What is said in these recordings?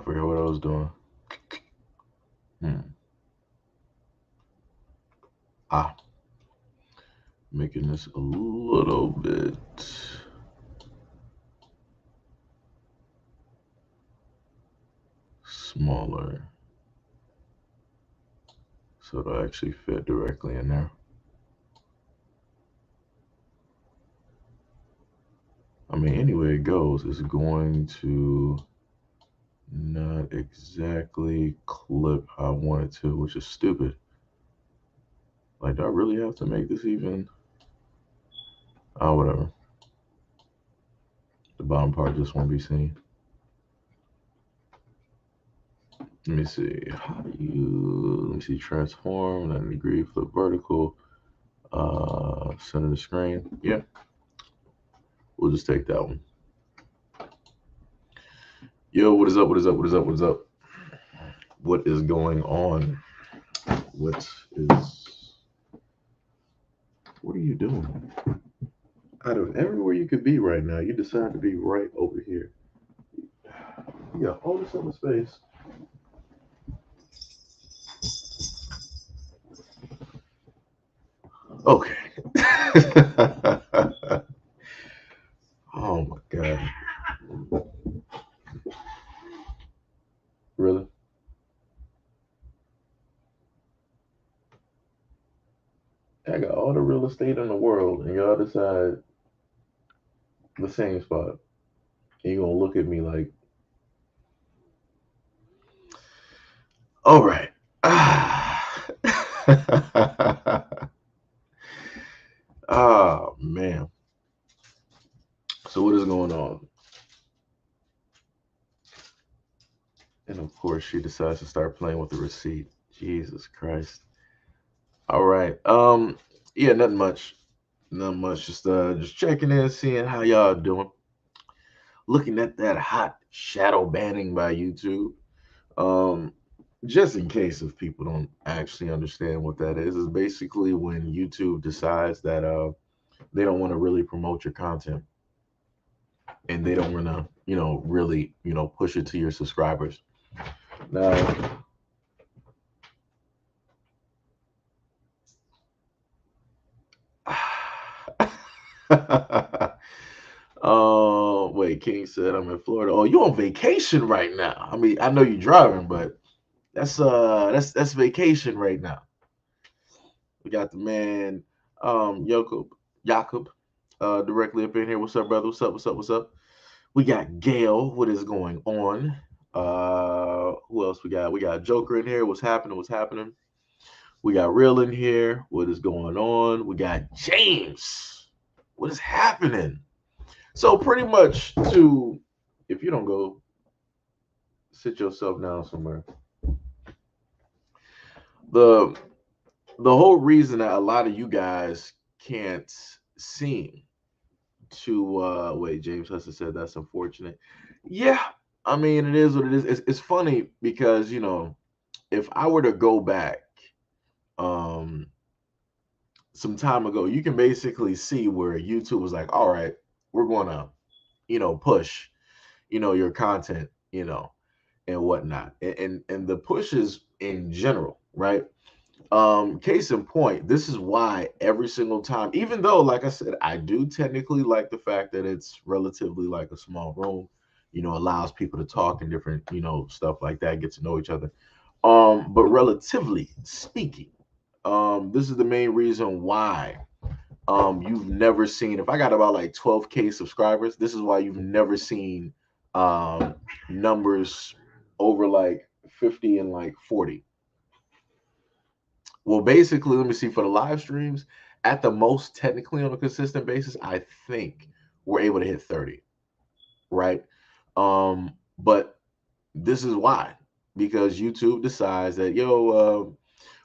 forget what I was doing. Making this a little bit smaller so it'll actually fit directly in there. I mean, anyway it goes, it's going to not exactly clip how I want it to, which is stupid. Like, do I really have to make this even? Oh, whatever. The bottom part just won't be seen. Let me see. Let me see, transform, 90 degree, flip vertical, center the screen. Yeah. We'll just take that one. Yo, what is up? What is up? What is up? What is up? What is going on? What are you doing? Out of everywhere you could be right now, you decide to be right over here. You got all this other space. Okay. Oh my God. Really? I got all the real estate in the world, and y'all decide the same spot. And you're gonna look at me like, all right. Ah, man. So what is going on? And of course, she decides to start playing with the receipt. Jesus Christ. All right. Yeah, nothing much. Nothing much. Just checking in, seeing how y'all doing. Looking at that hot shadow banning by YouTube. Um, just in case if people don't actually understand what that is basically when YouTube decides that they don't want to really promote your content and they don't want to, really, push it to your subscribers. Now, oh, wait, King said I'm in Florida. Oh, you on vacation right now. I mean, I know you're driving, but that's vacation right now. We got the man, Jakob, directly up in here. What's up, brother? What's up? What's up? What's up? We got Gail. What is going on? Who else we got? We got Joker in here. What's happening? What's happening? We got Real in here. What is going on? We got James. What is happening? So pretty much if you don't go sit yourself down somewhere. The the whole reason that a lot of you guys can't seem to wait, James Hudson said that's unfortunate. Yeah, I mean it is what it is. It's funny because if I were to go back um some time ago, you can basically see where YouTube was like, all right, we're gonna, push, your content, and whatnot. And the pushes in general, right? Case in point, this is why every single time, even though, like I said, I do technically like the fact that it's relatively like a small room, allows people to talk and different, stuff like that, get to know each other. But relatively speaking, this is the main reason why you've never seen, if I got about like 12K subscribers, this is why you've never seen um numbers over like 50 and like 40. Well, basically, let me see, for the live streams, at the most, technically on a consistent basis, I think we're able to hit 30, right? But this is why, because YouTube decides that,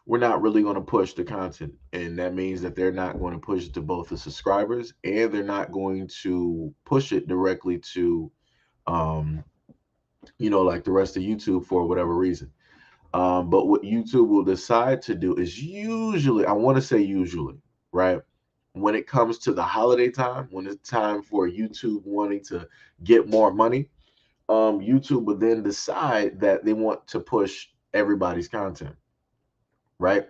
we're not really going to push the content. And that means that they're not going to push it to both the subscribers and they're not going to push it directly to, um, like the rest of YouTube for whatever reason. But what YouTube will decide to do is usually, I want to say usually, right? When it comes to the holiday time, when it's time for YouTube wanting to get more money, YouTube would then decide that they want to push everybody's content, right?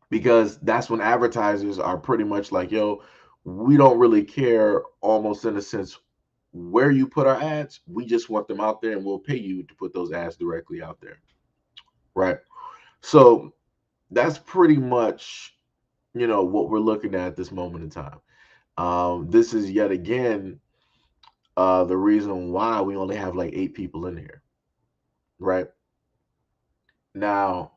Because that's when advertisers are pretty much like, yo, we don't really care, almost in a sense, where you put our ads. We just want them out there and we'll pay you to put those ads directly out there, right? So that's pretty much, what we're looking at this moment in time. This is yet again the reason why we only have like 8 people in here, right? Now,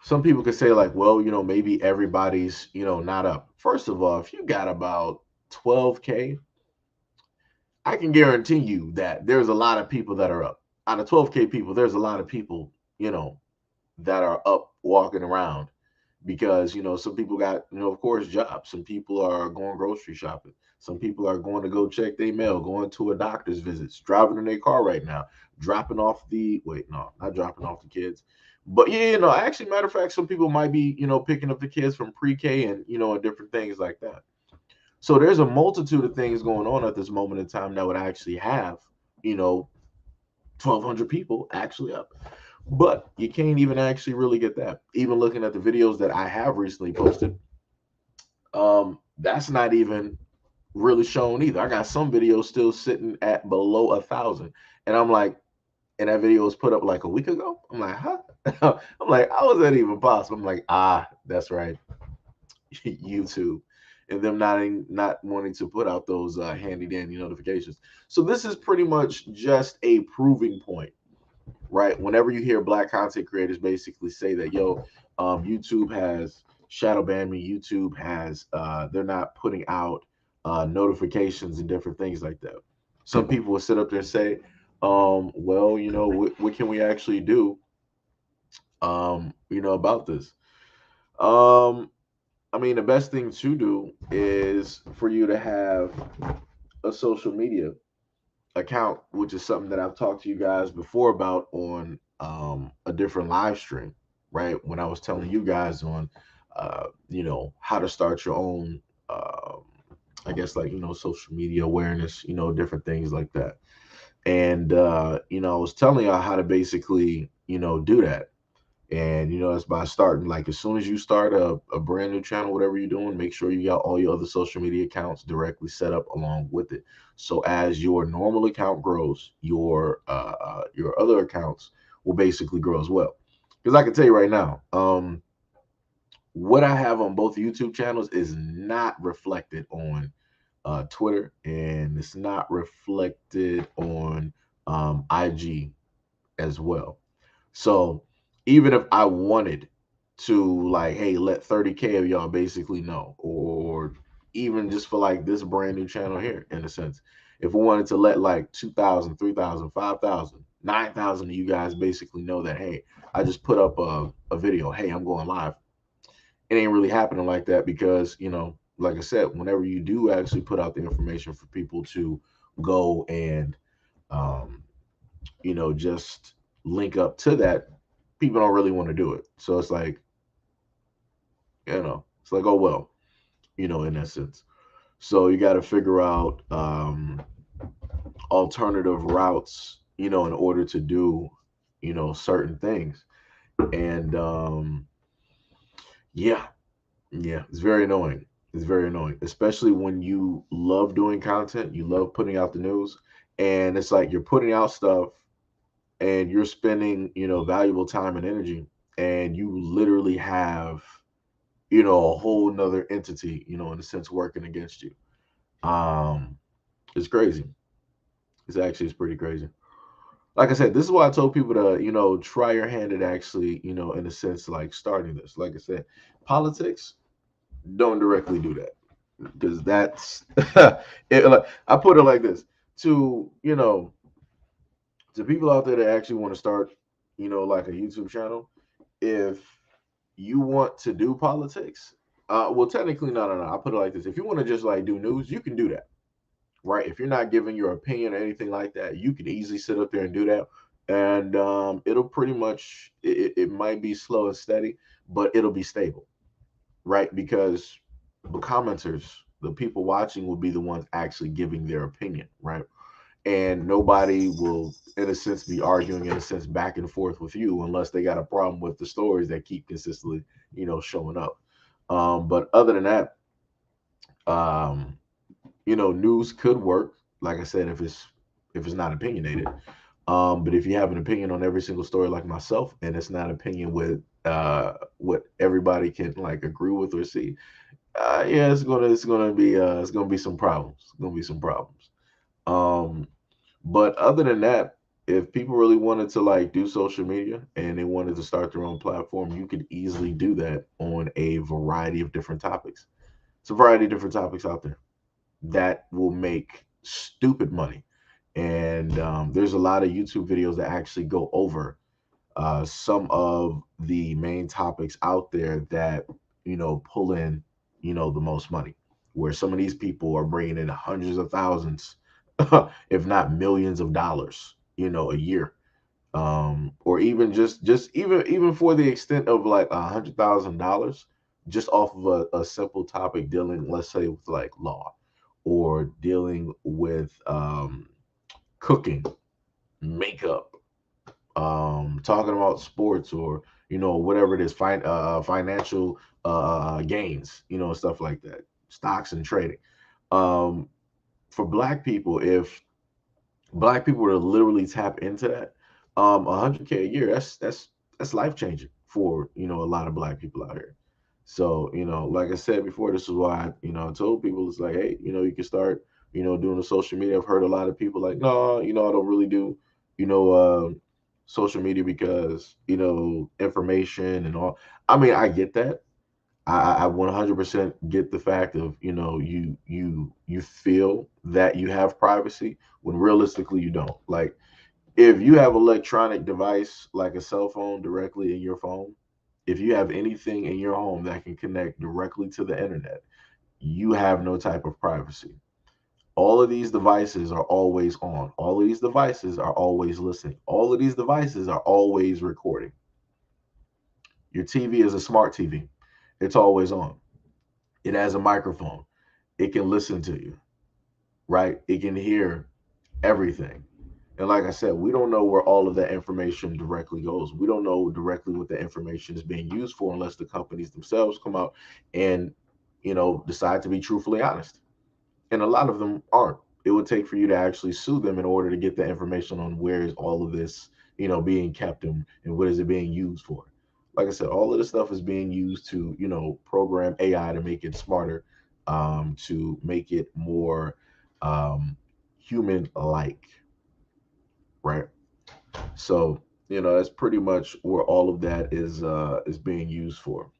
some people could say, like, well, maybe everybody's, not up. First of all, if you got about 12K, I can guarantee you that there's a lot of people that are up. Out of 12K people, there's a lot of people, that are up walking around because, some people got, of course, jobs. Some people are going grocery shopping. Some people are going to go check their mail, going to a doctor's visits, driving in their car right now, dropping off the, wait, no, not dropping off the kids. But yeah, actually, matter of fact, some people might be, picking up the kids from pre-K and, and different things like that. So there's a multitude of things going on at this moment in time that would actually have, you know, 1,200 people actually up. But you can't even actually really get that. Even looking at the videos that I have recently posted, that's not even really shown either. I got some videos still sitting at below 1,000, and I'm like, and that video was put up like a week ago. I'm like, huh? I'm like, how is that even possible? I'm like, that's right, YouTube, and them not wanting to put out those handy dandy notifications. So this is pretty much just a proving point, right? Whenever you hear black content creators basically say that, yo, YouTube has shadow banned me, YouTube has they're not putting out notifications and different things like that. Some people will sit up there and say, well, what can we actually do, about this? Um, I mean, the best thing to do is for you to have a social media account, which is something that I've talked to you guys before about on a different live stream, right? When I was telling you guys on, how to start your own, I guess, like, social media awareness, different things like that. And, I was telling y'all how to basically, do that. And it's by starting, like, as soon as you start a brand new channel, whatever you're doing, make sure you got all your other social media accounts directly set up along with it. So as your normal account grows, your other accounts will basically grow as well. Because I can tell you right now, what I have on both YouTube channels is not reflected on Twitter, and it's not reflected on IG as well. So even if I wanted to, like, hey, let 30K of y'all basically know, or even just for like this brand new channel here, in a sense, if we wanted to let like 2,000, 3,000, 5,000, 9,000 of you guys basically know that, hey, I just put up a video, hey, I'm going live. It ain't really happening like that because, like I said, whenever you do actually put out the information for people to go and, um, just link up to that, people don't really want to do it. So it's like, it's like, oh, well, in that sense. So you got to figure out alternative routes, in order to do, certain things. And yeah, yeah, it's very annoying. It's very annoying, especially when you love doing content, you love putting out the news, and it's like you're putting out stuff and you're spending, valuable time and energy, and you literally have, a whole nother entity, in a sense, working against you. Um, it's crazy. It's pretty crazy. Like I said, this is why I told people to, try your hand at actually, in a sense, like starting this. Like I said, politics, don't directly do that because that's like, I put it like this to, to people out there that actually want to start, like a YouTube channel. If you want to do politics, well, technically, no. I put it like this: if you want to just like do news, you can do that, right? If you're not giving your opinion or anything like that, you can easily sit up there and do that, and it'll pretty much it might be slow and steady, but it'll be stable, right? Because the commenters, the people watching, will be the ones actually giving their opinion, right? and nobody will, in a sense, be arguing in a sense back and forth with you unless they got a problem with the stories that keep consistently, showing up. But other than that, um, news could work. Like I said, if it's not opinionated. But if you have an opinion on every single story like myself, and it's not opinion with what everybody can like agree with or see, yeah, it's gonna be some problems. It's gonna be some problems. Um, but other than that, if people really wanted to like do social media and they wanted to start their own platform, you could easily do that on a variety of different topics. It's a variety of different topics out there that will make stupid money. And there's a lot of YouTube videos that actually go over some of the main topics out there that pull in the most money. Where some of these people are bringing in hundreds of thousands, if not millions of dollars, a year, or even just even for the extent of like $100,000 just off of a simple topic dealing, let's say, with like law or dealing with cooking, makeup, talking about sports or whatever it is, financial gains, stuff like that, stocks and trading. Um, for black people, if black people were to literally tap into that, 100K a year, that's life changing for a lot of black people out here. So like I said before, this is why I told people it's like, hey, you can start doing the social media. I've heard a lot of people like, no, I don't really do you know social media because information and all. I mean, I get that. I 100% get the fact of you feel that you have privacy when realistically you don't. Like if you have electronic device like a cell phone directly in your phone, if you have anything in your home that can connect directly to the internet, you have no type of privacy. All of these devices are always on. All of these devices are always listening. All of these devices are always recording. Your TV is a smart TV. It's always on. It has a microphone. It can listen to you, right? It can hear everything. And like I said, we don't know where all of that information directly goes. We don't know directly what the information is being used for unless the companies themselves come out and, decide to be truthfully honest. And a lot of them aren't. It would take for you to actually sue them in order to get the information on where is all of this, being kept and what is it being used for. Like I said, all of this stuff is being used to, program AI to make it smarter, to make it more human-like, right? So, that's pretty much where all of that is being used for.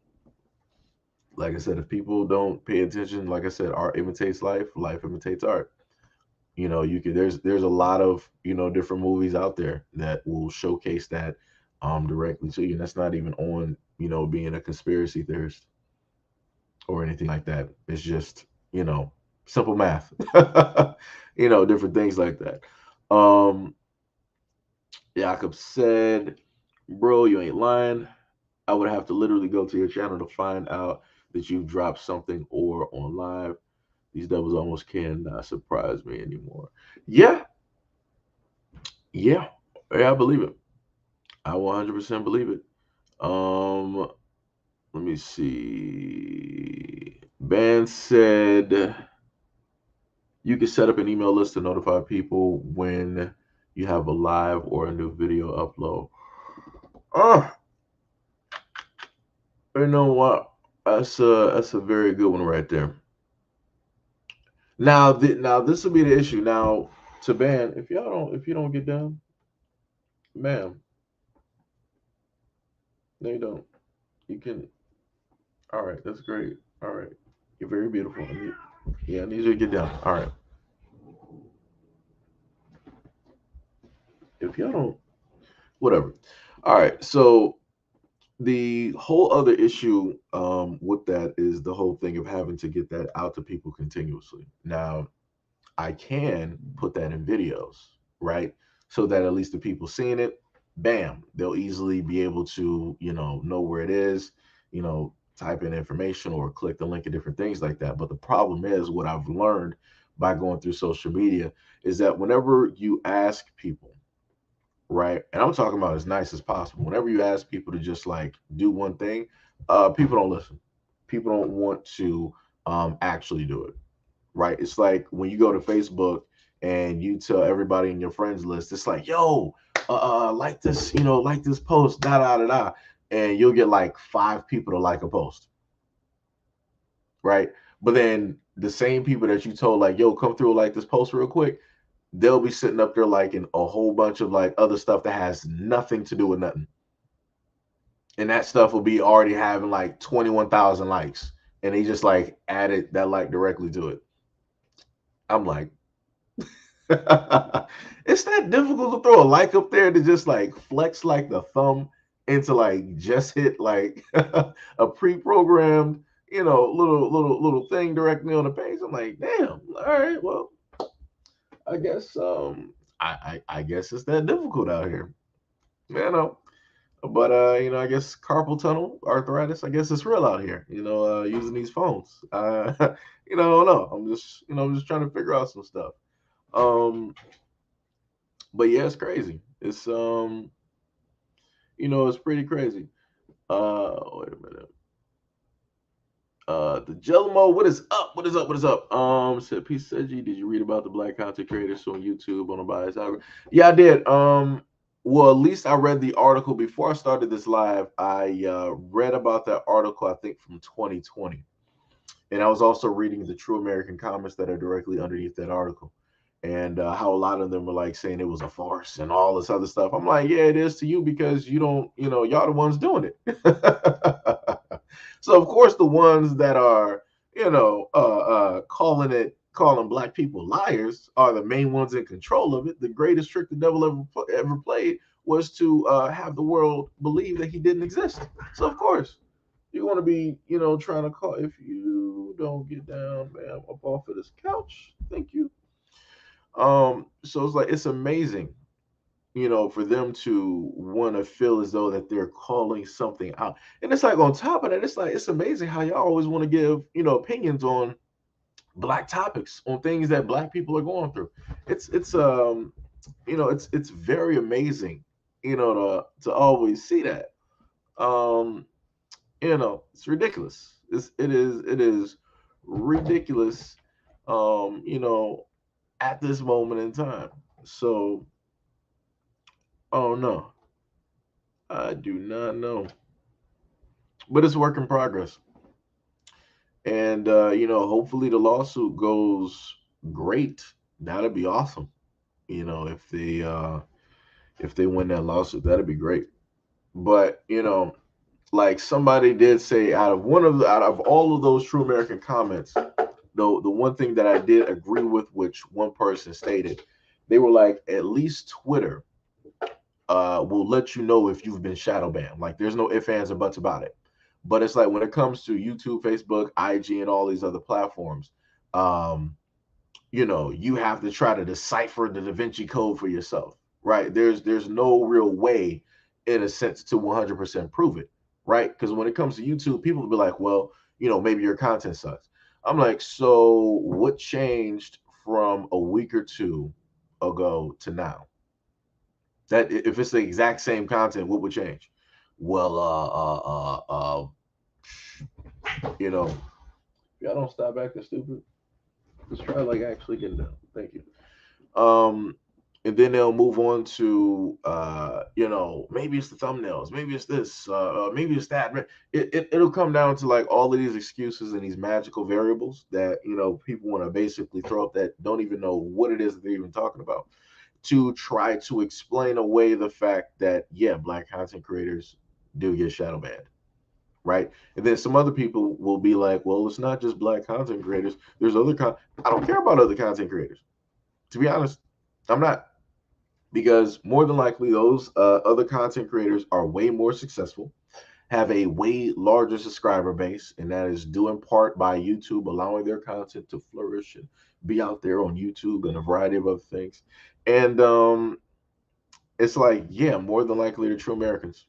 Like I said, if people don't pay attention, like I said, art imitates life, life imitates art. You could there's a lot of different movies out there that will showcase that directly to you. And that's not even on being a conspiracy theorist or anything like that. It's just simple math. Different things like that. um Jakob said, bro, you ain't lying. I would have to literally go to your channel to find out that you've dropped something or on live. These doubles almost cannot surprise me anymore. Yeah, yeah, yeah, I believe it. I 100% believe it. Um, Let me see. Ben said you can set up an email list to notify people when you have a live or a new video upload. Oh, you know what? That's a very good one right there. Now this will be the issue. Now to ban, if you don't get done, ma'am, no you don't. You can. All right, that's great. All right, you're very beautiful. Yeah, I need you to get down. All right, if y'all don't, whatever. All right, so the whole other issue with that is the whole thing of having to get that out to people continuously. Now, I can put that in videos, right? So that at least the people seeing it, bam, they'll easily be able to, know where it is, type in information or click the link and different things like that. But the problem is what I've learned by going through social media is that whenever you ask people, right, and I'm talking about as nice as possible, whenever you ask people to just like do one thing, people don't listen. People don't want to actually do it, right? It's like when you go to Facebook and you tell everybody in your friends list, it's like, yo, like this, like this post, da da da da, and you'll get like 5 people to like a post, right? But then the same people that you told, like, yo, come through, like this post real quick, they'll be sitting up there liking a whole bunch of like other stuff that has nothing to do with nothing. And that stuff will be already having like 21,000 likes. And they just like added that like directly to it. I'm like, it's that difficult to throw a like up there to just like flex like the thumb into like just hit like a pre-programmed, little thing directly on the page. I'm like, damn, all right, well, I guess I guess it's that difficult out here. You know. But I guess carpal tunnel arthritis, I guess it's real out here, using these phones. No. I'm just trying to figure out some stuff. Um, but yeah, it's crazy. It's pretty crazy. Wait a minute. The Jelmo, what is up? What is up? What is up? Said Peace said did you read about the black content creators on YouTube on a bias algorithm? Yeah, I did. Well, at least I read the article before I started this live. I read about that article, I think from 2020. And I was also reading the True American comments that are directly underneath that article. And how a lot of them were like saying it was a farce and all this other stuff. I'm like, yeah, it is to you because you don't, y'all the ones doing it. So of course the ones that are, calling black people liars are the main ones in control of it. The greatest trick the devil ever played was to have the world believe that he didn't exist. So of course you want to be, trying to call. If you don't get down, ma'am, up off of this couch, thank you. So it's like it's amazing, for them to want to feel as though that they're calling something out. And it's like on top of that, it's like it's amazing how y'all always want to give, opinions on black topics, on things that black people are going through. It's very amazing, to always see that. Um, it's ridiculous. It is ridiculous, at this moment in time. So, oh no, I do not know, but it's work in progress. And hopefully the lawsuit goes great. That'd be awesome. If they win that lawsuit, that'd be great. But like somebody did say, out of all of those True American comments, the one thing that I did agree with, which one person stated, they were like, at least Twitter will let you know if you've been shadow banned. Like there's no ifs, ands, or buts about it. But it's like when it comes to YouTube, Facebook, IG, and all these other platforms, um, you have to try to decipher the Da Vinci Code for yourself, right? There's no real way, in a sense, to 100% prove it, right? Because when it comes to YouTube, people will be like, well, maybe your content sucks. I'm like, so what changed from a week or two ago to now? That if it's the exact same content, what would change? Well, if y'all don't stop acting stupid, let's try like actually getting down. Thank you. Um, and then they'll move on to maybe it's the thumbnails, maybe it's this, maybe it's that. It'll come down to like all of these excuses and these magical variables that people want to basically throw up that don't even know what it is that they're even talking about, to try to explain away the fact that yeah, black content creators do get shadow banned, right? And then some other people will be like, well, it's not just black content creators. There's I don't care about other content creators. To be honest, I'm not, because more than likely those other content creators are way more successful, have a way larger subscriber base, and that is due in part by YouTube allowing their content to flourish and be out there on YouTube and a variety of other things. And it's like, yeah, more than likely they're true Americans.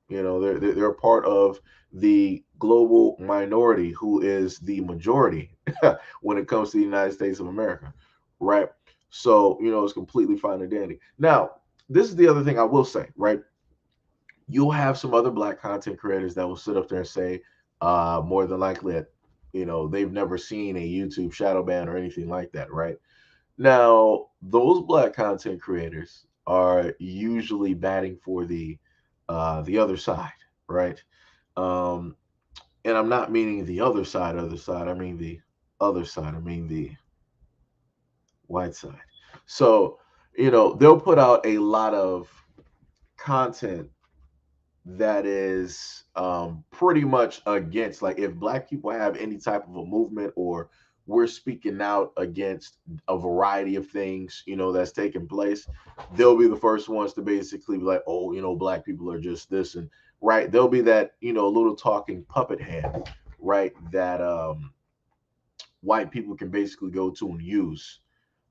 They're a part of the global minority who is the majority when it comes to the United States of America, right? So, it's completely fine and dandy. Now, this is the other thing I will say, right? You'll have some other black content creators that will sit up there and say, more than likely that, they've never seen a YouTube shadow ban or anything like that, right? Now, those black content creators are usually batting for the other side, right? Um, and I'm not meaning the other side. I mean the other side. I mean the white side. So, they'll put out a lot of content that is pretty much against, like, if black people have any type of a movement, or we're speaking out against a variety of things, that's taking place, they'll be the first ones to basically be like, oh, black people are just this, and right, they'll be that, little talking puppet hand, right, that white people can basically go to and use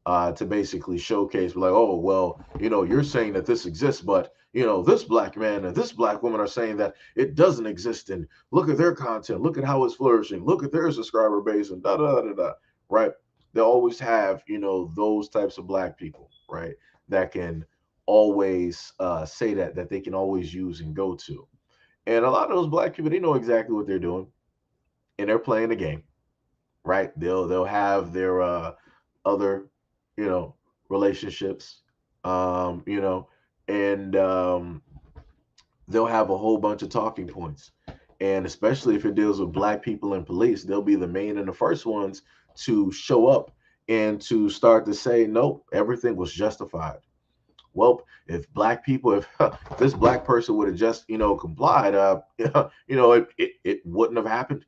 to basically showcase, like, oh, well, you're saying that this exists, but this black man and this black woman are saying that it doesn't exist, and look at their content, look at how it's flourishing, look at their subscriber base, and da da da da, right? They always have, those types of black people, right, that can always say that they can always use and go to. And a lot of those black people, they know exactly what they're doing, and they're playing the game, right? They'll have their other, you know, relationships, um, you know, and they'll have a whole bunch of talking points. And especially if it deals with black people and police, they'll be the main and the first ones to show up and to start to say, nope, everything was justified. Well, if black people, if this black person would have just, complied, it wouldn't have happened.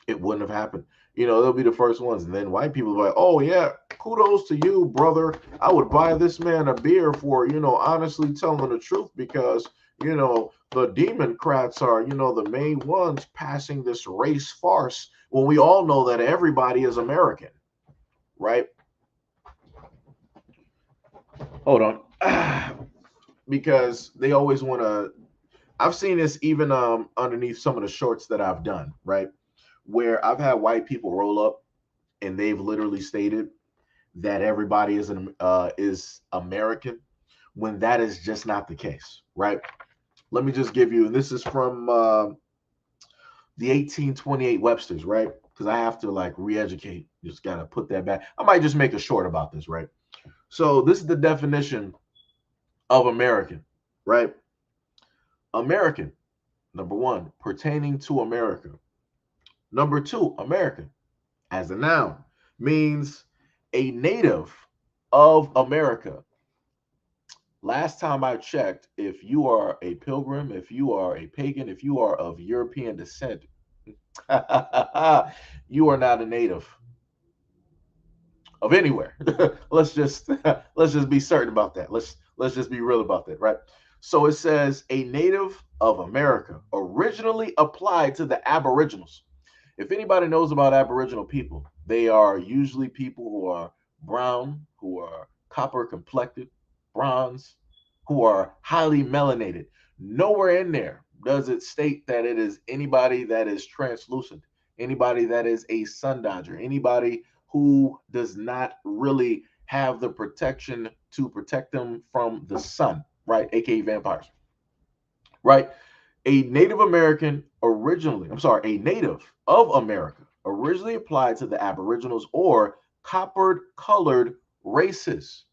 It wouldn't have happened. They'll be the first ones. And then white people are like, oh, yeah, kudos to you, brother. I would buy this man a beer for, honestly telling the truth, because, the Democrats are, the main ones passing this race farce when we all know that everybody is American, right? Hold on. Because they always want to. I've seen this even underneath some of the shorts that I've done, right? Where I've had white people roll up and they've literally stated that everybody is American, when that is just not the case, right? Let me just give you, and this is from the 1828 Webster's, right? Because I have to like re-educate. Just gotta put that back. I might just make a short about this, right? So this is the definition of American, right? American, number one, pertaining to America. Number two, American, as a noun, means a native of America. Last time I checked, if you are a pilgrim, if you are a pagan, if you are of European descent, you are not a native of anywhere. let's just let's just be certain about that. Let's just be real about that, right? So it says a native of America, originally applied to the Aboriginals. If anybody knows about Aboriginal people, they are usually people who are brown, who are copper complected, bronze, who are highly melanated. Nowhere in there does it state that it is anybody that is translucent, anybody that is a sun dodger, anybody who does not really have the protection to protect them from the sun, right? AKA vampires, right? A Native American originally, I'm sorry, a native of America originally applied to the Aboriginals or coppered colored races.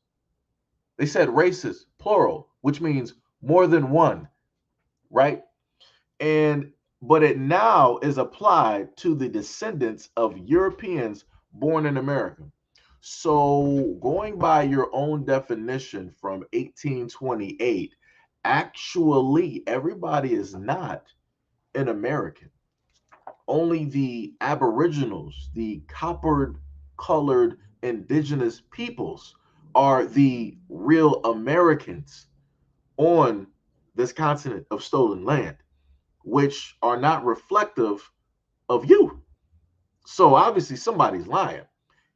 They said races, plural, which means more than one, right? And but it now is applied to the descendants of Europeans born in America. So, going by your own definition from 1828, actually everybody is not an American. Only the Aboriginals, the coppered colored indigenous peoples, are the real Americans on this continent of stolen land, which are not reflective of you. So obviously somebody's lying.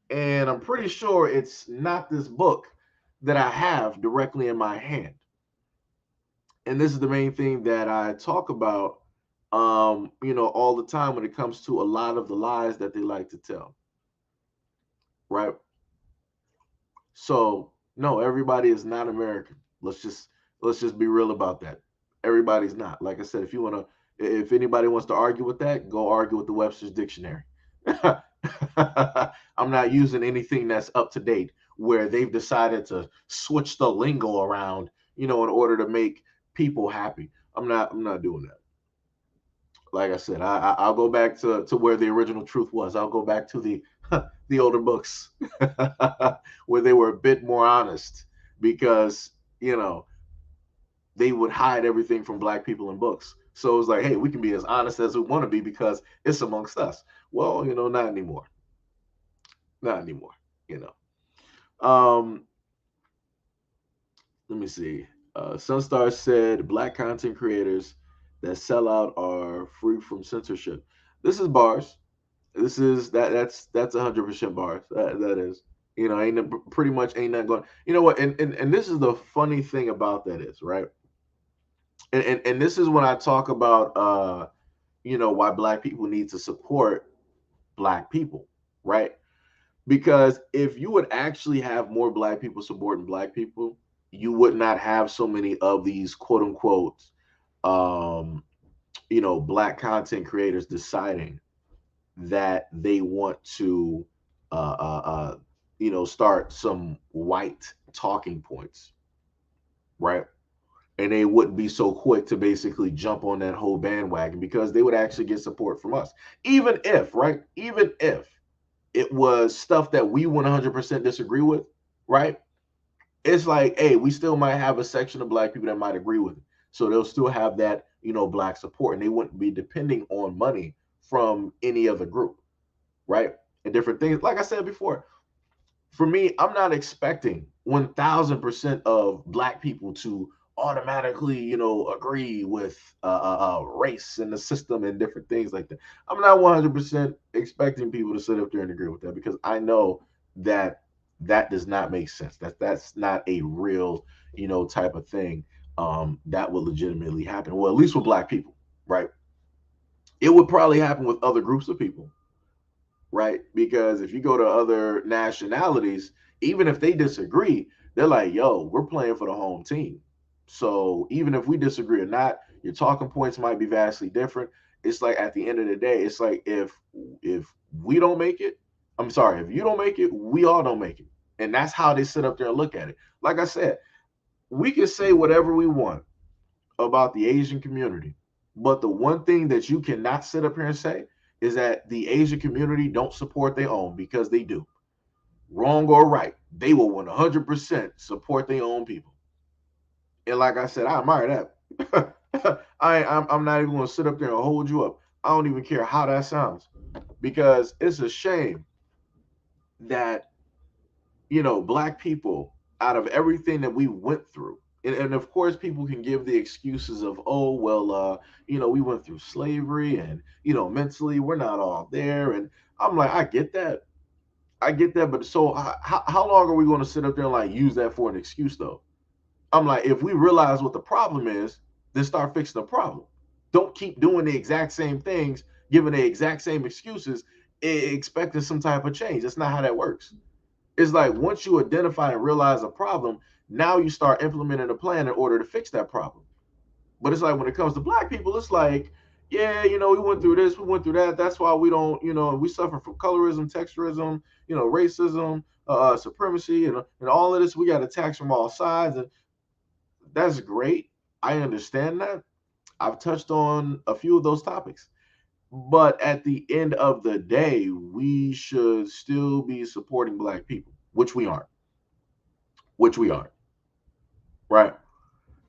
And I'm pretty sure it's not this book that I have directly in my hand. And this is the main thing that I talk about all the time when it comes to a lot of the lies that they like to tell. right? So no, everybody is not American. Let's just be real about that. Everybody's not. Like I said, if anybody wants to argue with that, go argue with the Webster's Dictionary. I'm not using anything that's up to date where they've decided to switch the lingo around, in order to make people happy. I'm not doing that. Like I said, I'll go back to where the original truth was. I'll go back to the older books where they were a bit more honest because they would hide everything from black people in books. So it's like, hey, we can be as honest as we want to be because it's amongst us. Well, not anymore. Not anymore. You know. Let me see. Sunstar said black content creators that sell out are free from censorship. This is bars. This is that's 100% bars. That is. Ain't pretty much ain't that going. You know what? And this is the funny thing about that is right. And this is when I talk about why black people need to support black people, right? Because if you would actually have more black people supporting black people, you would not have so many of these quote unquote um, black content creators deciding that they want to start some white talking points, right? And they wouldn't be so quick to basically jump on that whole bandwagon because they would actually get support from us. Even if, right? Even if it was stuff that we 100% disagree with, right? It's like, hey, we still might have a section of black people that might agree with it. So they'll still have that, black support, and they wouldn't be depending on money from any other group, right? And different things. Like I said before, for me, I'm not expecting 1000% of black people to automatically, agree with race and the system and different things like that. I'm not 100% expecting people to sit up there and agree with that because I know that that does not make sense. That's not a real, type of thing that will legitimately happen. Well, at least with black people, right? It would probably happen with other groups of people, right? Because if you go to other nationalities, even if they disagree, they're like, yo, we're playing for the home team. So even if we disagree or not, your talking points might be vastly different. It's like at the end of the day, it's like if we don't make it, I'm sorry, if you don't make it, we all don't make it. And that's how they sit up there and look at it. Like I said, we can say whatever we want about the Asian community. But the one thing that you cannot sit up here and say is that the Asian community don't support their own because they do. Wrong or right, they will 100% support their own people. And like I said, I admire that. I'm not even going to sit up there and hold you up. I don't even care how that sounds because it's a shame that black people, out of everything that we went through, and of course, people can give the excuses of, oh, well, we went through slavery and, mentally we're not all there. And I'm like, I get that. I get that. But so how long are we going to sit up there and like use that for an excuse though? I'm like, if we realize what the problem is, then start fixing the problem. Don't keep doing the exact same things, giving the exact same excuses, expecting some type of change. That's not how that works. It's like once you identify and realize a problem, now you start implementing a plan in order to fix that problem. But it's like when it comes to black people, it's like, yeah, we went through this, we went through that. That's why we don't, we suffer from colorism, texturism, racism, supremacy, and all of this. We got attacks from all sides, and that's great. I understand that. I've touched on a few of those topics. But at the end of the day, we should still be supporting black people, which we aren't. Which we aren't. Right?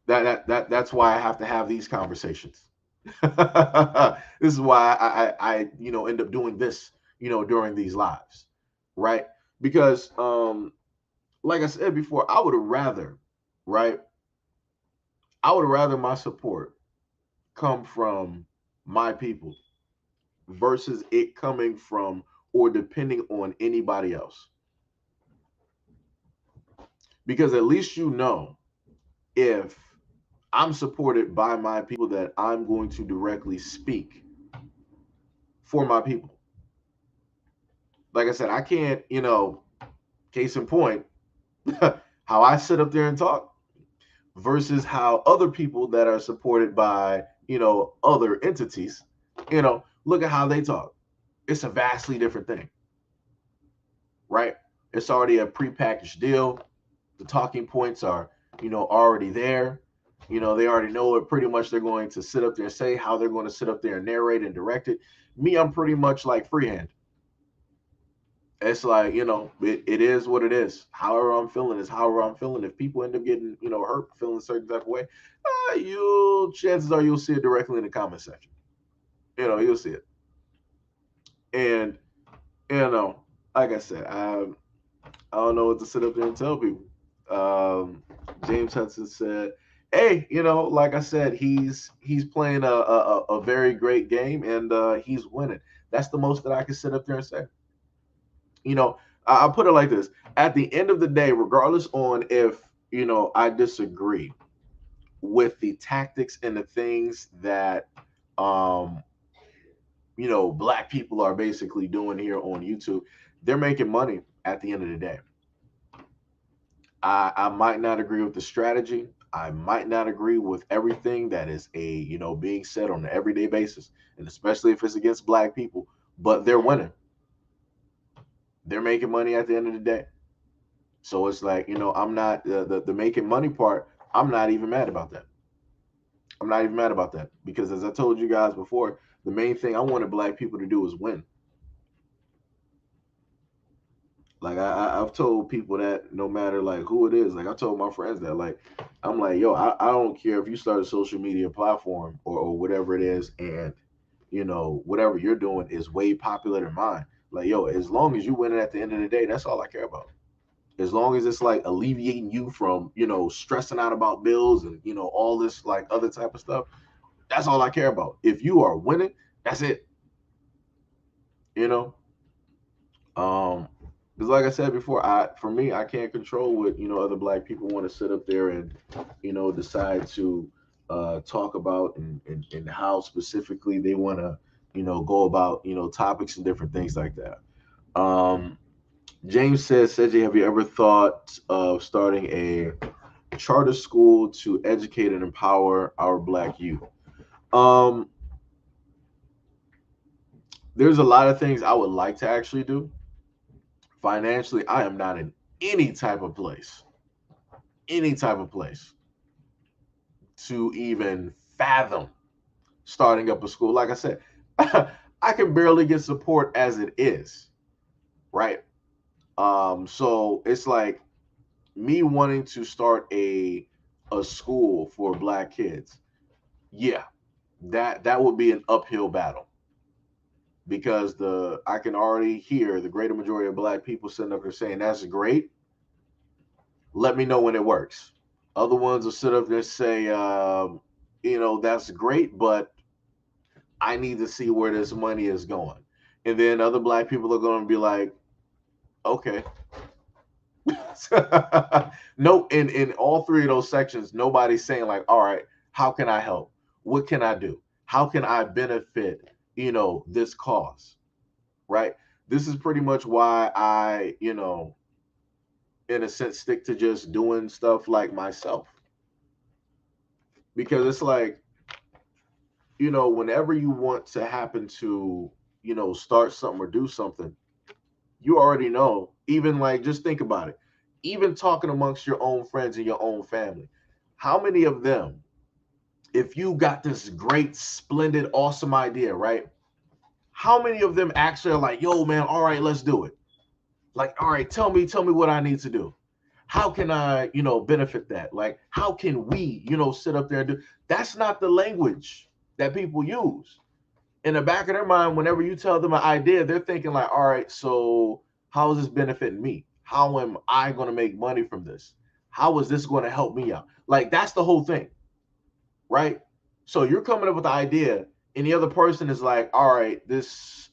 That's why I have to have these conversations. This is why I end up doing this, during these lives. Right? Because like I said before, I would have rather, right? I would rather my support come from my people versus it coming from or depending on anybody else. Because at least if I'm supported by my people that I'm going to directly speak for my people. Like I said, I can't, Case in point, how I sit up there and talk versus how other people that are supported by, other entities, look at how they talk. It's a vastly different thing, right? It's already a prepackaged deal. The talking points are, already there. They already know what pretty much they're going to sit up there and say, how they're going to sit up there and narrate and direct it. Me, I'm pretty much like freehand. It's like, it is what it is. However I'm feeling is however I'm feeling. If people end up getting, hurt, feeling a certain type of way, chances are you'll see it directly in the comment section. You'll see it. And, you know, like I said, I don't know what to sit up there and tell people. James Hudson said, "Hey, like I said, he's playing a very great game, and he's winning. That's the most that I can sit up there and say. You know, I'll put it like this: at the end of the day, regardless on if I disagree with the tactics and the things that um black people are basically doing here on YouTube, they're making money at the end of the day. I might not agree with the strategy. I might not agree with everything that is being said on an everyday basis, and especially if it's against black people. But they're winning. They're making money at the end of the day. So it's like I'm not the making money part. I'm not even mad about that. I'm not even mad about that because as I told you guys before, the main thing I wanted black people to do is win. Like I've told people that no matter like who it is, like I told my friends that like I'm like, yo, I don't care if you start a social media platform or whatever it is, and whatever you're doing is way popular than mine. Like, yo, as long as you win it at the end of the day, that's all I care about. As long as it's like alleviating you from, stressing out about bills and, all this like other type of stuff, that's all I care about. If you are winning, that's it. You know? Because like I said before, for me, I can't control what other black people want to sit up there and decide to talk about and how specifically they want to go about topics and different things like that. Um, James says, Seji, have you ever thought of starting a charter school to educate and empower our black youth? Um, there's a lot of things I would like to actually do. Financially, I am not in any type of place, any type of place to even fathom starting up a school. Like I said, I can barely get support as it is, right? So it's like me wanting to start a school for black kids. Yeah, that would be an uphill battle because I can already hear the greater majority of black people sitting up there saying that's great. Let me know when it works. Other ones will sit up there and say, that's great, but I need to see where this money is going. And then other black people are going to be like, okay. No, in all three of those sections, nobody's saying like, all right, how can I help? What can I do? How can I benefit, this cause? Right? This is pretty much why I, in a sense, stick to just doing stuff like myself. Because it's like, whenever you want to happen to, start something or do something, you already know, even like just think about it. Even talking amongst your own friends and your own family, how many of them, if you got this great, splendid, awesome idea, right? How many of them actually are like, yo, man, all right, let's do it. Like, all right, tell me what I need to do. How can I, benefit that? Like, how can we, sit up there and do that's not the language that people use. In the back of their mind, whenever you tell them an idea, they're thinking like, all right, so how is this benefiting me? How am I going to make money from this? How is this going to help me out? Like, that's the whole thing, right? So you're coming up with the idea, and the other person is like, all right, it's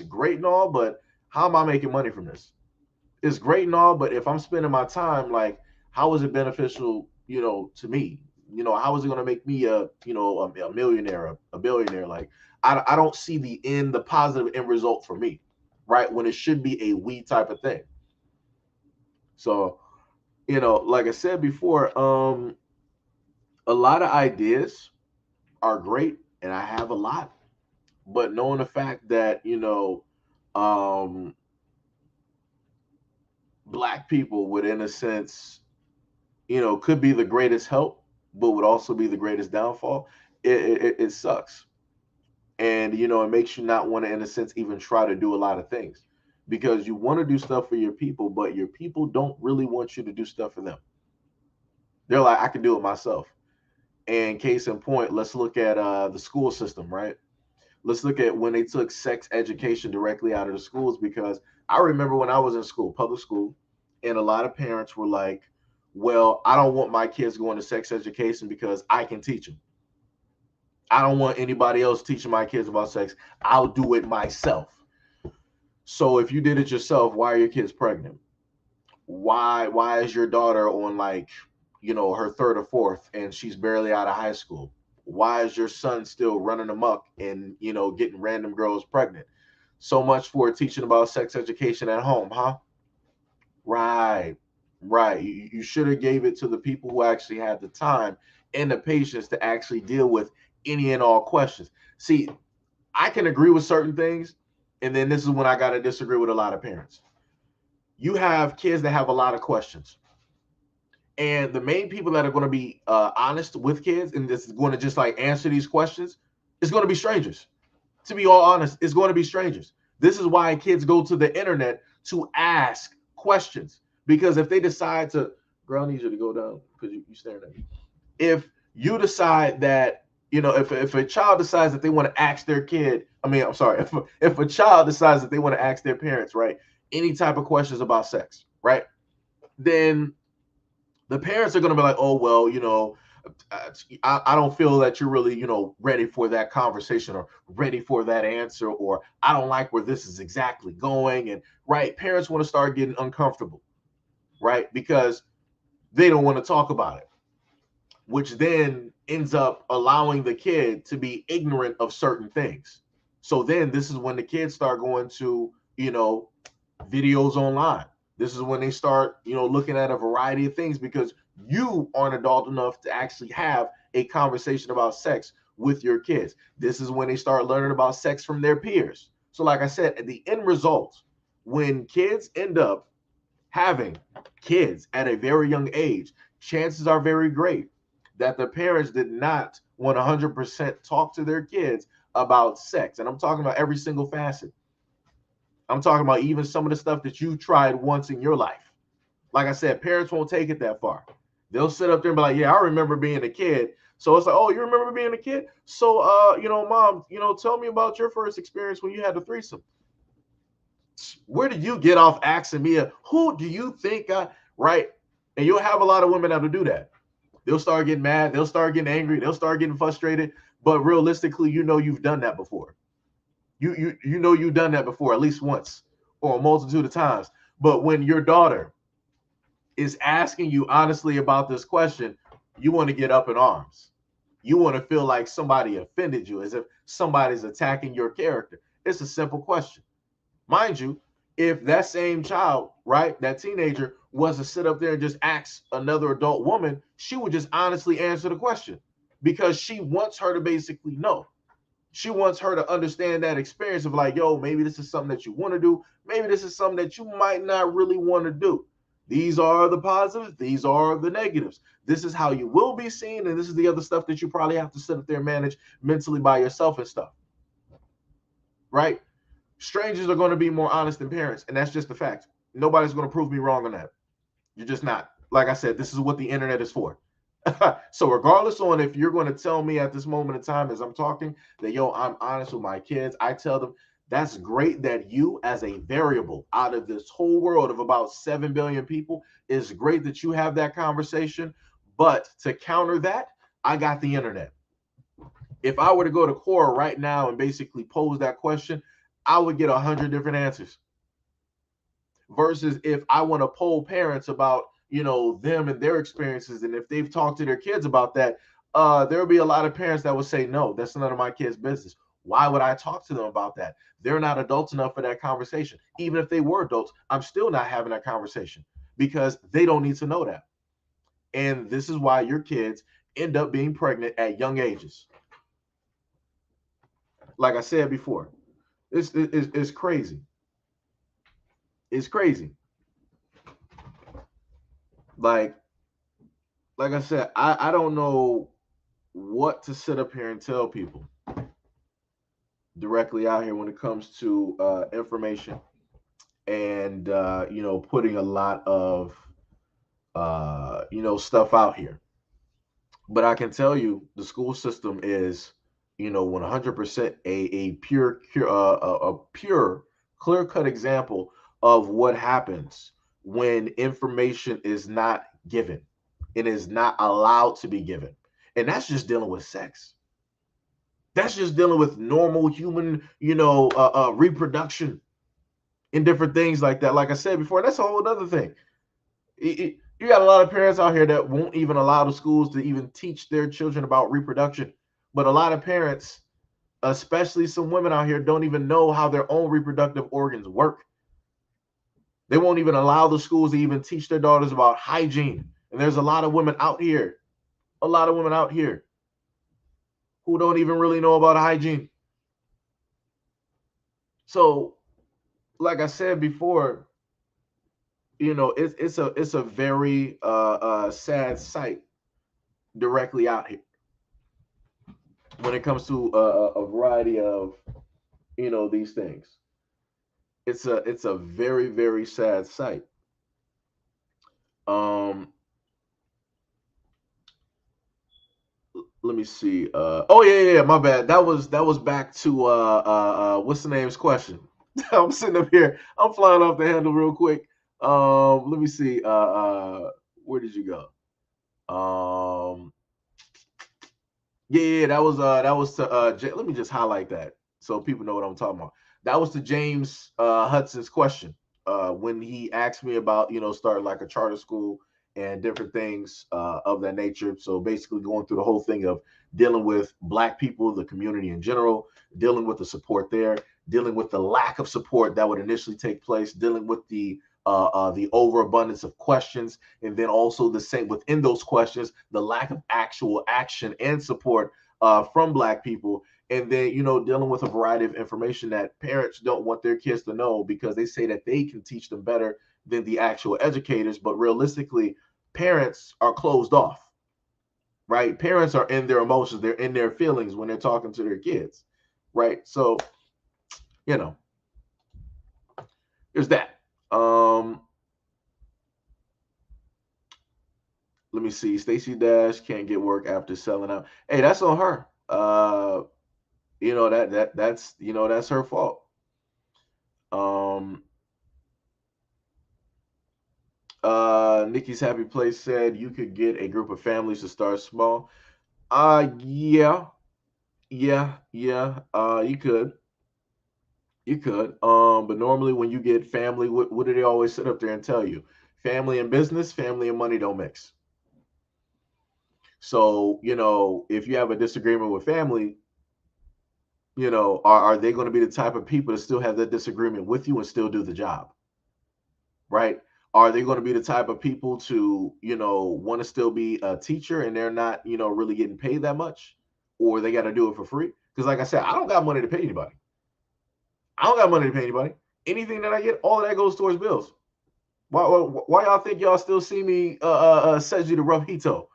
great and all, but how am I making money from this? It's great and all, but if I'm spending my time, like, how is it beneficial, to me? How is it going to make me a millionaire, a billionaire? Like, I don't see the positive end result for me, right? When it should be a we type of thing. So, like I said before, a lot of ideas are great, and I have a lot, but knowing the fact that, um, black people would, in a sense, could be the greatest help, but would also be the greatest downfall. It sucks, and it makes you not want to, in a sense, even try to do a lot of things because you want to do stuff for your people, but your people don't really want you to do stuff for them. They're like, I can do it myself. And case in point, let's look at the school system, right? Let's look at when they took sex education directly out of the schools, because I remember when I was in school, public school, and a lot of parents were like, well, I don't want my kids going to sex education because I can teach them. I don't want anybody else teaching my kids about sex. I'll do it myself. So if you did it yourself, why are your kids pregnant? Why is your daughter on, like, her third or fourth and she's barely out of high school? Why is your son still running amok and, getting random girls pregnant? So much for teaching about sex education at home, huh? Right. Right. You should have gave it to the people who actually had the time and the patience to actually deal with any and all questions. See, I can agree with certain things, and then this is when I got to disagree with a lot of parents. You have kids that have a lot of questions, and the main people that are going to be honest with kids and this is going to just like answer these questions is going to be strangers. To be all honest, it's going to be strangers. This is why kids go to the internet to ask questions, because if they decide to, girl, I need you to go down because you staring at me. If you decide that, if a child decides that they want to ask their kid, I mean, I'm sorry, if a child decides that they want to ask their parents, right, any type of questions about sex, right, then the parents are going to be like, oh, well, I don't feel that you're really, ready for that conversation or ready for that answer, or I don't like where this is exactly going. And right, parents want to start getting uncomfortable, right, because they don't want to talk about it, which then ends up allowing the kid to be ignorant of certain things. So then this is when the kids start going to, videos online. This is when they start, looking at a variety of things because you aren't adult enough to actually have a conversation about sex with your kids. This is when they start learning about sex from their peers. So, like I said, at the end result, when kids end up having kids at a very young age, chances are very great that the parents did not 100% talk to their kids about sex. And I'm talking about every single facet. I'm talking about even some of the stuff that you tried once in your life. Like I said, parents won't take it that far. They'll sit up there and be like, yeah, I remember being a kid. So it's like, oh, you remember being a kid? So, mom, tell me about your first experience when you had a threesome. Where did you get off asking me, who do you think right? And you'll have a lot of women that'll do that. They'll start getting mad. They'll start getting angry. They'll start getting frustrated. But realistically, you've done that before. You've done that before at least once or a multitude of times. But when your daughter is asking you honestly about this question, you want to get up in arms. You want to feel like somebody offended you, as if somebody's attacking your character. It's a simple question. Mind you, if that same child, right, that teenager, was to sit up there and just ask another adult woman, she would just honestly answer the question because she wants her to basically know. She wants her to understand that experience of like, yo, maybe this is something that you want to do. Maybe this is something that you might not really want to do. These are the positives. These are the negatives. This is how you will be seen. And this is the other stuff that you probably have to sit up there and manage mentally by yourself and stuff. Right? Strangers are going to be more honest than parents. And that's just the fact. Nobody's going to prove me wrong on that. You're just not. Like I said, this is what the internet is for. So regardless on if you're going to tell me at this moment in time as I'm talking that, yo, I'm honest with my kids, I tell them that's great that you, as a variable out of this whole world of about 7 billion people, is great that you have that conversation. But to counter that, I got the internet. If I were to go to Quora right now and basically pose that question, I would get 100 different answers. Versus if I want to poll parents about, them and their experiences, and if they've talked to their kids about that, there'll be a lot of parents that will say, no, that's none of my kids' business. Why would I talk to them about that? They're not adults enough for that conversation. Even if they were adults, I'm still not having that conversation because they don't need to know that. And this is why your kids end up being pregnant at young ages. Like I said before, it's crazy. It's crazy. Like like I said, I don't know what to sit up here and tell people directly out here when it comes to information and putting a lot of stuff out here. But I can tell you the school system is 100% a pure a pure clear cut example of what happens when information is not given. It is not allowed to be given. And that's just dealing with sex. That's just dealing with normal human, reproduction and different things like that. Like I said before, that's a whole other thing. You got a lot of parents out here that won't even allow the schools to even teach their children about reproduction. But a lot of parents, especially some women out here, don't even know how their own reproductive organs work. They won't even allow the schools to even teach their daughters about hygiene. And there's a lot of women out here, who don't even really know about hygiene. So, like I said before, it's a very sad sight directly out here when it comes to a variety of these things. It's a very, very sad sight. Um, let me see. Oh yeah, my bad. That was back to what's the name's question. I'm sitting up here. I'm flying off the handle real quick. Let me see. Where did you go? Yeah, that was to let me just highlight that so people know what I'm talking about. That was to James Hudson's question when he asked me about starting like a charter school and different things of that nature. So basically going through the whole thing of dealing with Black people, the community in general, dealing with the support there, dealing with the lack of support that would initially take place, dealing with the overabundance of questions, and then also the same within those questions, the lack of actual action and support from Black people, and then dealing with a variety of information that parents don't want their kids to know because they say that they can teach them better than the actual educators, but realistically, parents are closed off, right? Parents are in their emotions, they're in their feelings when they're talking to their kids, right? So you know, there's that. Let me see. Stacey Dash can't get work after selling out. Hey, that's on her. That's her fault. Um, Nikki's Happy Place said you could get a group of families to start small. Yeah, yeah. You could. You could. But normally when you get family, what do they always sit up there and tell you? Family and business, family and money don't mix. So, if you have a disagreement with family, are they going to be the type of people to still have that disagreement with you and still do the job? Right? Are they going to be the type of people to, want to still be a teacher and they're not, really getting paid that much? Or they got to do it for free? Because, like I said, I don't got money to pay anybody. I don't got money to pay anybody. Anything that I get, all of that goes towards bills. Why y'all think y'all still see me SEIJIHITO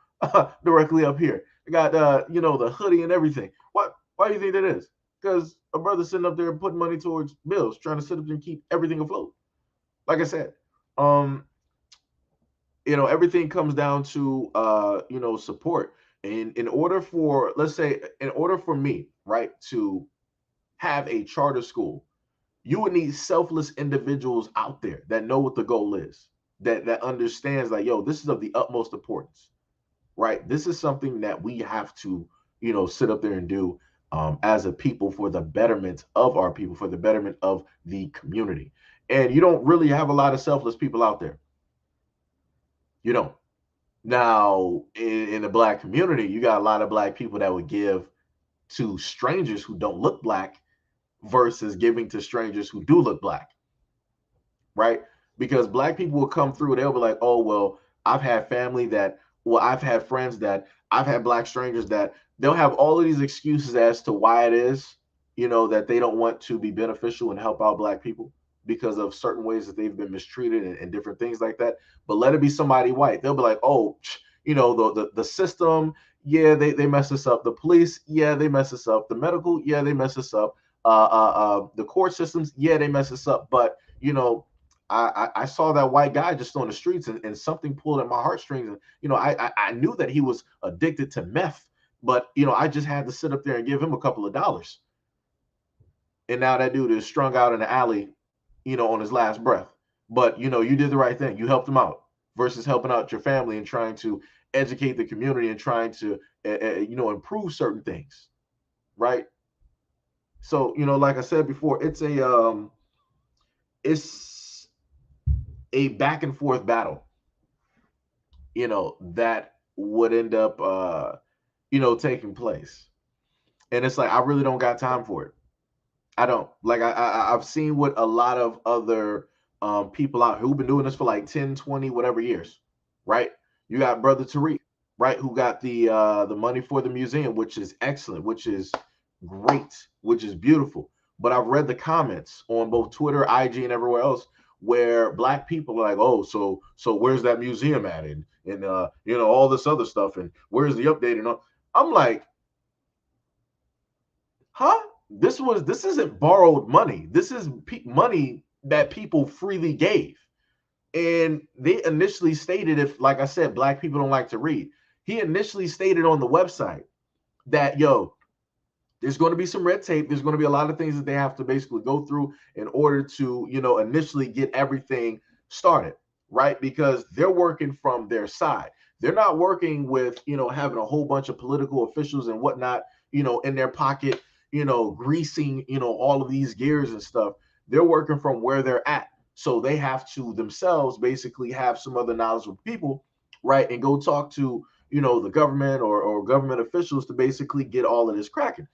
directly up here? I got the hoodie and everything. Why do you think that is? Because a brother sitting up there putting money towards bills, trying to sit up there and keep everything afloat. Like I said, everything comes down to support. And in order for, let's say, in order for me, right, to have a charter school, you would need selfless individuals out there that know what the goal is, that understands like, yo, this is of the utmost importance, right? This is something that we have to, sit up there and do as a people for the betterment of our people, for the betterment of the community. And you don't really have a lot of selfless people out there. You don't. Now, in the Black community, you got a lot of Black people that would give to strangers who don't look Black versus giving to strangers who do look Black, right? because black people will come through. They'll be like, oh, well, I've had family that, well, I've had friends that, I've had black strangers that, they'll have all of these excuses as to why it is, that they don't want to be beneficial and help out black people because of certain ways that they've been mistreated and different things like that. But let it be somebody white. They'll be like, oh, the system, yeah, they mess us up. The police, yeah, they mess us up. The medical, yeah, they mess us up. The court systems, yeah, they mess us up. But I saw that white guy just on the streets, and something pulled at my heartstrings. And I knew that he was addicted to meth, but I just had to sit up there and give him a couple of dollars. And now that dude is strung out in the alley, on his last breath. But you did the right thing. You helped him out versus helping out your family and trying to educate the community and trying to improve certain things, right? So like I said before, it's a back and forth battle, that would end up taking place. And it's like, I really don't got time for it. I don't. Like, I've seen what a lot of other people out who've been doing this for like 10, 20, whatever years, right? You got Brother Tariq, right, who got the money for the museum, which is excellent, which is great, which is beautiful. But I've read the comments on both Twitter, IG, and everywhere else where black people are like, oh, so where's that museum at? And all this other stuff, and where's the update? And all? I'm like, huh? This isn't borrowed money. This is money that people freely gave. And they initially stated, if, like I said, black people don't like to read, he initially stated on the website that, there's going to be some red tape. There's going to be a lot of things that they have to basically go through in order to, initially get everything started, right? Because they're working from their side. They're not working with, having a whole bunch of political officials and whatnot, in their pocket, greasing, all of these gears and stuff. They're working from where they're at. So they have to themselves basically have some other knowledgeable people, right? And go talk to, the government or government officials to basically get all of this cracking.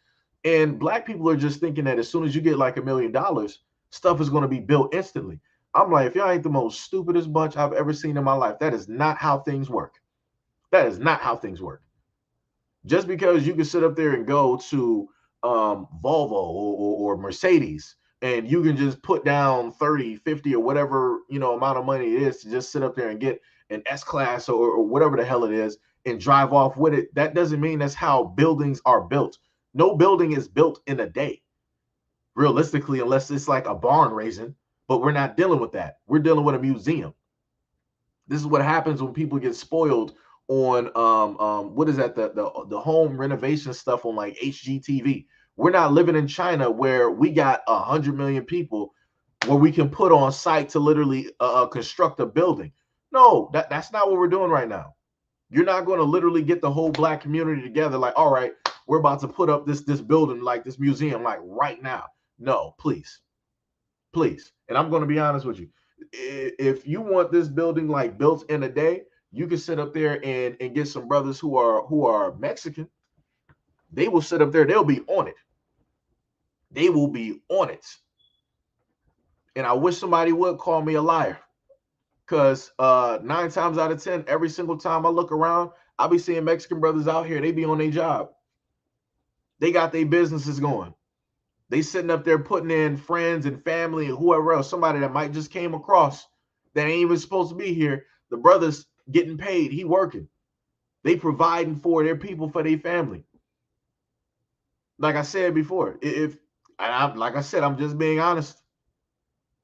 And black people are just thinking that as soon as you get like $1 million, stuff is going to be built instantly. I'm like, if y'all ain't the most stupidest bunch I've ever seen in my life, that is not how things work. That is not how things work. Just because you can sit up there and go to Volvo or Mercedes, and you can just put down 30, 50 or whatever, amount of money it is to just sit up there and get an S-Class or whatever the hell it is and drive off with it. That doesn't mean that's how buildings are built. No building is built in a day, realistically, unless it's like a barn raising. But we're not dealing with that. We're dealing with a museum. This is what happens when people get spoiled on what is that, the home renovation stuff on like HGTV. We're not living in China where we got 100 million people where we can put on site to literally construct a building. No, that's not what we're doing right now. You're not going to literally get the whole black community together like, all right, we're about to put up this building, like this museum, like right now. No, please. And I'm going to be honest with you. If you want this building like built in a day, you can sit up there and get some brothers who are Mexican. They will sit up there. They'll be on it. They will be on it. And I wish somebody would call me a liar. Because 9 times out of 10, every single time I look around, I'll be seeing Mexican brothers out here. They be on their job. They got their businesses going. They sitting up there putting in friends and family and whoever else, somebody that might just came across that ain't even supposed to be here. The brother's getting paid. He working. They providing for their people, for their family. Like I said before, like I said, I'm just being honest.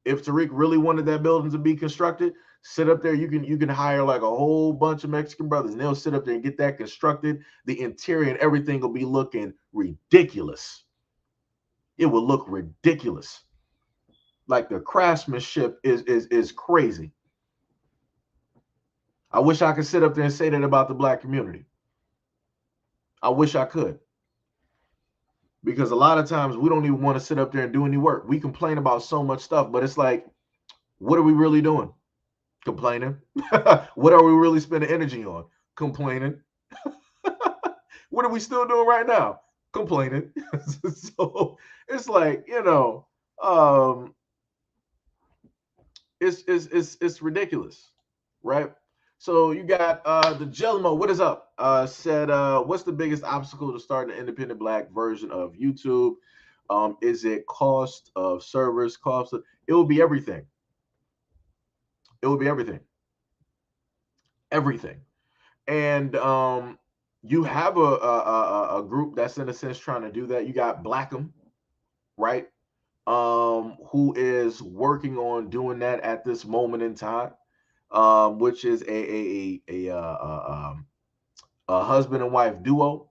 If Tariq really wanted that building to be constructed, sit up there. You can hire like a whole bunch of Mexican brothers, and they'll sit up there and get that constructed. The interior and everything will be looking ridiculous. It will look ridiculous. Like the craftsmanship is crazy. I wish I could sit up there and say that about the black community. I wish I could. Because a lot of times we don't even want to sit up there and do any work. We complain about so much stuff, but it's like, what are we really doing? Complaining. What are we really spending energy on? Complaining. What are we still doing right now? Complaining. So it's like, it's ridiculous, right? So you got the Jelmo. What is up? Said, what's the biggest obstacle to starting an independent black version of YouTube? Is it cost of servers? Cost of, it will be everything. It will be everything. Everything. And you have a group that's in a sense trying to do that. You got Blackham, right? Who is working on doing that at this moment in time, which is a husband and wife duo.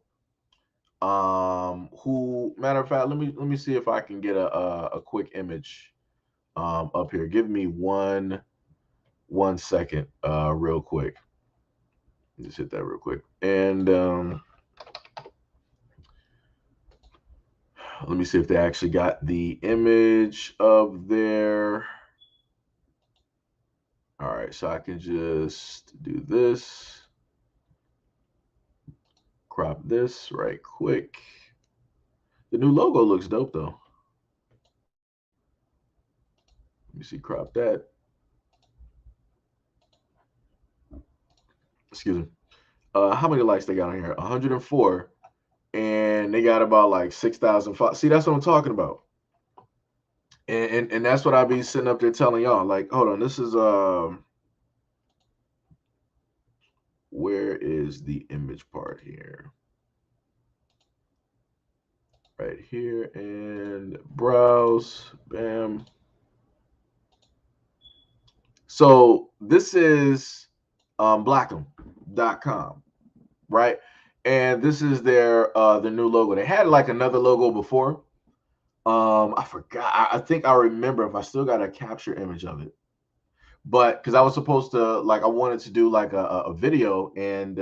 Who, matter of fact, let me see if I can get a quick image up here. Give me one second, real quick. Just hit that real quick, and let me see if they actually got the image of their. All right, so I can just do this, crop this right quick. The new logo looks dope though. Let me see, crop that. Excuse me. How many likes they got on here? 104, and they got about like 6,000. See, that's what I'm talking about. And that's what I be sitting up there telling y'all. Like, hold on, this is where is the image part here? Right here, and browse, bam. So this is blackham.com, right? And this is their new logo. They had like another logo before. I forgot. I think I remember if I still got a capture image of it. But because I was supposed to, like, I wanted to do like a video and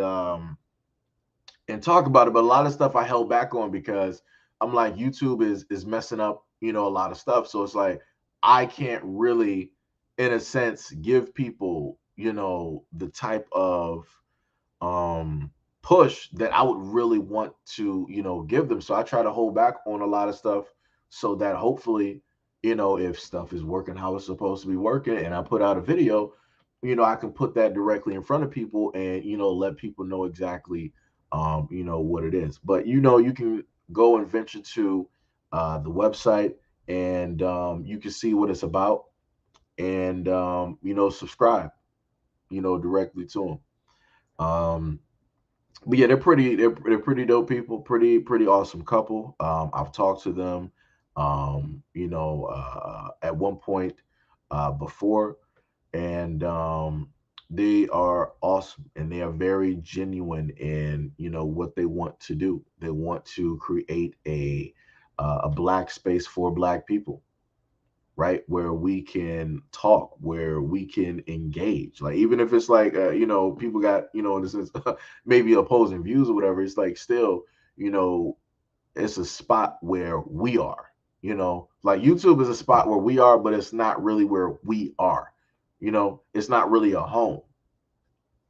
talk about it, but a lot of stuff I held back on because I'm like, YouTube is messing up, a lot of stuff. So it's like I can't really, in a sense, give people, the type of push that I would really want to, give them. So I try to hold back on a lot of stuff so that hopefully, if stuff is working how it's supposed to be working and I put out a video, I can put that directly in front of people and, let people know exactly, what it is. But, you can go and venture to the website and you can see what it's about and, subscribe, directly to them. But yeah, they're pretty dope people, pretty awesome couple. I've talked to them, at one point before, and they are awesome, and they are very genuine in what they want to do. They want to create a black space for black people, right, where we can talk, where we can engage, like even if it's like people got in a sense maybe opposing views or whatever, it's like still it's a spot where we are, like YouTube is a spot where we are, but it's not really where we are, it's not really a home,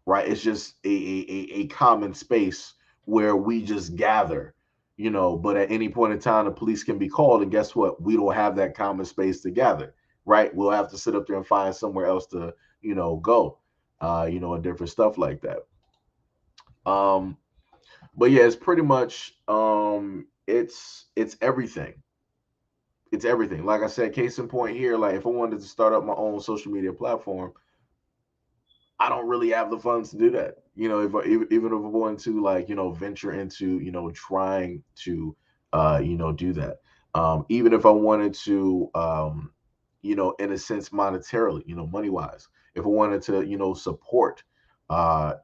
right? It's just a common space where we just gather, but at any point in time, the police can be called. And guess what? We don't have that common space to gather, right? We'll have to sit up there and find somewhere else to, go, and different stuff like that. But yeah, it's pretty much, it's everything. It's everything. Like I said, case in point here, like if I wanted to start up my own social media platform, I don't really have the funds to do that. If even if I want to like, venture into, trying to, do that. Even if I wanted to, in a sense, monetarily, money wise, if I wanted to, support, a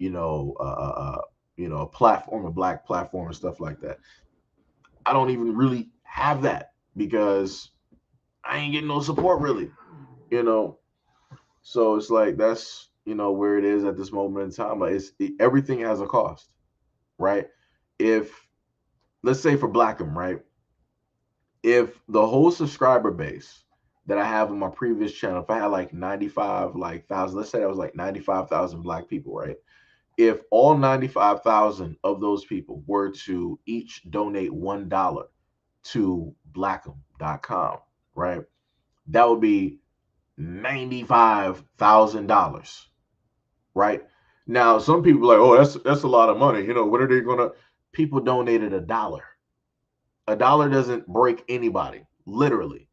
platform, a black platform and stuff like that. I don't even really have that because I ain't getting no support really, you know. So it's like that's where it is at this moment in time. Like everything has a cost, right? If let's say for Blackham, right? If the whole subscriber base that I have on my previous channel, if I had like 95 like thousand, let's say that was like 95,000 black people, right? If all 95,000 of those people were to each donate $1 to blackham.com, right? That would be $95,000. Right? Now, some people are like, oh, that's a lot of money. You know, what are they gonna? People donated a dollar. A dollar doesn't break anybody, literally.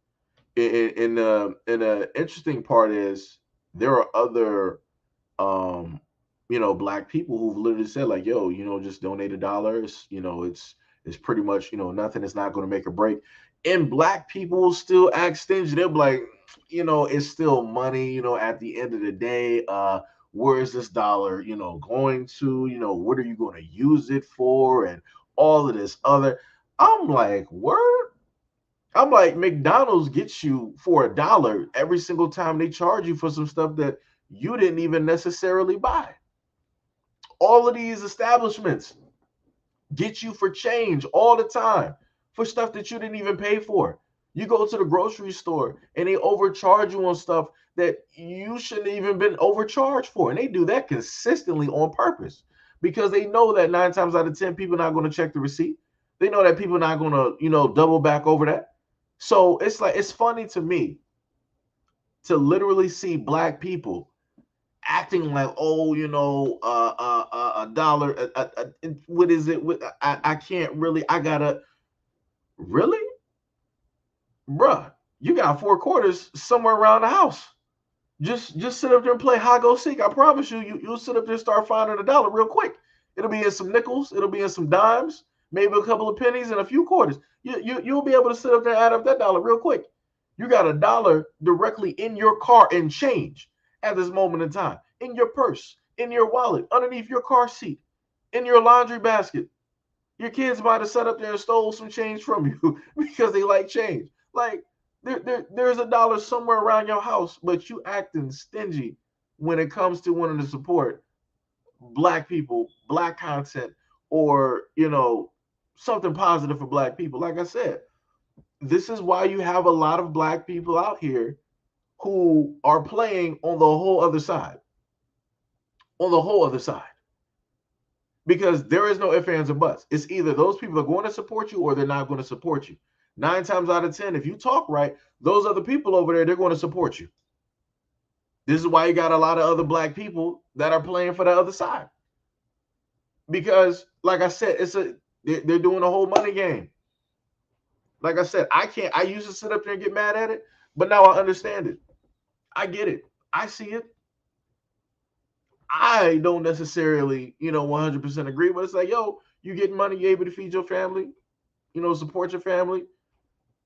And the interesting part is there are other um black people who've literally said like, yo, just donate a dollar. It's pretty much, nothing. It's not going to make or break. And black people will still act stingy. They'll be like, it's still money, at the end of the day. Where is this dollar, going to? What are you going to use it for? And all of this other. I'm like, word. I'm like, McDonald's gets you for a dollar every single time they charge you for some stuff that you didn't even necessarily buy. All of these establishments get you for change all the time for stuff that you didn't even pay for. You go to the grocery store and they overcharge you on stuff that you shouldn't even been overcharged for. And they do that consistently on purpose because they know that 9 times out of 10 people are not going to check the receipt. They know that people are not going to, double back over that. So it's like, it's funny to me to literally see black people acting like, oh, a dollar. What is it? I can't really. I gotta really, bruh. You got 4 quarters somewhere around the house. Just sit up there and play high go seek. I promise you'll sit up there and start finding a dollar real quick. It'll be in some nickels. It'll be in some dimes. Maybe a couple of pennies and a few quarters. You'll be able to sit up there and add up that dollar real quick. You got a dollar directly in your car in change at this moment in time, in your purse, in your wallet, underneath your car seat, in your laundry basket. Your kids might have sat up there and stole some change from you because they like change. Like there's a dollar somewhere around your house, but you acting stingy when it comes to wanting to support black people, black content, or something positive for black people. Like I said, this is why you have a lot of black people out here who are playing on the whole other side. On the whole other side. Because there is no ifs, ands, or buts. It's either those people are going to support you or they're not going to support you. 9 times out of 10, if you talk right, those other people over there, they're going to support you. This is why you got a lot of other black people that are playing for the other side. Because, like I said, they're doing a whole money game. Like I said, I used to sit up there and get mad at it, but now I understand it. I get it. I see it. I don't necessarily, 100% agree, but it's like, yo, you getting money, you able to feed your family, support your family.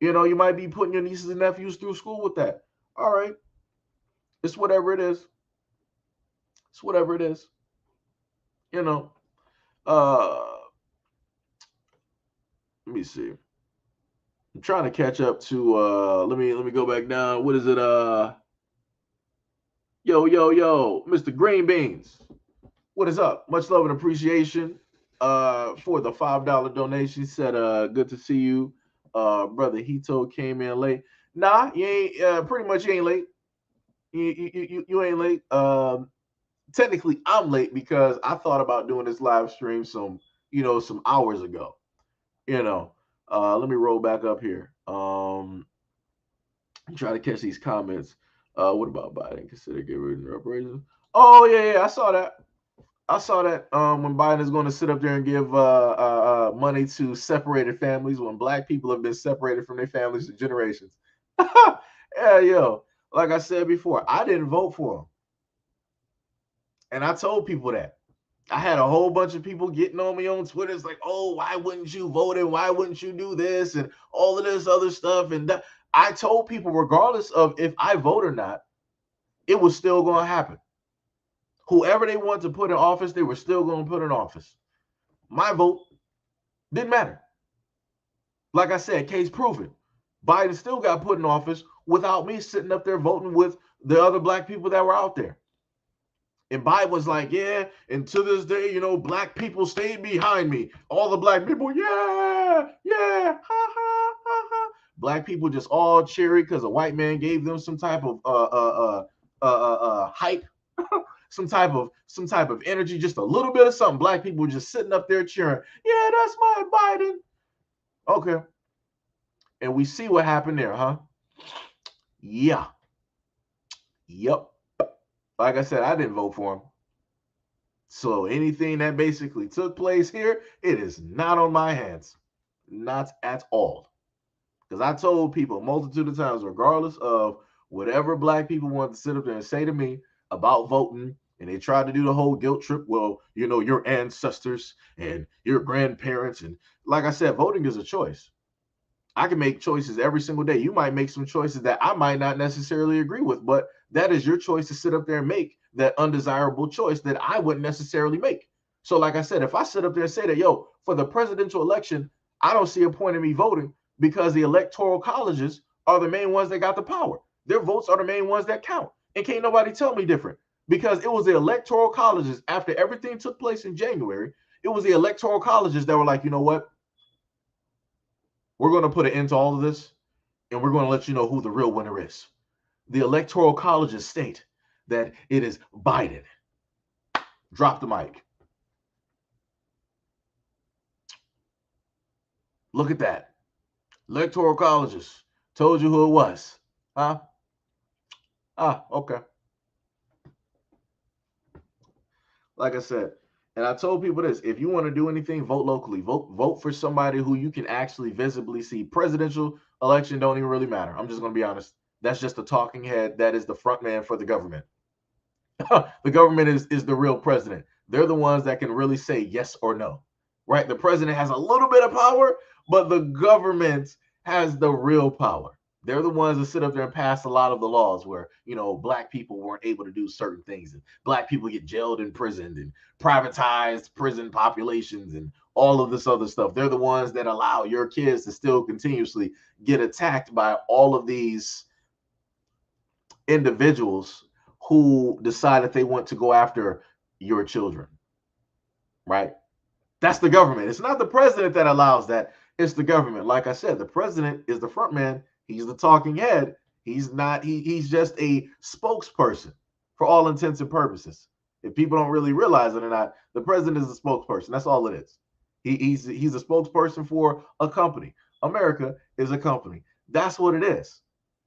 You might be putting your nieces and nephews through school with that. All right. It's whatever it is. It's whatever it is. You know. Let me see. I'm trying to catch up to let me go back down. What is it? Yo, Mr. Green Beans. What is up? Much love and appreciation for the $5 donation. He said good to see you. Brother Hito came in late. Nah, you ain't pretty much you ain't late. You ain't late. Technically I'm late because I thought about doing this live stream some hours ago. Let me roll back up here. Try to catch these comments. What about Biden? Consider getting rid of reparations. Oh yeah, I saw that. When Biden is going to sit up there and give money to separated families when black people have been separated from their families for generations. Yeah, yo, like I said before, I didn't vote for him, and I told people that. I had a whole bunch of people getting on me on Twitter. It's like, oh, why wouldn't you vote and why wouldn't you do this and all of this other stuff? And I told people, regardless of if I vote or not, it was still going to happen. Whoever they want to put in office, they were still going to put in office. My vote didn't matter. Like I said, case proven. Biden still got put in office without me sitting up there voting with the other black people that were out there. And Biden was like, yeah, and to this day, black people stayed behind me. All the black people, yeah, ha, ha, ha, ha. Black people just all cheery because a white man gave them some type of hype, some type of energy, just a little bit of something. Black people just sitting up there cheering, yeah, that's my Biden. Okay. And we see what happened there, huh? Yeah. Yep. Like I said, I didn't vote for him. So anything that basically took place here, it is not on my hands. Not at all. Because I told people a multitude of times, regardless of whatever black people want to sit up there and say to me about voting, and they tried to do the whole guilt trip, well, you know, your ancestors and your grandparents. And like I said, voting is a choice. I can make choices every single day. You might make some choices that I might not necessarily agree with, but that is your choice to sit up there and make that undesirable choice that I wouldn't necessarily make. So, like I said, if I sit up there and say that, yo, for the presidential election, I don't see a point in me voting because the electoral colleges are the main ones that got the power. Their votes are the main ones that count. And can't nobody tell me different because it was the electoral colleges after everything took place in January. It was the electoral colleges that were like, you know what? We're going to put an end to all of this and we're going to let you know who the real winner is. The electoral colleges state that it is Biden. Drop the mic. Look at that. Electoral colleges told you who it was. Huh? Okay. Like I said, and I told people this: if you want to do anything, vote locally. Vote for somebody who you can actually visibly see. Presidential election don't even really matter. I'm just gonna be honest. That's just a talking head. That is the front man for the government. The government is the real president. They're the ones that can really say yes or no. Right? The president has a little bit of power, but the government has the real power. They're the ones that sit up there and pass a lot of the laws where, you know, black people weren't able to do certain things and black people get jailed and imprisoned and privatized prison populations and all of this other stuff. They're the ones that allow your kids to still continuously get attacked by all of these individuals who decide that they want to go after your children, right? That's the government. It's not the president that allows that. It's the government. Like I said, the president is the front man. He's the talking head. He's not. He's just a spokesperson for all intents and purposes. If people don't really realize it or not, the president is a spokesperson. That's all it is. He's a spokesperson for a company. America is a company. That's what it is,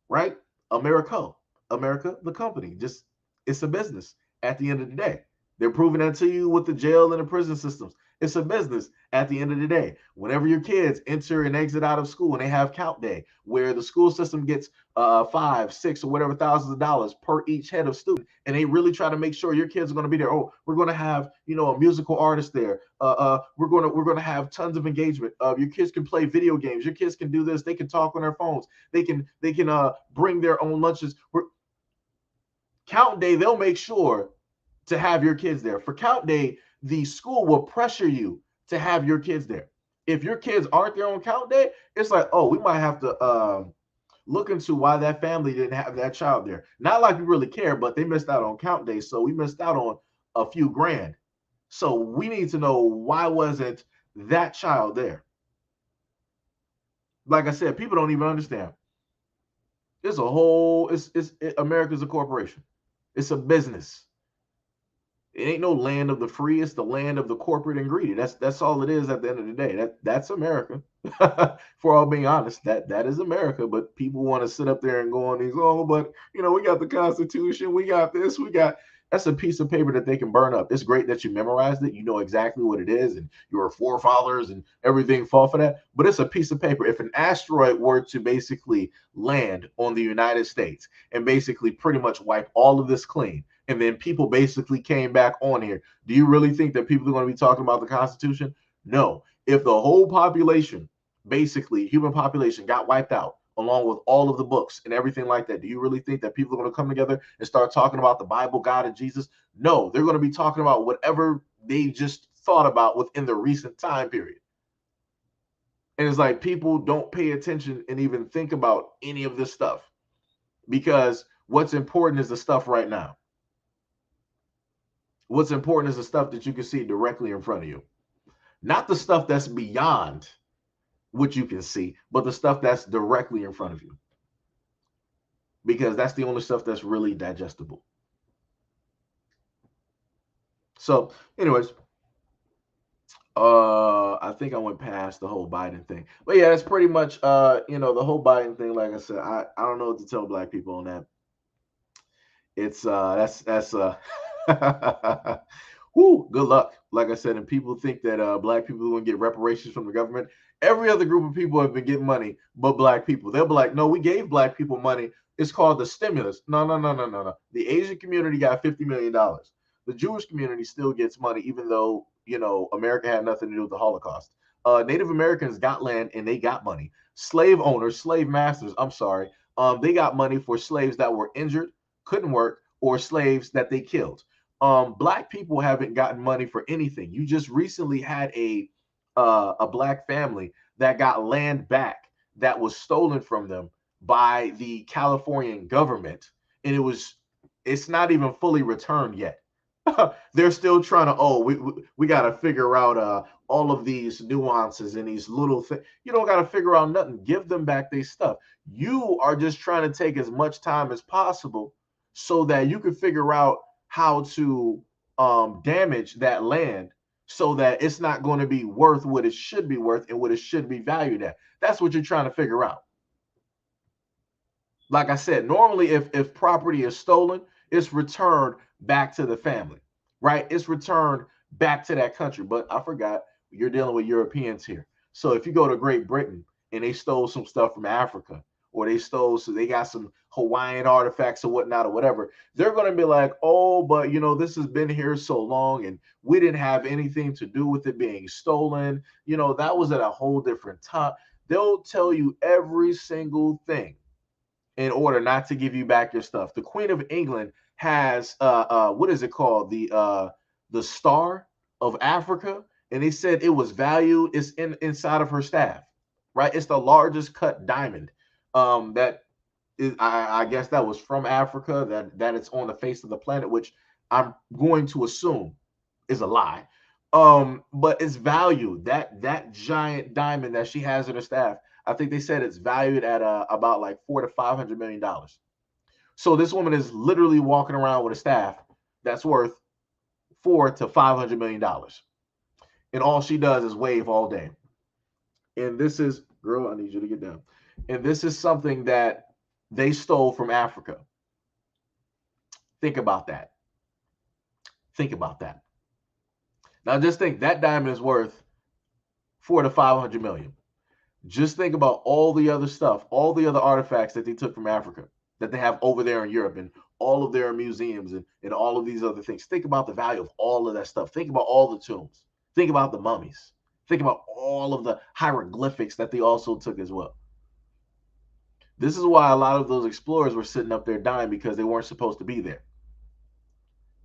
right? America, America, the company. Just it's a business at the end of the day. They're proving that to you with the jail and the prison systems. It's a business at the end of the day. Whenever your kids enter and exit out of school and they have count day, where the school system gets 5, 6, or whatever thousands of dollars per each head of student, and they really try to make sure your kids are going to be there. Oh, we're going to have a musical artist there. We're going to have tons of engagement. Your kids can play video games. Your kids can do this. They can talk on their phones. They can bring their own lunches. Count day, they'll make sure to have your kids there. For count day, the school will pressure you to have your kids there. If your kids aren't there on count day, it's like, oh, we might have to look into why that family didn't have that child there. Not like we really care, but they missed out on count day, so we missed out on a few grand. So we need to know why wasn't that child there. Like I said, people don't even understand. It's a whole. America's a corporation. It's a business. It ain't no land of the free. It's the land of the corporate and greedy. That's all it is at the end of the day. That's America. For all being honest, that is America. But people want to sit up there and go on these. Oh, but we got the Constitution. We got this. We got. That's a piece of paper that they can burn up. It's great that you memorized it. You know exactly what it is, and your forefathers and everything fall for that. But it's a piece of paper. If an asteroid were to basically land on the United States and basically pretty much wipe all of this clean, and then people basically came back on here, do you really think that people are going to be talking about the Constitution? No. If the whole population, basically human population, got wiped out along with all of the books and everything like that, do you really think that people are going to come together and start talking about the Bible, God, and Jesus? No, they're going to be talking about whatever they just thought about within the recent time period. And it's like people don't pay attention and even think about any of this stuff because what's important is the stuff right now. What's important is the stuff that you can see directly in front of you, not the stuff that's beyond what you can see, but the stuff that's directly in front of you, because that's the only stuff that's really digestible. So, anyways, I think I went past the whole Biden thing, but yeah, that's pretty much the whole Biden thing. Like I said, I don't know what to tell black people on that. It's that's whoo, good luck. Like I said, and people think that black people are gonna get reparations from the government. Every other group of people have been getting money, but black people. They'll be like, no, we gave black people money. It's called the stimulus. No, no, no, no, no, no. The Asian community got $50 million. The Jewish community still gets money, even though America had nothing to do with the Holocaust. Native Americans got land and they got money. Slave owners, slave masters. I'm sorry. They got money for slaves that were injured, couldn't work, or slaves that they killed. Black people haven't gotten money for anything. You just recently had a black family that got land back that was stolen from them by the Californian government, and it's not even fully returned yet. They're still trying to, we got to figure out all of these nuances and these little things. You don't got to figure out nothing. Give them back their stuff. You are just trying to take as much time as possible so that you can figure out how to damage that land so that it's not going to be worth what it should be worth and what it should be valued at. That's what you're trying to figure out. Like I said, normally if property is stolen, it's returned back to the family, right? It's returned back to that country. But I forgot, you're dealing with Europeans here. So if you go to Great Britain and they stole some stuff from Africa, or they got some Hawaiian artifacts or whatnot or whatever, they're going to be like, oh, but this has been here so long and we didn't have anything to do with it being stolen. That was at a whole different time. They'll tell you every single thing in order not to give you back your stuff. The Queen of England has what is it called? The Star of Africa, and they said it was valued. It's inside of her staff, right? It's the largest cut diamond. That is, I guess that was from Africa. That it's on the face of the planet, which I'm going to assume is a lie. But it's valued. That giant diamond that she has in her staff, I think they said it's valued at about like $400 to $500 million. So this woman is literally walking around with a staff that's worth $400 to $500 million, and all she does is wave all day. And this is, girl, I need you to get down. And this is something that they stole from Africa. Think about that. Think about that. Now just think that diamond is worth 400 to 500 million. Just think about all the other stuff, all the other artifacts that they took from Africa that they have over there in Europe and all of their museums and all of these other things. Think about the value of all of that stuff. Think about all the tombs. Think about the mummies. Think about all of the hieroglyphics that they also took as well. This is why a lot of those explorers were sitting up there dying, because they weren't supposed to be there.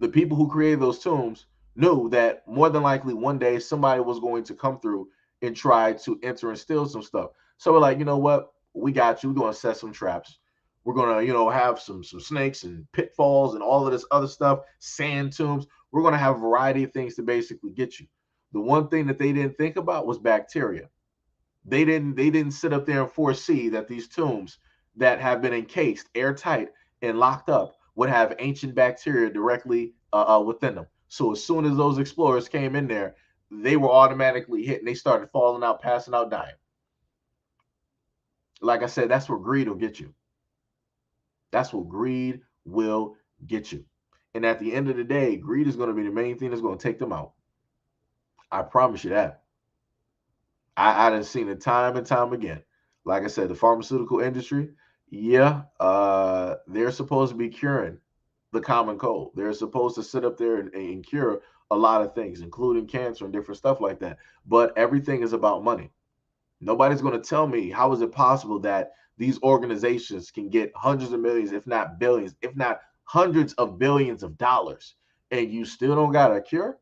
The people who created those tombs knew that more than likely one day somebody was going to come through and try to enter and steal some stuff. So we're like, you know what? We got you. We're going to set some traps. We're going to, have some snakes and pitfalls and all of this other stuff, sand tombs. We're going to have a variety of things to basically get you. The one thing that they didn't think about was bacteria. They didn't sit up there and foresee that these tombs that have been encased, airtight, and locked up would have ancient bacteria directly within them. So as soon as those explorers came in there, they were automatically hit and they started falling out, passing out, dying. Like I said, that's where greed will get you. That's what greed will get you. And at the end of the day, greed is going to be the main thing that's going to take them out. I promise you that. I done seen it time and time again. Like I said, the pharmaceutical industry, yeah, they're supposed to be curing the common cold. They're supposed to sit up there and cure a lot of things, including cancer and different stuff like that. But everything is about money. Nobody's going to tell me how is it possible that these organizations can get hundreds of millions, if not billions, if not hundreds of billions of dollars, and you still don't got a cure?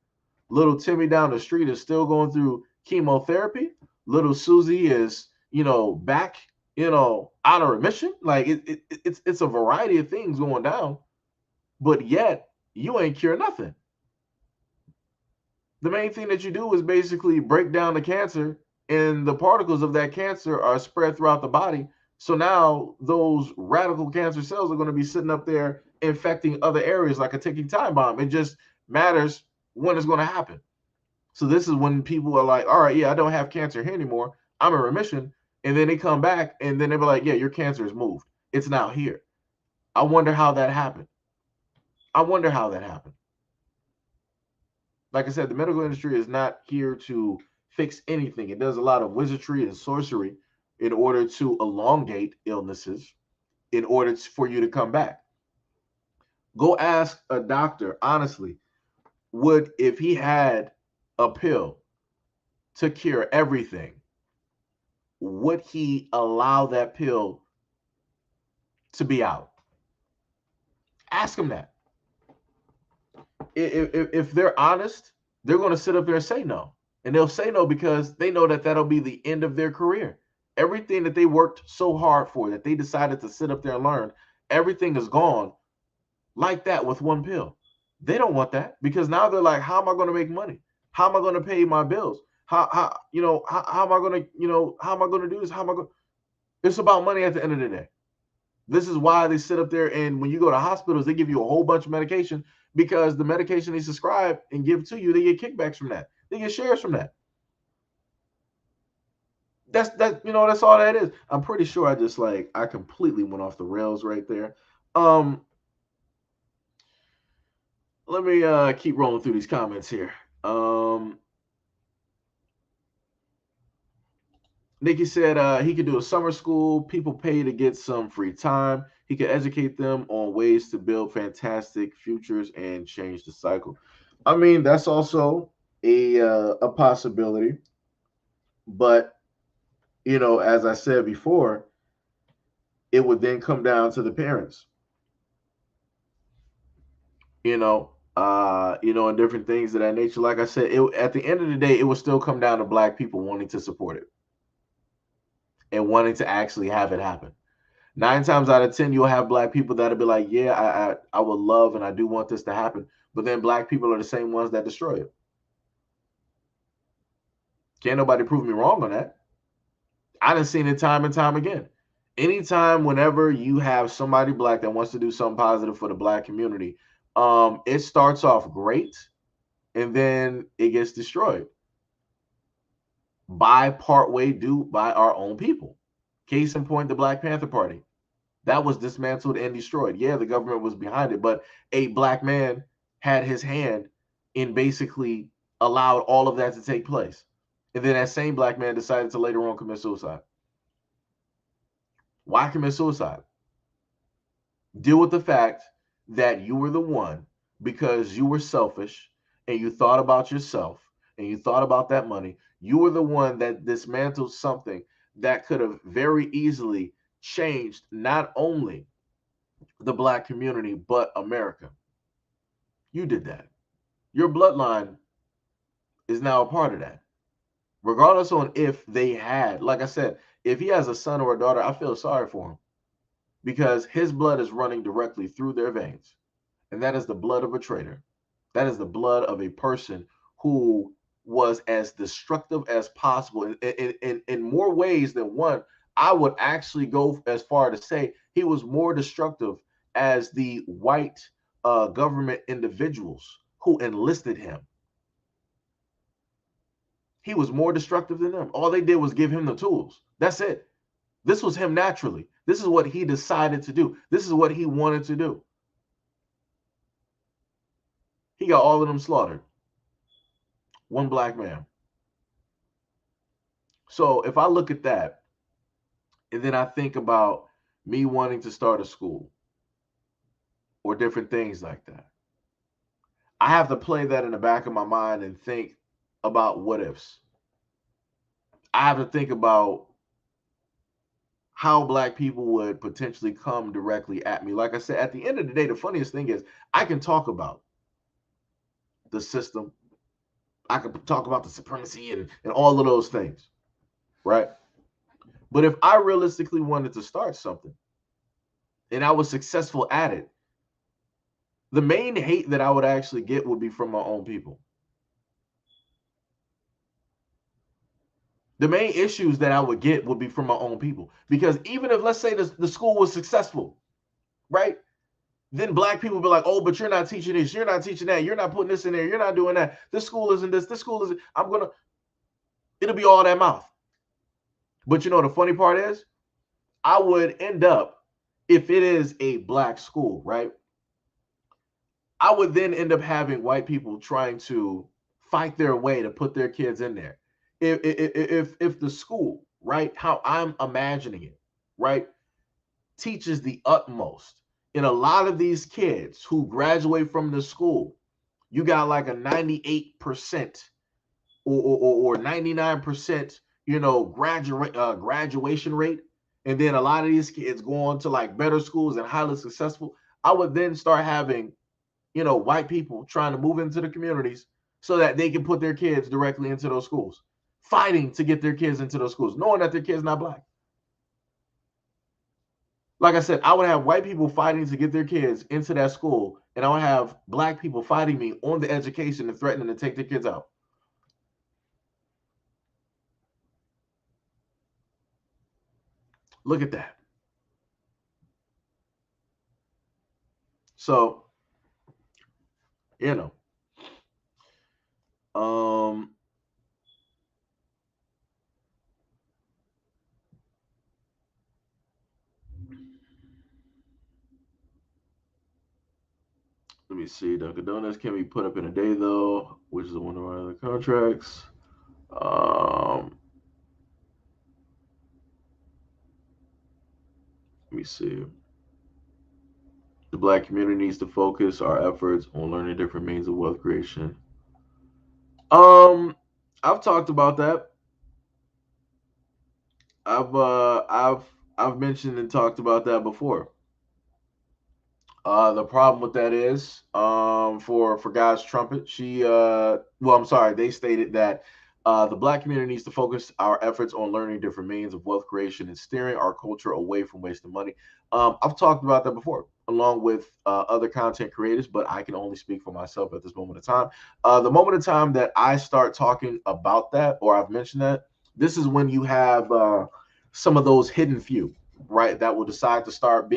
Little Timmy down the street is still going through chemotherapy. Little Susie is, back, out of remission. Like it's a variety of things going down, but yet you ain't cure nothing. The main thing that you do is basically break down the cancer, and the particles of that cancer are spread throughout the body. So now those radical cancer cells are going to be sitting up there infecting other areas like a ticking time bomb. It just matters when it's going to happen. So this is when people are like, all right, yeah, I don't have cancer here anymore. I'm in remission. And then they come back and then they'll be like, yeah, your cancer is moved. It's now here. I wonder how that happened. I wonder how that happened. Like I said, the medical industry is not here to fix anything. It does a lot of wizardry and sorcery in order to elongate illnesses, in order for you to come back. Go ask a doctor, honestly, would, if he had a pill to cure everything, would he allow that pill to be out? Ask him that. If they're honest, they're going to sit up there and say no. And they'll say no because they know that that'll be the end of their career. Everything that they worked so hard for, that they decided to sit up there and learn, everything is gone like that with one pill. They don't want that, because now they're like, how am I going to make money? How am I going to pay my bills? How am I going to, how am I going to do this? How am I going? It's about money at the end of the day. This is why they sit up there, and when you go to hospitals, they give you a whole bunch of medication, because the medication they subscribe and give to you, they get kickbacks from that. They get shares from that. That's all that is. I'm pretty sure I completely went off the rails right there. Let me keep rolling through these comments here. Nikki said he could do a summer school. People pay to get some free time. He could educate them on ways to build fantastic futures and change the cycle. I mean, that's also a possibility. But, as I said before, it would then come down to the parents. And different things of that nature. Like I said, at the end of the day, it will still come down to Black people wanting to support it and wanting to actually have it happen. 9 times out of 10, you'll have Black people that'll be like, yeah, I would love and I do want this to happen. But then Black people are the same ones that destroy it. Can't nobody prove me wrong on that. I done seen it time and time again. Anytime, whenever you have somebody Black that wants to do something positive for the Black community, it starts off great and then it gets destroyed by our own people. Case in point, the Black Panther Party. That was dismantled and destroyed. Yeah, the government was behind it, but a Black man had his hand in basically allowed all of that to take place. And then that same Black man decided to later on commit suicide. Why commit suicide? Deal with the fact that you were the one, because you were selfish and you thought about yourself and you thought about that money. You were the one that dismantled something that could have very easily changed not only the Black community, but America. You did that. Your bloodline is now a part of that. Regardless on if they had, like I said, if he has a son or a daughter, I feel sorry for him, because his blood is running directly through their veins. And that is the blood of a traitor. That is the blood of a person who was as destructive as possible in more ways than one. I would actually go as far to say he was more destructive as the white government individuals who enlisted him. He was more destructive than them. All they did was give him the tools. That's it. This was him naturally. This is what he decided to do. This is what he wanted to do. He got all of them slaughtered. One Black man. So if I look at that, and then I think about me wanting to start a school or different things like that, I have to play that in the back of my mind and think about what ifs. I have to think about how Black people would potentially come directly at me. Like I said, at the end of the day, the funniest thing is I can talk about the system. I can talk about the supremacy and all of those things, right? But if I realistically wanted to start something and I was successful at it, the main hate that I would actually get would be from my own people. The main issues that I would get would be from my own people. Because even if, let's say, the school was successful, right? Then Black people be like, oh, but you're not teaching this, you're not teaching that, you're not putting this in there, you're not doing that. This school isn't this, this school isn't, it'll be all that mouth. But the funny part is, I would end up, if it is a Black school, right? I would then end up having white people trying to fight their way to put their kids in there. If the school, right, how I'm imagining it, right, teaches the utmost in a lot of these kids who graduate from the school, you got like a 98% or 99%, graduation rate. And then a lot of these kids go on to like better schools and highly successful. I would then start having, white people trying to move into the communities so that they can put their kids directly into those schools, fighting to get their kids into those schools, knowing that their kids not black. Like I said, I would have white people fighting to get their kids into that school, and I would have black people fighting me on the education and threatening to take their kids out. Look at that. So, you know, um, let me see. Dunkin' Donuts can be put up in a day though, which is one of our other contracts. Um, let me see. The black community needs to focus our efforts on learning different means of wealth creation. Um, I've talked about that. I've mentioned and talked about that before. The problem with that is, for God's trumpet, well, I'm sorry, they stated that the black community needs to focus our efforts on learning different means of wealth creation and steering our culture away from wasting money. I've talked about that before, along with other content creators, but I can only speak for myself at this moment in time. The moment in time that I start talking about that, or I've mentioned that, this is when you have some of those hidden few, right, that will decide to start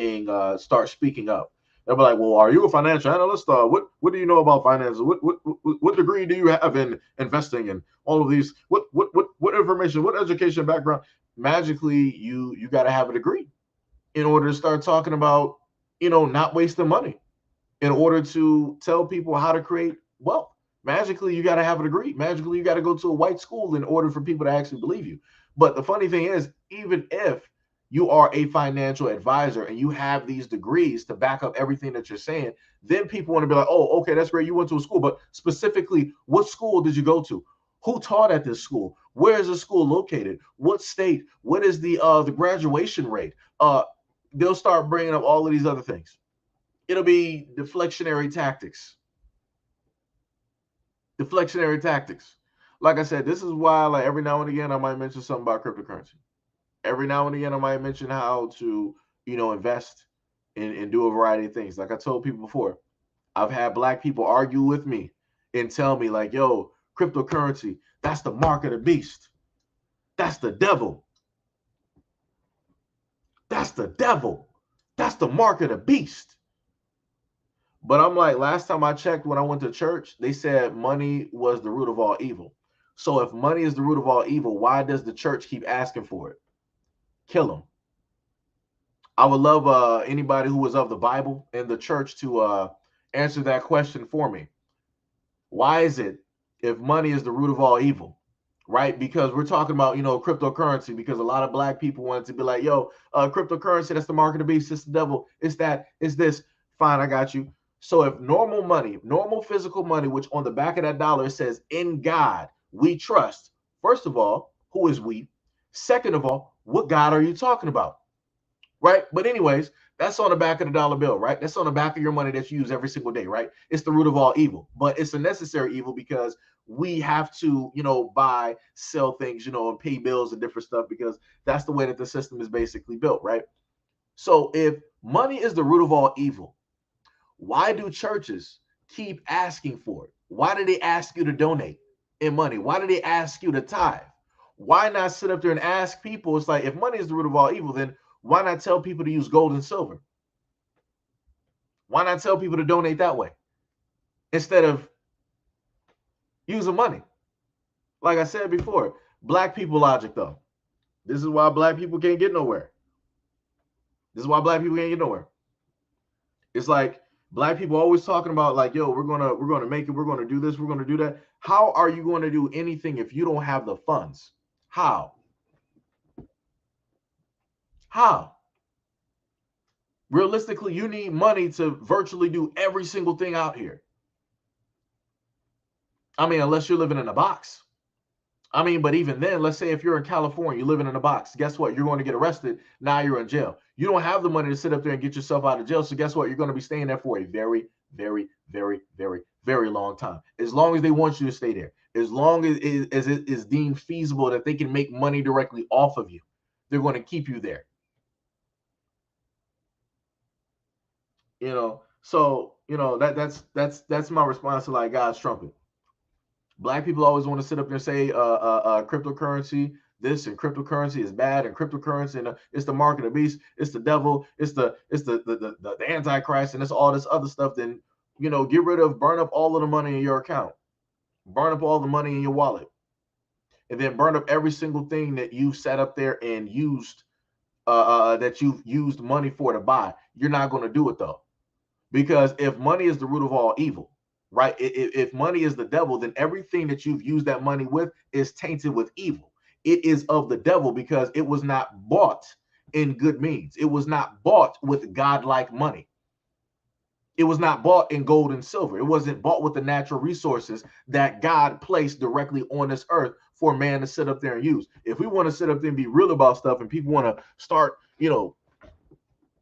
speaking up. They'll be like, "Well, are you a financial analyst? What do you know about finances? What degree do you have in investing and all of these? What information? What education background?" Magically, you got to have a degree in order to start talking about, not wasting money. In order to tell people how to create wealth, magically you got to have a degree. Magically, you got to go to a white school in order for people to actually believe you. But the funny thing is, even if you are a financial advisor and you have these degrees to back up everything that you're saying, then people want to be like, "Oh, okay, that's great. You went to a school, but specifically, what school did you go to? Who taught at this school? Where is the school located? What state? What is the graduation rate?" They'll start bringing up all of these other things. It'll be deflectionary tactics. Deflectionary tactics. Like I said, this is why, like, every now and again, I might mention something about cryptocurrency. Every now and again, I might mention how to, invest and do a variety of things. Like I told people before, I've had black people argue with me and tell me, like, "Yo, cryptocurrency, that's the mark of the beast. That's the devil. That's the devil. That's the mark of the beast." But I'm like, last time I checked when I went to church, they said money was the root of all evil. So if money is the root of all evil, why does the church keep asking for it? Kill them. I would love anybody who was of the Bible and the church to answer that question for me. Why is it, if money is the root of all evil, right? Because we're talking about, cryptocurrency, because a lot of black people wanted to be like, "Yo, cryptocurrency, that's the mark of the beast, it's the devil, it's that, it's this." Fine, I got you. So if normal money, normal physical money, which on the back of that dollar it says, "In God we trust." First of all, who is we? Second of all, what God are you talking about? Right? But anyways, that's on the back of the dollar bill, right? That's on the back of your money that you use every single day, right? It's the root of all evil, but it's a necessary evil because we have to, buy, sell things, and pay bills and different stuff, because that's the way that the system is basically built, right? So if money is the root of all evil, why do churches keep asking for it? Why do they ask you to donate in money? Why do they ask you to tithe? Why not sit up there and ask people? It's like, if money is the root of all evil, then why not tell people to use gold and silver? Why not tell people to donate that way instead of using money? Like I said before, black people logic, though. This is why black people can't get nowhere. This is why black people can't get nowhere. It's like Black people always talking about like, yo, we're gonna make it, we're gonna do this, we're gonna do that. How are you going to do anything if you don't have the funds? How? How? Realistically, you need money to virtually do every single thing out here. I mean, unless you're living in a box. I mean, but even then, let's say if you're in California, you're living in a box, guess what? You're going to get arrested. Now you're in jail. You don't have the money to sit up there and get yourself out of jail. So guess what? You're going to be staying there for a very, very, very, very, very long time. As long as they want you to stay there, as long as it is deemed feasible that they can make money directly off of you, they're going to keep you there. So that's my response to like God's trumpet. Black people always want to sit up there and say cryptocurrency this and cryptocurrency is bad and cryptocurrency and it's the mark of the beast, it's the devil, it's the antichrist, and it's all this other stuff. Then get rid of, burn up all of the money in your account, burn up all the money in your wallet, and then burn up every single thing that you sat up there and used that you've used money for to buy. You're not going to do it though, because if money is the root of all evil, right? If money is the devil, then everything that you've used that money with is tainted with evil. It is of the devil because it was not bought in good means. It was not bought with godlike money. It was not bought in gold and silver. It wasn't bought with the natural resources that God placed directly on this earth for man to sit up there and use. If we want to sit up there and be real about stuff and people want to start,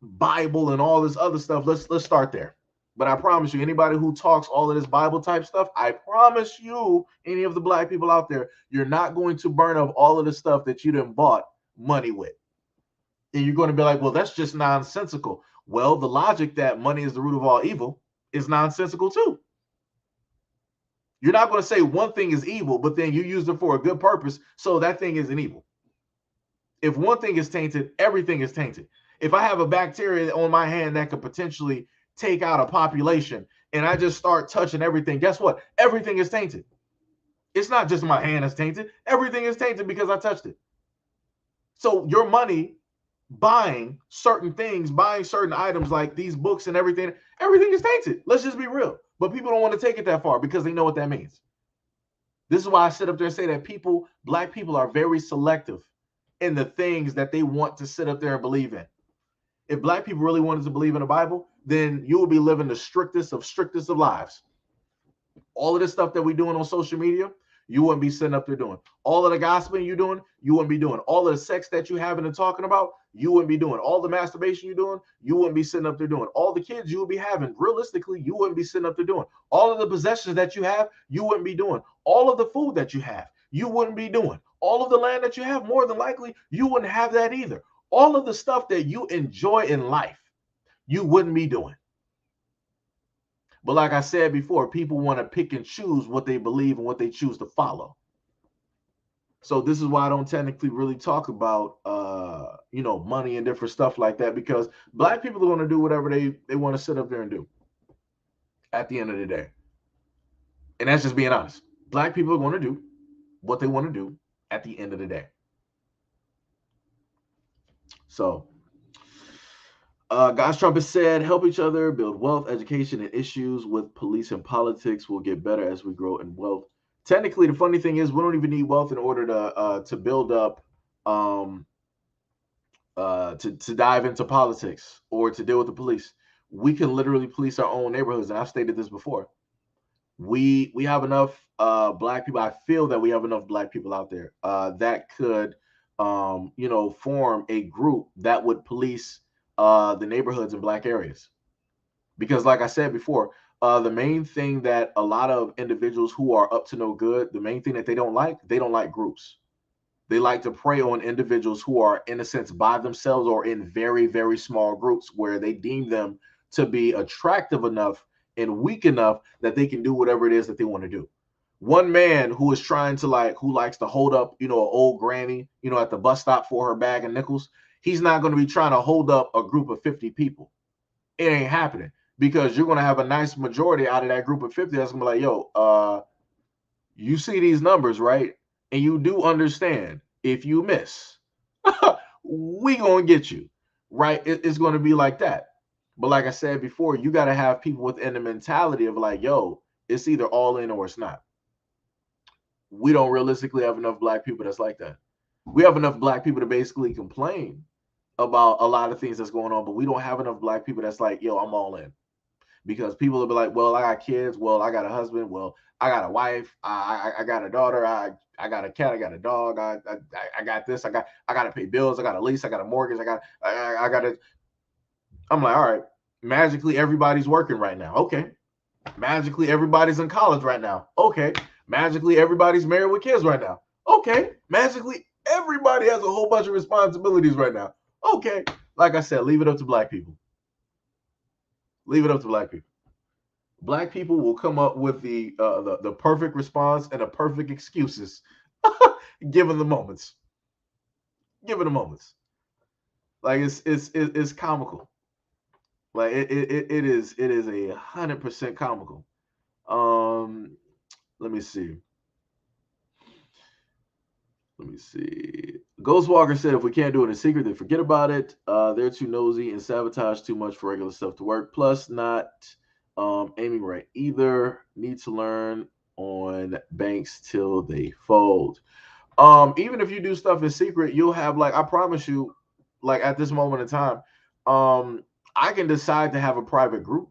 Bible and all this other stuff, let's start there. But I promise you, anybody who talks all of this Bible type stuff, I promise you, any of the black people out there, you're not going to burn up all of the stuff that you done bought money with. And you're going to be like, well, that's just nonsensical. Well, the logic that money is the root of all evil is nonsensical too. You're not going to say one thing is evil, but then you use it for a good purpose, so that thing isn't evil. If one thing is tainted, everything is tainted. If I have a bacteria on my hand that could potentially take out a population and I just start touching everything, guess what? Everything is tainted. It's not just my hand is tainted. Everything is tainted because I touched it. So your money buying certain things, buying certain items like these books and everything is tainted. Let's just be real. But people don't want to take it that far because they know what that means. This is why I sit up there and say that black people are very selective in the things that they want to sit up there and believe in. If black people really wanted to believe in the Bible, then you would be living the strictest of lives. All of this stuff that we're doing on social media, you wouldn't be sitting up there doing. All of the gossiping you're doing, you wouldn't be doing. All of the sex that you having and talking about, you wouldn't be doing. All the masturbation you're doing, you wouldn't be sitting up there doing. All the kids you would be having, realistically, you wouldn't be sitting up there doing. All of the possessions that you have, you wouldn't be doing. All of the food that you have, you wouldn't be doing. All of the land that you have, more than likely, you wouldn't have that either. All of the stuff that you enjoy in life, you wouldn't be doing. But like I said before, people want to pick and choose what they believe and what they choose to follow. So this is why I don't technically really talk about money and different stuff like that, because black people are going to do whatever they want to sit up there and do at the end of the day. And that's just being honest. Black people are going to do what they want to do at the end of the day. So God's trumpet said, help each other, build wealth, education, and issues with police and politics will get better as we grow in wealth. Technically, the funny thing is we don't even need wealth in order to build up to dive into politics or to deal with the police. We can literally police our own neighborhoods, and I've stated this before. We have enough black people. I feel that we have enough black people out there that could form a group that would police the neighborhoods in black areas. Because like I said before, the main thing that a lot of individuals who are up to no good, the main thing that they don't like groups. They like to prey on individuals who are, in a sense, by themselves or in very, very small groups where they deem them to be attractive enough and weak enough that they can do whatever it is that they want to do. One man who is trying to who likes to hold up, an old granny, at the bus stop for her bag of nickels, he's not going to be trying to hold up a group of 50 people. It ain't happening, because you're going to have a nice majority out of that group of 50 that's going to be like, yo, you see these numbers, right? And you do understand if you miss, we going to get you, right? It's going to be like that. But like I said before, you got to have people within the mentality of like, yo, it's either all in or it's not. We don't realistically have enough black people that's like that. We have enough black people to basically complain about a lot of things that's going on, but we don't have enough black people that's like, yo, I'm all in. Because people will be like, well, I got kids, well, I got a husband, well, I got a wife, I got a daughter, I got a cat, I got a dog, I got this, I got to pay bills, I got a lease, I got a mortgage, I got to. I'm like, all right, magically everybody's working right now, okay. Magically everybody's in college right now, okay. Magically everybody's married with kids right now, okay. Magically everybody has a whole bunch of responsibilities right now, okay. Like I said, leave it up to black people. Leave it up to black people. Black people will come up with the perfect response and the perfect excuses, given the moments. Given the moments, like it's comical. Like it is 100% comical. Um, let me see. Let me see. Ghostwalker said if we can't do it in secret, then forget about it. They're too nosy and sabotage too much for regular stuff to work. Plus, not aiming right either. Need to learn on banks till they fold. Even if you do stuff in secret, you'll have like I promise you, like at this moment in time, um, I can decide to have a private group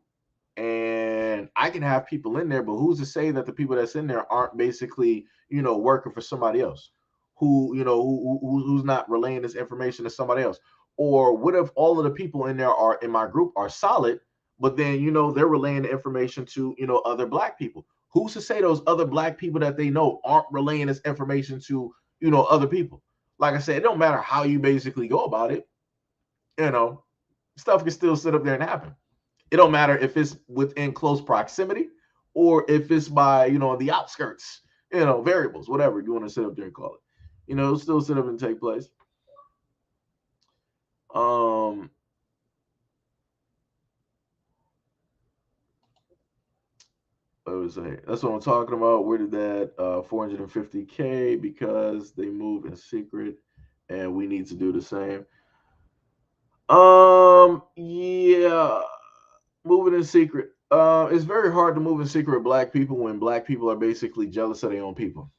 and I can have people in there, but who's to say that the people that's in there aren't basically, working for somebody else who, who's not relaying this information to somebody else? Or what if all of the people in there are in my group are solid, but then, they're relaying the information to, other black people? Who's to say those other black people that they know aren't relaying this information to, other people? Like I said, it don't matter how you basically go about it, you know, stuff can still sit up there and happen. It don't matter if it's within close proximity or if it's by, the outskirts, variables, whatever you want to sit up there and call it. It'll still sit up and take place. Um, that's what I'm talking about. Where did that 450K because they move in secret and we need to do the same. Yeah, moving in secret. It's very hard to move in secret with black people when black people are basically jealous of their own people.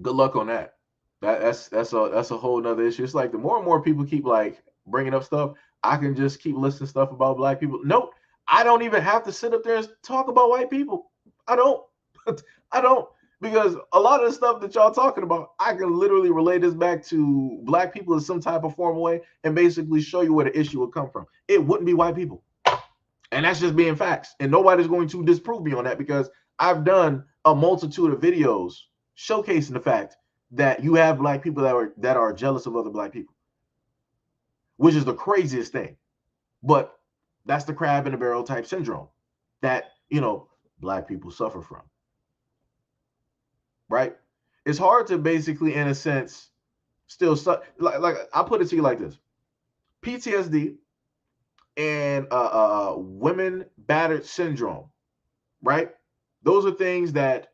Good luck on that. That's a whole nother issue. It's like the more and more people keep like bringing up stuff, I can just keep listing stuff about black people. Nope, I don't even have to sit up there and talk about white people. I don't. I don't, because a lot of the stuff that y'all talking about, I can literally relate this back to black people in some type of formal way and basically show you where the issue would come from. It wouldn't be white people. And that's just being facts. And nobody's going to disprove me on that because I've done a multitude of videos showcasing the fact that you have black people that are jealous of other black people, which is the craziest thing. But that's the crab in the barrel type syndrome that, black people suffer from. Right? It's hard to basically, in a sense, still like I put it to you like this: PTSD and women battered syndrome, right? Those are things that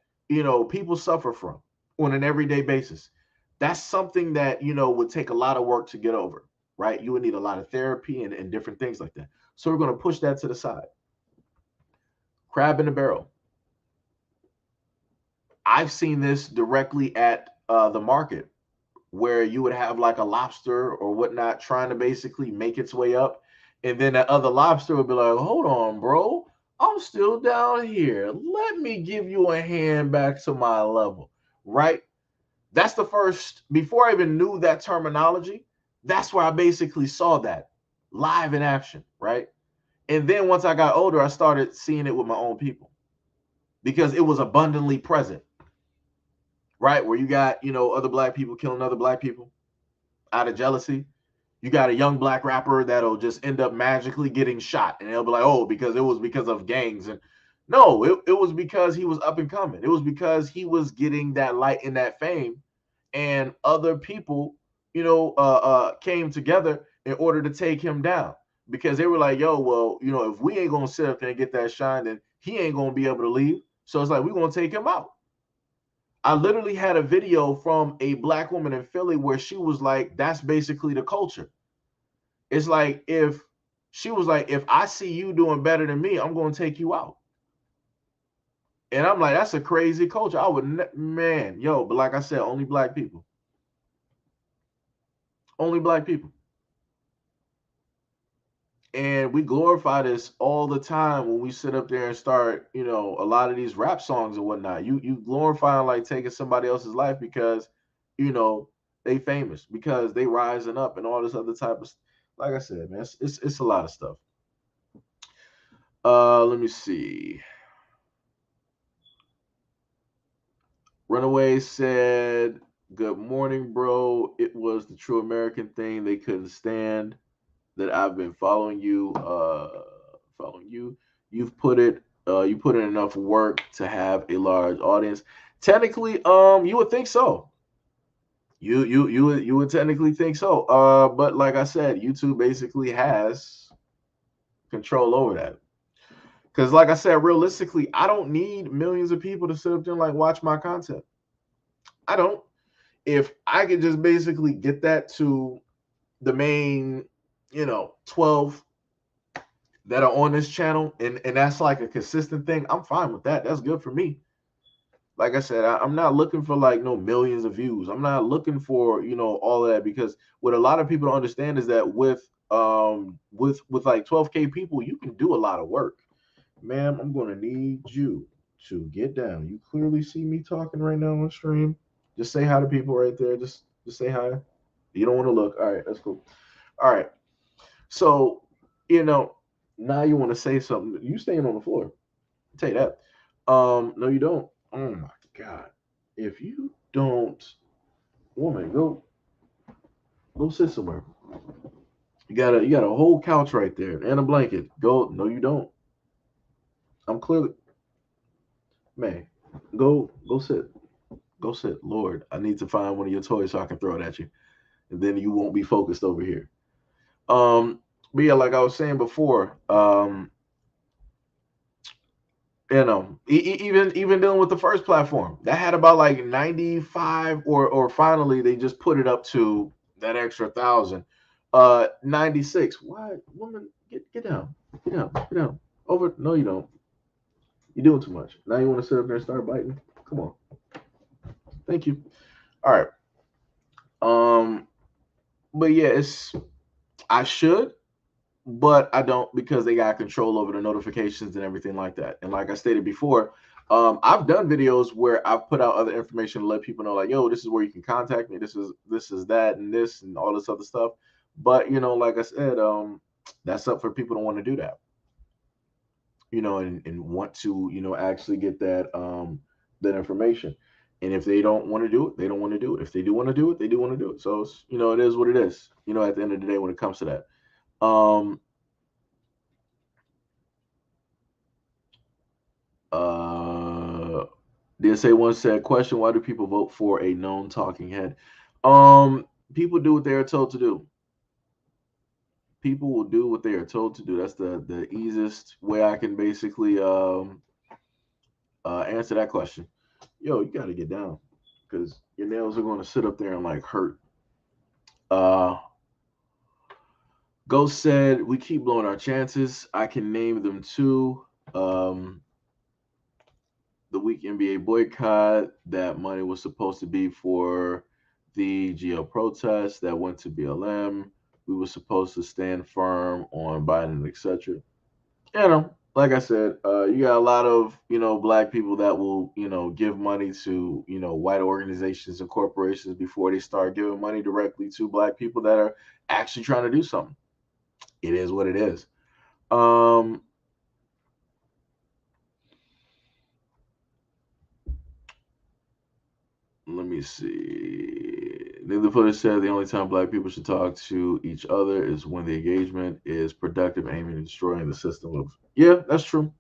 people suffer from on an everyday basis. That's something that would take a lot of work to get over, right? You would need a lot of therapy and different things like that. So we're going to push that to the side. Crab in the barrel. I've seen this directly at the market where you would have like a lobster or whatnot trying to basically make its way up. And then that other lobster would be like, hold on, bro, I'm still down here. Let me give you a hand back to my level, right? That's the first, before I even knew that terminology, that's where I basically saw that live in action, right? And then once I got older, I started seeing it with my own people because it was abundantly present, right? Where you got, other black people killing other black people out of jealousy. You got a young black rapper that'll just end up magically getting shot, and they'll be like, "Oh, because it was because of gangs." And no, it was because he was up and coming. It was because he was getting that light and that fame, and other people, came together in order to take him down because they were like, "Yo, well, if we ain't gonna sit up there and get that shine, then he ain't gonna be able to leave." So it's like we're gonna take him out. I literally had a video from a black woman in Philly where she was like, that's basically the culture. It's like if She was like, if I see you doing better than me, I'm going to take you out. And I'm like, that's a crazy culture. I would, man, yo, but like I said, only black people. Only black people. And we glorify this all the time when we sit up there and start, a lot of these rap songs and whatnot. You glorifying like taking somebody else's life because, you know, they famous, because they rising up and all this other type of, like I said, man, it's a lot of stuff. Let me see. Runaway said, "Good morning, bro. It was the true American thing they couldn't stand. That I've been following you. Following you. You put in enough work to have a large audience. Technically, you would think so. You would technically think so. But like I said, YouTube basically has control over that. Because like I said, realistically, I don't need millions of people to sit up there and like watch my content. I don't. If I could just basically get that to the main, 12 that are on this channel, and that's like a consistent thing, I'm fine with that. That's good for me. Like I said, I'm not looking for like no millions of views. I'm not looking for, all of that, because what a lot of people don't understand is that with like 12K people, you can do a lot of work. Ma'am, I'm gonna need you to get down. You clearly see me talking right now on stream. Just say hi to people right there. Just say hi. You don't want to look. All right, that's cool. All right. So, you know, now you want to say something. You staying on the floor. I'll tell you that. No, you don't. Oh my God. If you don't, woman, go sit somewhere. You got a whole couch right there and a blanket. Go. No, you don't. I'm clearly, man. Go sit. Go sit. Lord, I need to find one of your toys so I can throw it at you, and then you won't be focused over here. But yeah, like I was saying before, even dealing with the first platform that had about like 95, or finally they just put it up to that extra 1,000. 96. Why, woman, get down, get down. Over. No, you don't. You're doing too much. Now you want to sit up there and start biting. Come on. Thank you. All right. Um, but yeah, I should, but I don't, because they got control over the notifications and everything like that. And like I stated before, I've done videos where I've put out other information to let people know, like, yo, this is where you can contact me. This is that and this and all this other stuff. But like I said, that's up for people to want to do that, and want to, actually get that information. And if they don't want to do it, they don't want to do it. If they do want to do it, they do want to do it. So it is what it is. At the end of the day, when it comes to that. Um, Uh, DSA one said, question: why do people vote for a known talking head? People do what they are told to do. People will do what they are told to do. That's the easiest way I can basically answer that question. Yo, you got to get down, because your nails are going to sit up there and like hurt. Uh, Ghost said, we keep blowing our chances. I can name them too. Um, the weak NBA boycott. That money was supposed to be for the GL protests that went to BLM. We were supposed to stand firm on Biden, etc. Like I said, you got a lot of black people that will give money to white organizations and corporations before they start giving money directly to black people that are actually trying to do something. It is what it is. Let me see. The footage said the only time black people should talk to each other is when the engagement is productive, aiming at destroying the system of. Yeah, that's true.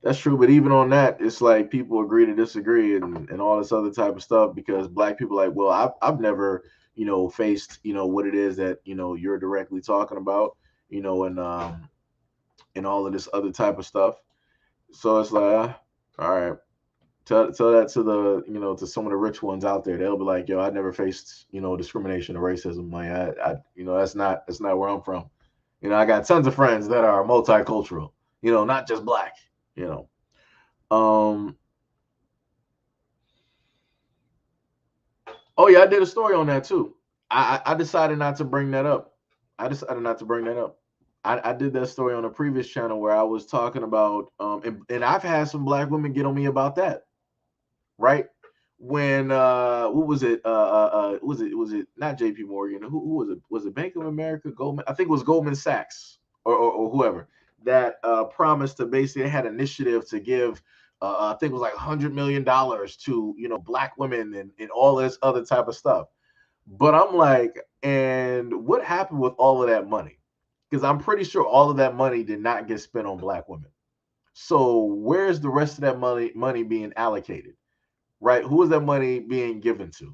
That's true. But even on that, it's like people agree to disagree, and all this other type of stuff, because black people are like, well, I've never, faced, what it is that, you're directly talking about, and all of this other type of stuff. So it's like, all right. Tell that to the to some of the rich ones out there. They'll be like, yo, I never faced discrimination or racism. Like I that's not where I'm from. You know, I got tons of friends that are multicultural, you know, not just black, you know. Um, oh yeah, I did a story on that too. I decided not to bring that up. I decided not to bring that up. I did that story on a previous channel where I was talking about and I've had some black women get on me about that, right? When what was it not JP Morgan? Who was it? Was it Bank of America, Goldman? I think it was Goldman Sachs or whoever that promised to basically had initiative to give I think it was like $100 million to, you know, black women and all this other type of stuff. But I'm like, and what happened with all of that money? Because I'm pretty sure all of that money did not get spent on black women. So where's the rest of that money being allocated? Right? Who is that money being given to?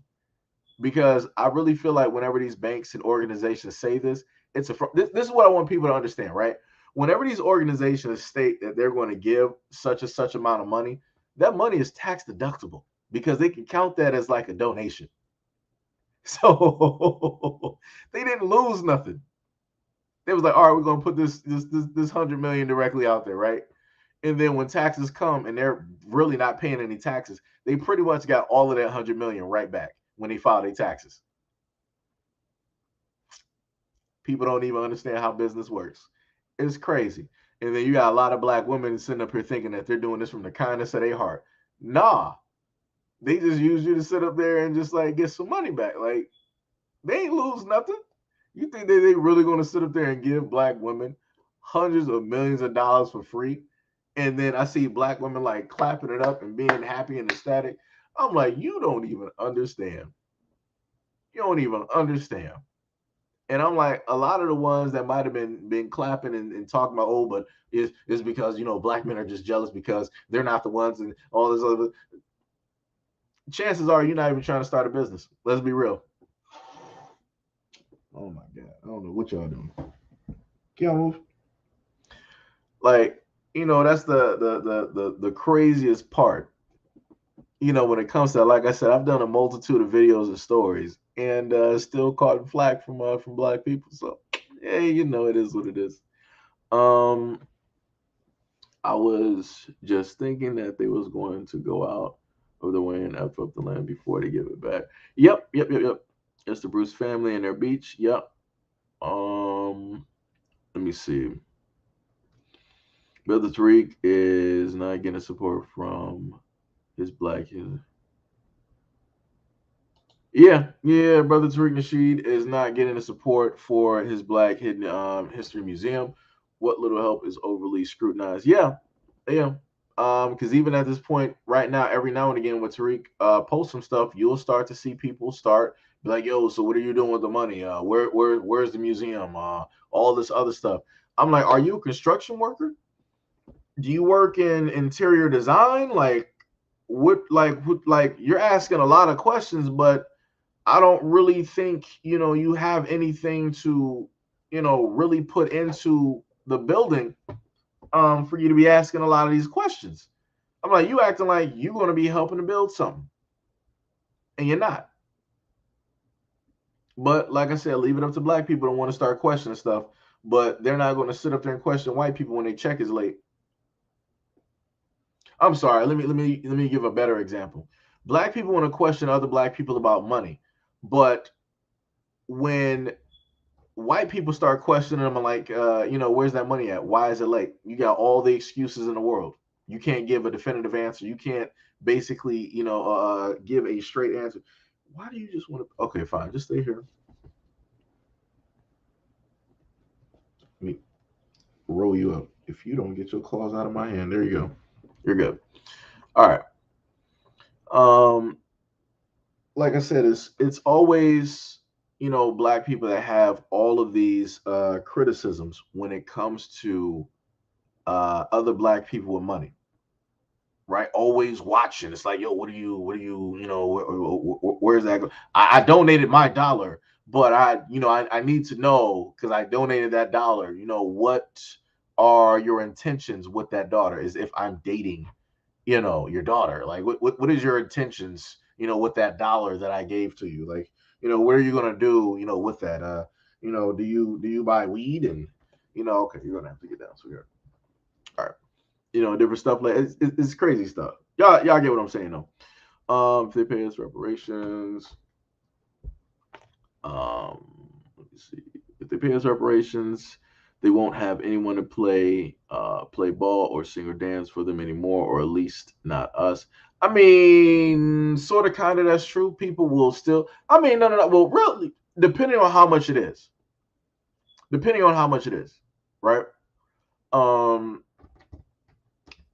Because I really feel like whenever these banks and organizations say this, this is what I want people to understand, right? Whenever these organizations state that they're going to give such and such amount of money, that money is tax deductible because they can count that as like a donation. So they didn't lose nothing. They was like, all right, we're gonna put this 100 million directly out there, right? And then when taxes come and they're really not paying any taxes, they pretty much got all of that 100 million right back when they file their taxes. People don't even understand how business works. It's crazy. And then you got a lot of black women sitting up here thinking that they're doing this from the kindness of their heart. Nah, they just use you to sit up there and just like get some money back. Like they ain't lose nothing. You think that they really going to sit up there and give black women hundreds of millions of dollars for free? And then I see black women like clapping it up and being happy and ecstatic. I'm like, you don't even understand. You don't even understand. And I'm like, a lot of the ones that might have been clapping and talking about, oh, but is because, you know, black men are just jealous because they're not the ones and all this other. Chances are you're not even trying to start a business. Let's be real. Oh my god, I don't know what y'all doing. Can y'all move? Like, you know, that's the craziest part. You know, when it comes to, like I said, I've done a multitude of videos and stories, and still caught flack from black people. So, yeah, you know, it is what it is. Um, I was just thinking that they was going to go out of the way and F up the land before they give it back. Yep. It's the Bruce family and their beach. Yep. Let me see. Brother Tariq is not getting support from his black. Yeah. Brother Tariq Nasheed is not getting the support for his Black Hidden History Museum. What little help is overly scrutinized? Yeah. Because even at this point, right now, every now and again, with Tariq post some stuff, you'll start to see people start be like, "Yo, so what are you doing with the money? Where's the museum? All this other stuff." I'm like, "Are you a construction worker? Do you work in interior design? Like you're asking a lot of questions, but I don't really think, you know, you have anything to, you know, really put into the building for you to be asking a lot of these questions." I'm like, you acting like you're going to be helping to build something, and you're not. But like I said, leave it up to black people to want to start questioning stuff, but they're not going to sit up there and question white people when they check is late. I'm sorry. Let me give a better example. Black people want to question other black people about money, but when white people start questioning them like, you know, where's that money at? Why is it late? You got all the excuses in the world. You can't give a definitive answer. You can't basically, you know, give a straight answer. Why do you just want to? Okay, fine. Just stay here. Let me roll you up. If you don't get your claws out of my hand, there you go. You're good. All right. Um, like I said, it's always, you know, black people that have all of these criticisms when it comes to other black people with money, right? Always watching. It's like, yo, you know, where's that go? I donated my dollar, but I need to know because I donated that dollar. You know, what are your intentions with that daughter? Is if I'm dating, you know, your daughter, like what is your intentions, you know, with that dollar that I gave to you? Like, you know, what are you gonna do, you know, with that? You know, do you buy weed and Okay, you're gonna have to get down, sweetheart. All right, different stuff like it's crazy stuff. Y'all get what I'm saying though. If they pay us reparations, let me see. If they pay us reparations, they won't have anyone to play ball or sing or dance for them anymore, or at least not us. I mean, sort of, kind of. That's true. People will still. I mean, no, no, no. Well, really, depending on how much it is. Depending on how much it is, right? Um,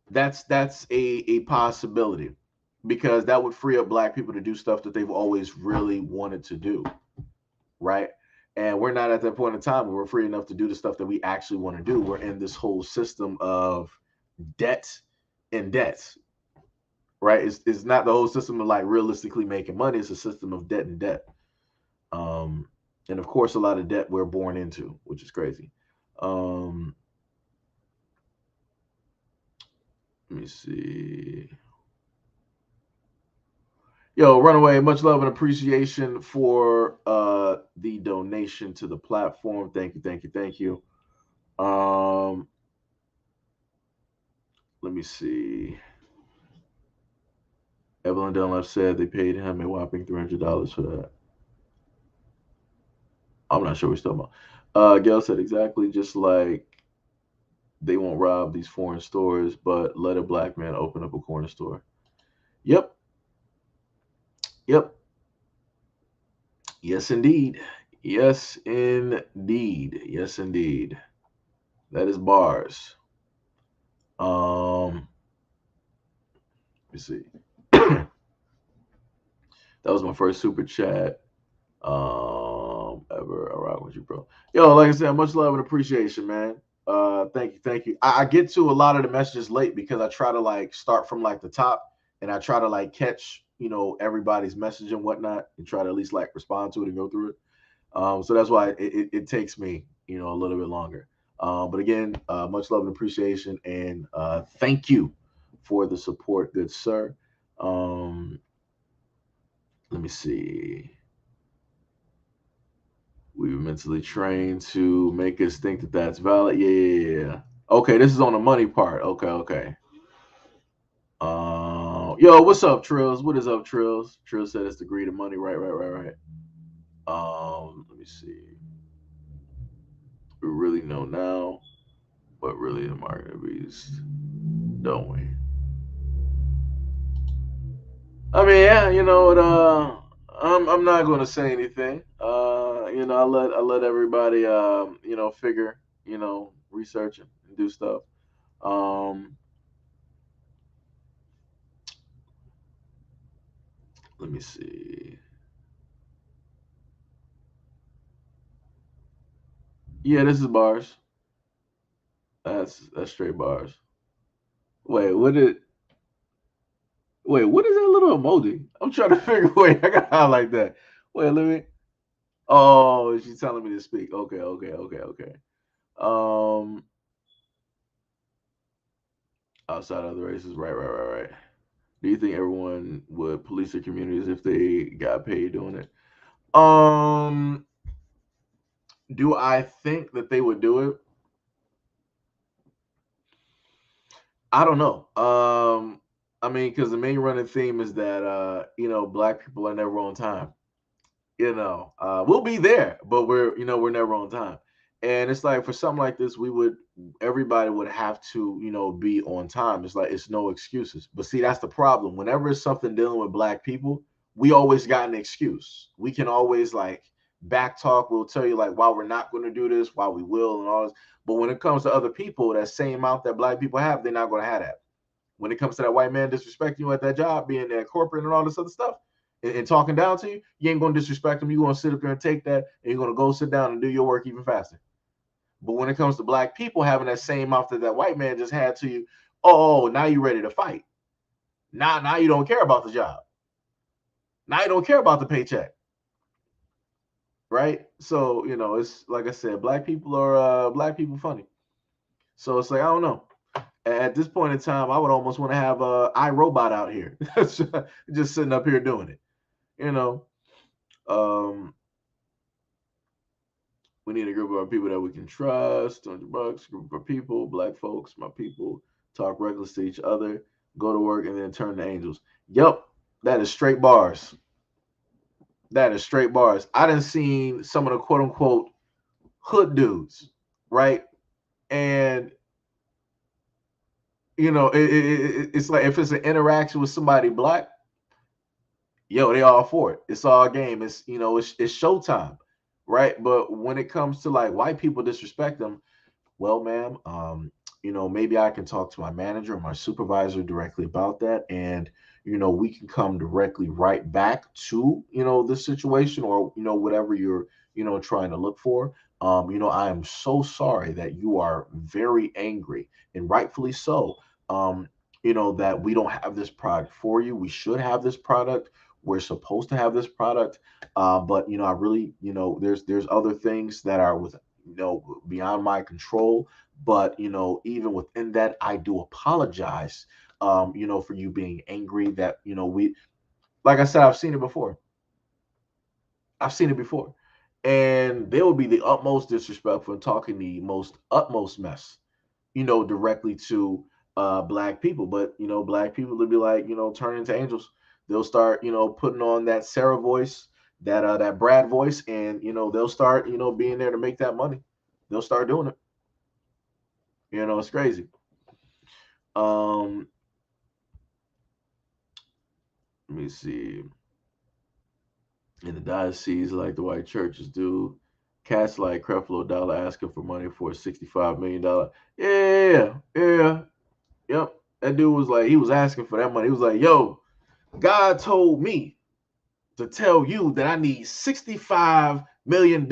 that's a possibility because that would free up black people to do stuff that they've always really wanted to do, right? And we're not at that point in time where we're free enough to do the stuff that we actually want to do. We're in this whole system of debt and debts, right? It's not the whole system of like realistically making money. It's a system of debt and debt. Um, and of course, a lot of debt we're born into, which is crazy. Um, let me see. Yo, Runaway, much love and appreciation for the donation to the platform. Thank you, thank you, thank you. Let me see. Evelyn Dunlap said they paid him a whopping $300 for that. I'm not sure what we're talking about. Gail said exactly just like they won't rob these foreign stores, but let a black man open up a corner store. Yep. Yep. Yes, indeed. Yes, indeed. Yes, indeed. That is bars. Let me see. That was my first super chat ever. I rock with you, bro. Yo, like I said, much love and appreciation, man. Thank you, thank you. I get to a lot of the messages late because I try to like start from like the top and I try to like catch everybody's message and whatnot and try to at least like respond to it and go through it. So that's why it takes me a little bit longer. But again, much love and appreciation, and thank you for the support, good sir. Um, let me see. We were mentally trained to make us think that that's valid. Yeah. Okay, this is on the money part. Okay, okay. Yo, what's up, Trills? What is up, Trills? Trills said it's the greed of money. Right, right, right, right. Let me see. We really know now, but really the market beast, don't we? I mean, yeah, I'm not going to say anything. I let everybody, figure, research and do stuff. Um, Let me see. Yeah, this is bars. That's straight bars. Wait, what did? Wait, what is that little emoji? I'm trying to figure. Wait, I got to highlight that. Wait, let me. Oh, she's telling me to speak. Okay, okay, okay, okay. Um, Outside of the races, right, right, right, right. Do you think everyone would police their communities if they got paid doing it? Um, do I think that they would do it? I don't know. I mean, because the main running theme is that black people are never on time. We'll be there, but we're never on time. And it's like for something like this, everybody would have to be on time. It's like it's no excuses. But see, that's the problem. Whenever it's something dealing with black people, we always got an excuse. We can always like back talk. We'll tell you like why we're not going to do this, why we will, and all this. But when it comes to other people, that same amount that black people have, they're not going to have that. When it comes to that white man disrespecting you at that job, being that corporate and all this other stuff, and talking down to you, you ain't going to disrespect them. You're going to sit up there and take that, and you're going to go sit down and do your work even faster. But when it comes to black people having that same mouth that that white man just had to you, oh, now you're ready to fight. Now you don't care about the job. Now you don't care about the paycheck. Right? So, it's like I said, black people are black people funny. So it's like, I don't know. At this point in time, I would almost want to have iRobot out here, just sitting up here doing it. You know, um, We need a group of people that we can trust. $200, group of people, black folks, my people, talk reckless to each other, go to work, and then turn to angels. Yep, that is straight bars. That is straight bars. I done seen some of the quote unquote hood dudes, right? And it's like if it's an interaction with somebody black, yo, they all for it. It's all game. It's showtime, right? But when it comes to like white people disrespect them, well, ma'am, maybe I can talk to my manager or my supervisor directly about that, and we can come directly right back to this situation or whatever you're trying to look for. I am so sorry that you are very angry, and rightfully so. That we don't have this product for you. We should have this product. We're supposed to have this product, but I really, there's other things that are with beyond my control. But even within that, I do apologize, for you being angry. That we, like I said, I've seen it before. I've seen it before, and they will be the utmost disrespectful and talking the most utmost mess, directly to black people. But black people will be like, turn into angels. They'll start, putting on that Sarah voice, that Brad voice, and they'll start, being there to make that money. They'll start doing it. It's crazy. Um, Let me see. In the diocese, like the white churches do, cats like Creflo Dollar asking for money for a $65 million. Yeah, yeah, yep. That dude was like, he was asking for that money. He was like, yo, God told me to tell you that I need $65 million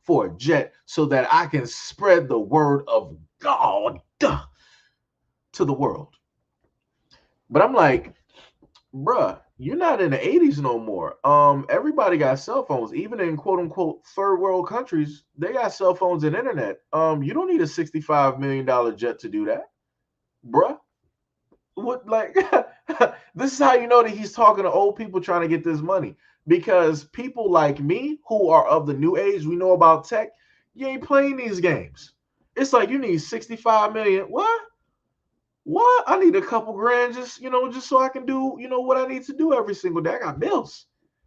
for a jet so that I can spread the word of God to the world. But I'm like, bruh, you're not in the 80s no more. Everybody got cell phones. Even in quote unquote third world countries, they got cell phones and internet. You don't need a $65 million jet to do that, bruh. What, like this is how you know that he's talking to old people trying to get this money. Because people like me who are of the new age, we know about tech, you ain't playing these games. It's like you need 65 million. What? What? I need a couple grand just so I can do, what I need to do every single day. I got bills.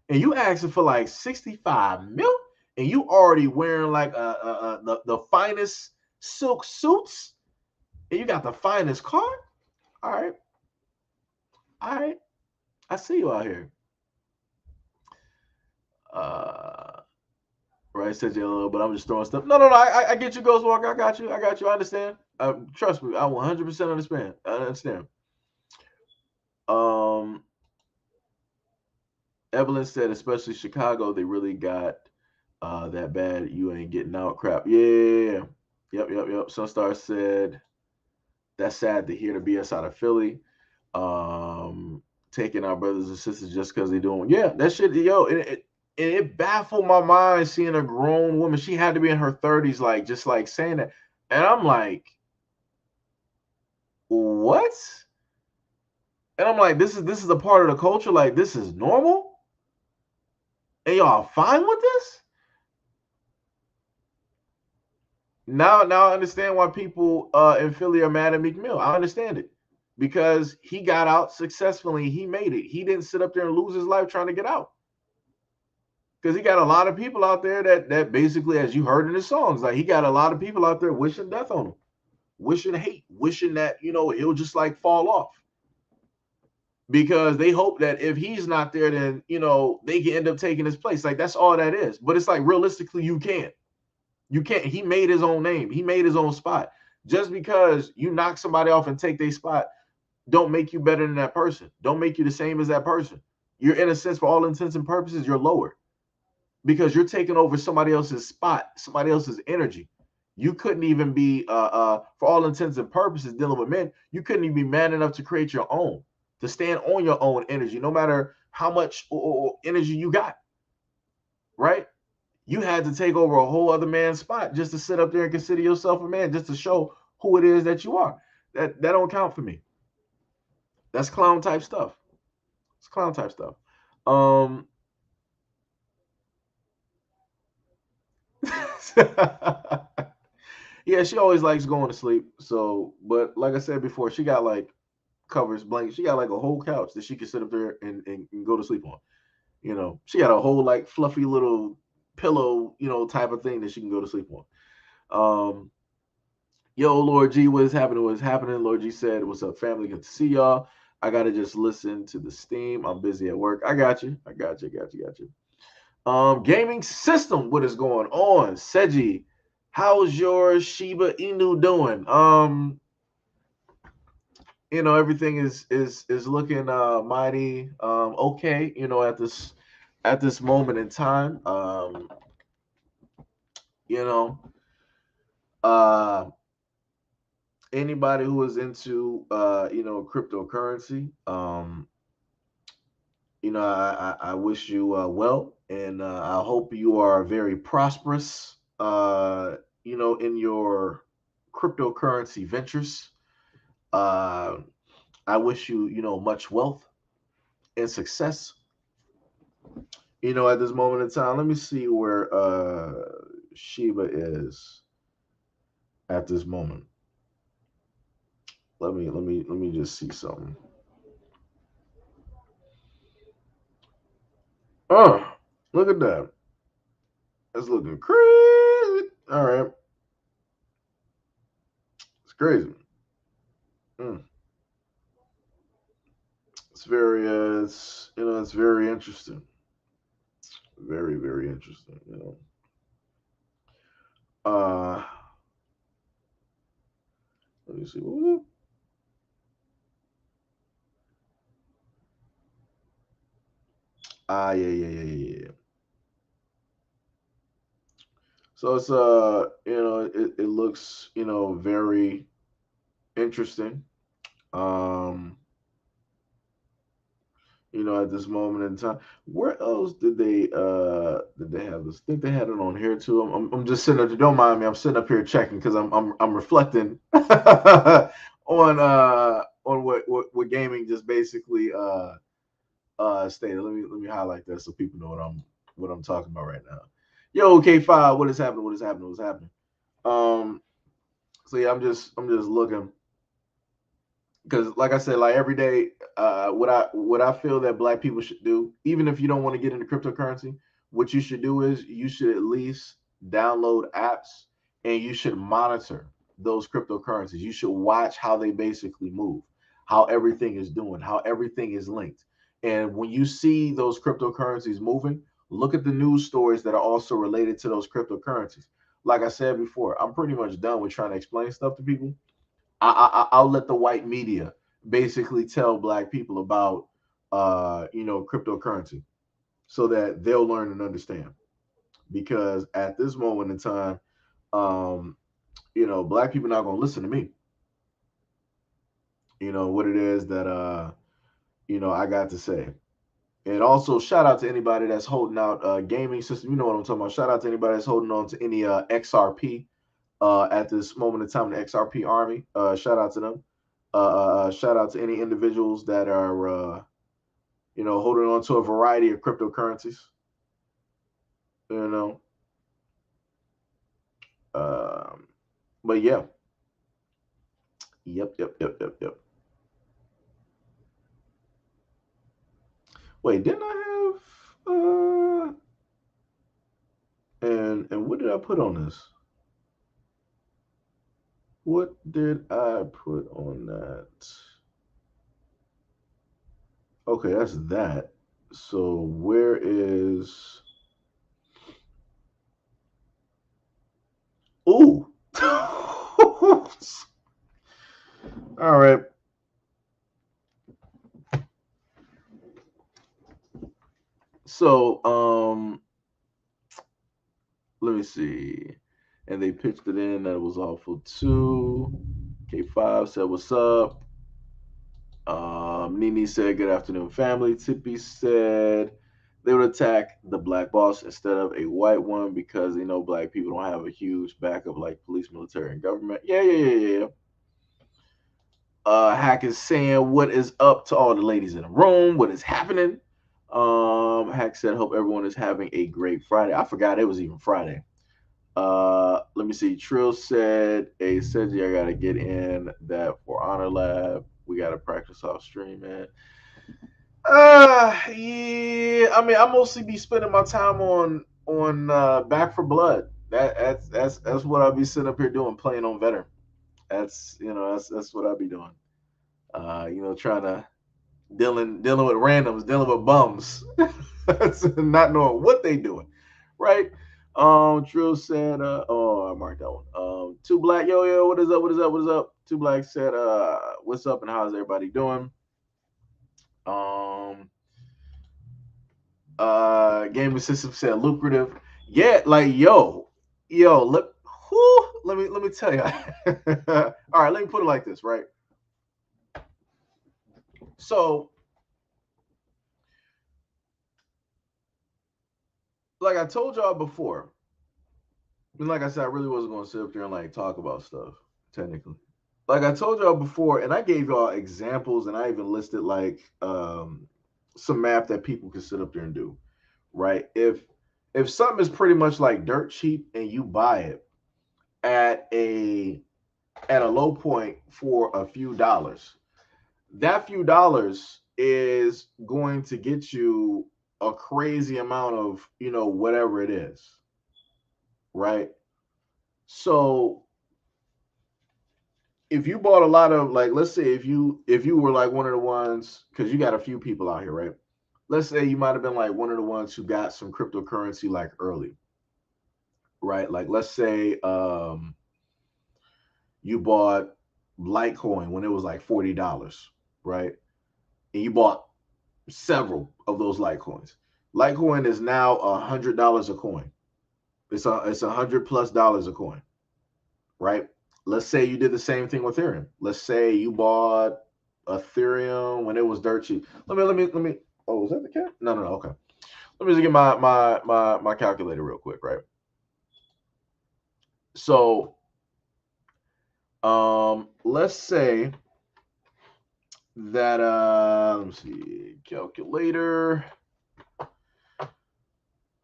And you asking for like 65 mil and you already wearing like the finest silk suits and you got the finest car? All right. All right. I see you out here. Uh right, said you a little, but I'm just throwing stuff. No. I get you, Ghost Walker. I got you. I got you. I understand. Trust me. I 100% understand. I understand. Um, Evelyn said, especially Chicago, they really got that bad. You ain't getting out crap. Yeah. Yep. Sunstar said, that's sad to hear the BS out of Philly. Taking our brothers and sisters just because they doing. Yeah, that shit, yo, it baffled my mind seeing a grown woman. She had to be in her 30s, like just like saying that. And I'm like, what? And I'm like, this is a part of the culture. Like, this is normal? And y'all fine with this? Now I understand why people in Philly are mad at Meek Mill. I understand it. Because he got out successfully. He made it. He didn't sit up there and lose his life trying to get out. Because he got a lot of people out there that basically, as you heard in his songs, like he got a lot of people out there wishing death on him, wishing hate, wishing that he'll just like fall off. Because they hope that if he's not there, then they can end up taking his place. Like that's all that is. But it's like realistically, you can't. You can't. He made his own name. He made his own spot. Just because you knock somebody off and take their spot, don't make you better than that person. Don't make you the same as that person. You're in a sense, for all intents and purposes, you're lower. Because you're taking over somebody else's spot, somebody else's energy. You couldn't even be, for all intents and purposes, dealing with men, you couldn't even be man enough to create your own, to stand on your own energy, no matter how much energy you got, right? You had to take over a whole other man's spot just to sit up there and consider yourself a man, just to show who it is that you are. That don't count for me. That's clown type stuff. It's clown type stuff. Um, Yeah, she always likes going to sleep. So, but like I said before, she got like covers, blankets. She got like a whole couch that she can sit up there and go to sleep on. She got a whole like fluffy little pillow, type of thing that she can go to sleep on. Um, Yo, Lord G, what is happening? What is happening? Lord G said, "What's up, family? Good to see y'all. I gotta just listen to the steam. I'm busy at work. I got you. I got you. Got you. Got you. Gaming system. What is going on, Seji? How's your Shiba Inu doing? Everything is looking mighty okay. At this moment in time. You know, uh anybody who is into cryptocurrency, I wish you well, and I hope you are very prosperous in your cryptocurrency ventures. uh I wish you much wealth and success at this moment in time. Let me see where Shiba is at this moment. Let me just see something. Oh, look at that. That's looking crazy. All right. It's crazy. Mm. It's very interesting. Very, very interesting. Uh Let me see. Yeah, yeah, yeah, yeah, yeah. So it's it looks, very interesting. Um, at this moment in time. Where else did they have this? I think they had it on here too. I'm just sitting up. Don't mind me. I'm sitting up here checking because I'm reflecting on what gaming just basically stated. Let me highlight that so people know what I'm talking about right now. Yo, K5, what is happening? What is happening? What's happening? Um, so yeah, I'm just looking because like I said, like every day, what I feel that black people should do, even if you don't want to get into cryptocurrency, what you should do is you should at least download apps and you should monitor those cryptocurrencies. You should watch how they basically move, how everything is doing, how everything is linked. And when you see those cryptocurrencies moving, look at the news stories that are also related to those cryptocurrencies. Like I said before, I'm pretty much done with trying to explain stuff to people. I'll let the white media basically tell black people about cryptocurrency so that they'll learn and understand. Because at this moment in time, um, black people not gonna listen to me. What it is that I got to say. And also shout out to anybody that's holding out gaming system. You know what I'm talking about. Shout out to anybody that's holding on to any XRP at this moment in time, the XRP army. Shout out to them. Shout out to any individuals that are, holding on to a variety of cryptocurrencies. You know, um, but yeah, yep, yep, yep, yep, yep. Wait, didn't I have? And what did I put on this? What did I put on that? Okay, that's that. So where is? Ooh. All right. So let me see. And they pitched it in that it was awful too. K5 said, "What's up?" Nini said, "Good afternoon, family." Tippy said they would attack the black boss instead of a white one because they know black people don't have a huge backup like police, military, and government. Yeah, yeah, yeah, yeah, yeah. Hack is saying, "What is up to all the ladies in the room? What is happening?" Hack said, "Hope everyone is having a great Friday." I forgot it was even Friday. Let me see. Trill said, "Hey, Seji, I gotta get in that for Honor Lab. We gotta practice off stream, man." Yeah. I mean, I mostly be spending my time on Back for Blood. That's what I'll be sitting up here doing, playing on veteran. That's what I'll be doing. Trying to dealing with randoms, dealing with bums, not knowing what they doing, right? Trill said, "Oh, I marked that one." Two Black, yo, what is up? What is up? What is up? Two Black said, "What's up and how's everybody doing?" Um, Gaming system said lucrative. Yeah, like yo, let me tell you. All right, let me put it like this, right? So, like I told y'all before, and like I said, I really wasn't gonna sit up there and like talk about stuff, technically. Like I told y'all before, and I gave y'all examples and I even listed like some math that people can sit up there and do, right? If something is pretty much like dirt cheap and you buy it at a low point for a few dollars, that few dollars is going to get you a crazy amount of, whatever it is, right? So if you bought a lot of, like, let's say if you were like one of the ones, because you got a few people out here, right? Let's say you might have been like one of the ones who got some cryptocurrency like early, right? Like let's say you bought Litecoin when it was like $40, right? And you bought several of those Litecoins. Litecoin is now $100 a coin. It's $100+ a coin, right? Let's say you did the same thing with Ethereum. Let's say you bought Ethereum when it was dirt cheap. Let me. Oh, was that the cat? No. Okay. Let me just get my calculator real quick, right? So, let's say that let me see, calculator.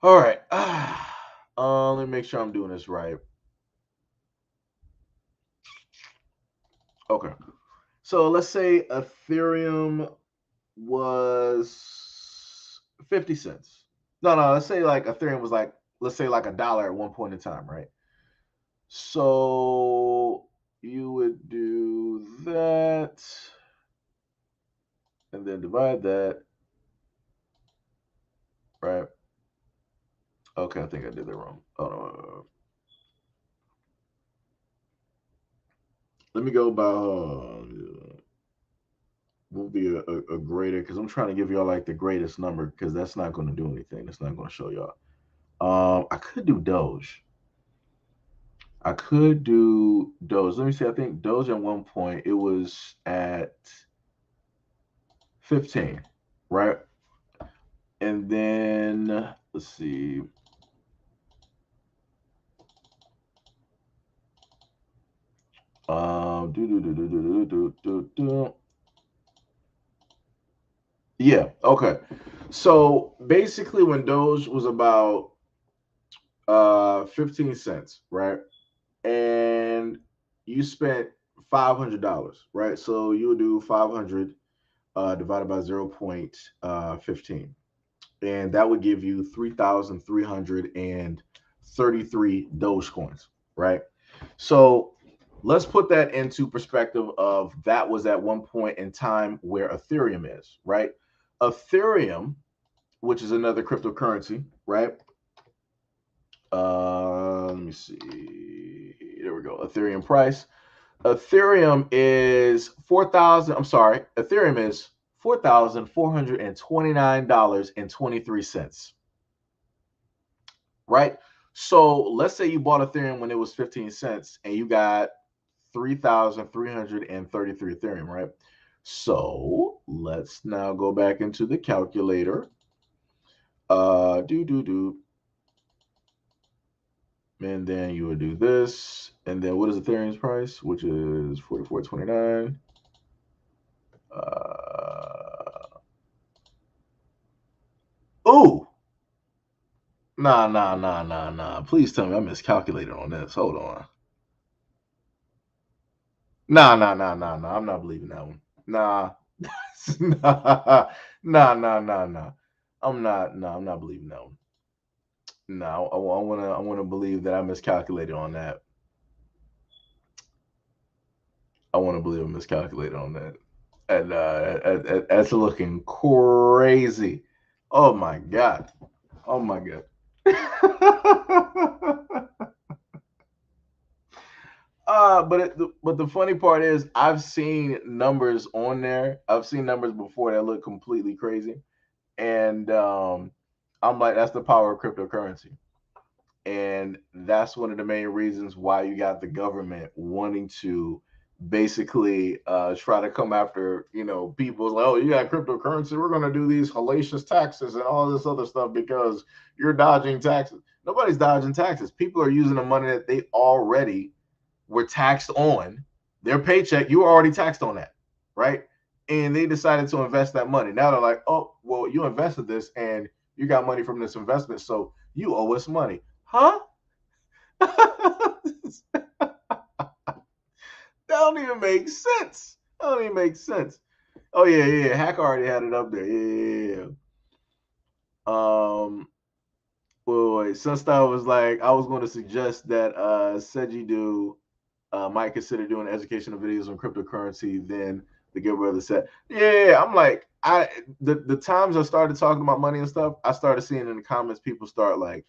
All right. Let me make sure I'm doing this right. Okay. So let's say Ethereum was 50 cents. No, let's say like Ethereum was like, let's say like $1 at one point in time, right? So you would do that and then divide that, right? Okay, I think I did that wrong. Oh no. Let me go by what would be a greater, because I'm trying to give y'all like the greatest number, because that's not going to do anything. That's not going to show y'all. I could do Doge. I could do Doge. Let me see. I think Doge at one point it was at 15, right? And then let's see. Do do do do do do do do. Yeah. Okay. So basically, when Doge was about 15 cents, right? And you spent $500, right? So you would do 500 divided by 0.15, and that would give you 3,333 Dogecoins, right? So let's put that into perspective of that was at one point in time where Ethereum is, right? Ethereum, which is another cryptocurrency, right? Let me see. There we go. Ethereum price. Ethereum is 4,000. I'm sorry. Ethereum is $4,429.23. Right? So let's say you bought Ethereum when it was 15 cents and you got 3,333 Ethereum, right? So let's now go back into the calculator. Do. And then you would do this. And then what is Ethereum's price? Which is 44.29. Oh, Nah. Please tell me I miscalculated on this. Hold on. Nah. I'm not believing that one. Nah. Nah. I'm not believing that one. No, I wanna believe that I miscalculated on that. I want to believe I miscalculated on that. And that's looking crazy. Oh my god. Oh my god. But the funny part is I've seen numbers on there. I've seen numbers before that look completely crazy, and I'm like, that's the power of cryptocurrency. And that's one of the main reasons why you got the government wanting to basically try to come after people like, oh, you got cryptocurrency, we're going to do these hellacious taxes and all this other stuff because you're dodging taxes. Nobody's dodging taxes. People are using the money that they already were taxed on. Their paycheck, you were already taxed on that, right? And they decided to invest that money. Now they're like, oh, well, you invested this and you got money from this investment, so you owe us money. Huh? That don't even make sense. That don't even make sense. Oh yeah. Hack already had it up there. Yeah. Wait. Sunstyle was like, I was going to suggest that SEIJIHITO might consider doing educational videos on cryptocurrency. Then the good brother said, yeah. I'm like, the times I started talking about money and stuff, I started seeing in the comments people start like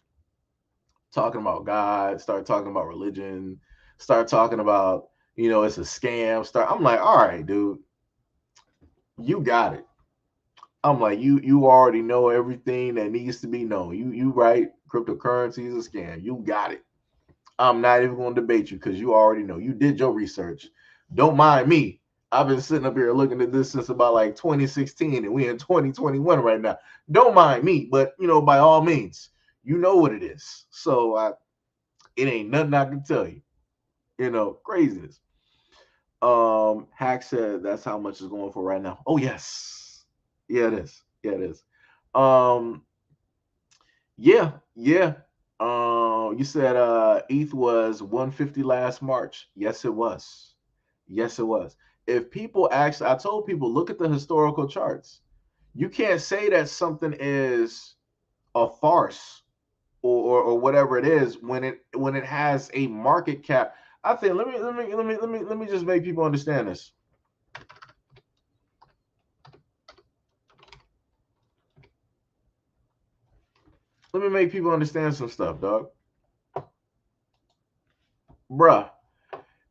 talking about God, start talking about religion, start talking about, it's a scam. I'm like, all right, dude, you got it. I'm like, you already know everything that needs to be known. You right, cryptocurrency is a scam. You got it. I'm not even going to debate you because you already know. You did your research. Don't mind me. I've been sitting up here looking at this since about like 2016, and we in 2021 right now. Don't mind me, but by all means, you know what it is. So it ain't nothing I can tell you. Craziness. Hack said that's how much is going for right now. Oh yes. Yeah, it is. Yeah, it is. Um, yeah. You said ETH was 150 last March. Yes, it was. Yes, it was. If people actually, I told people, look at the historical charts. You can't say that something is a farce or whatever it is when it has a market cap. I think let me just make people understand this. Let me make people understand some stuff, dog. Bruh,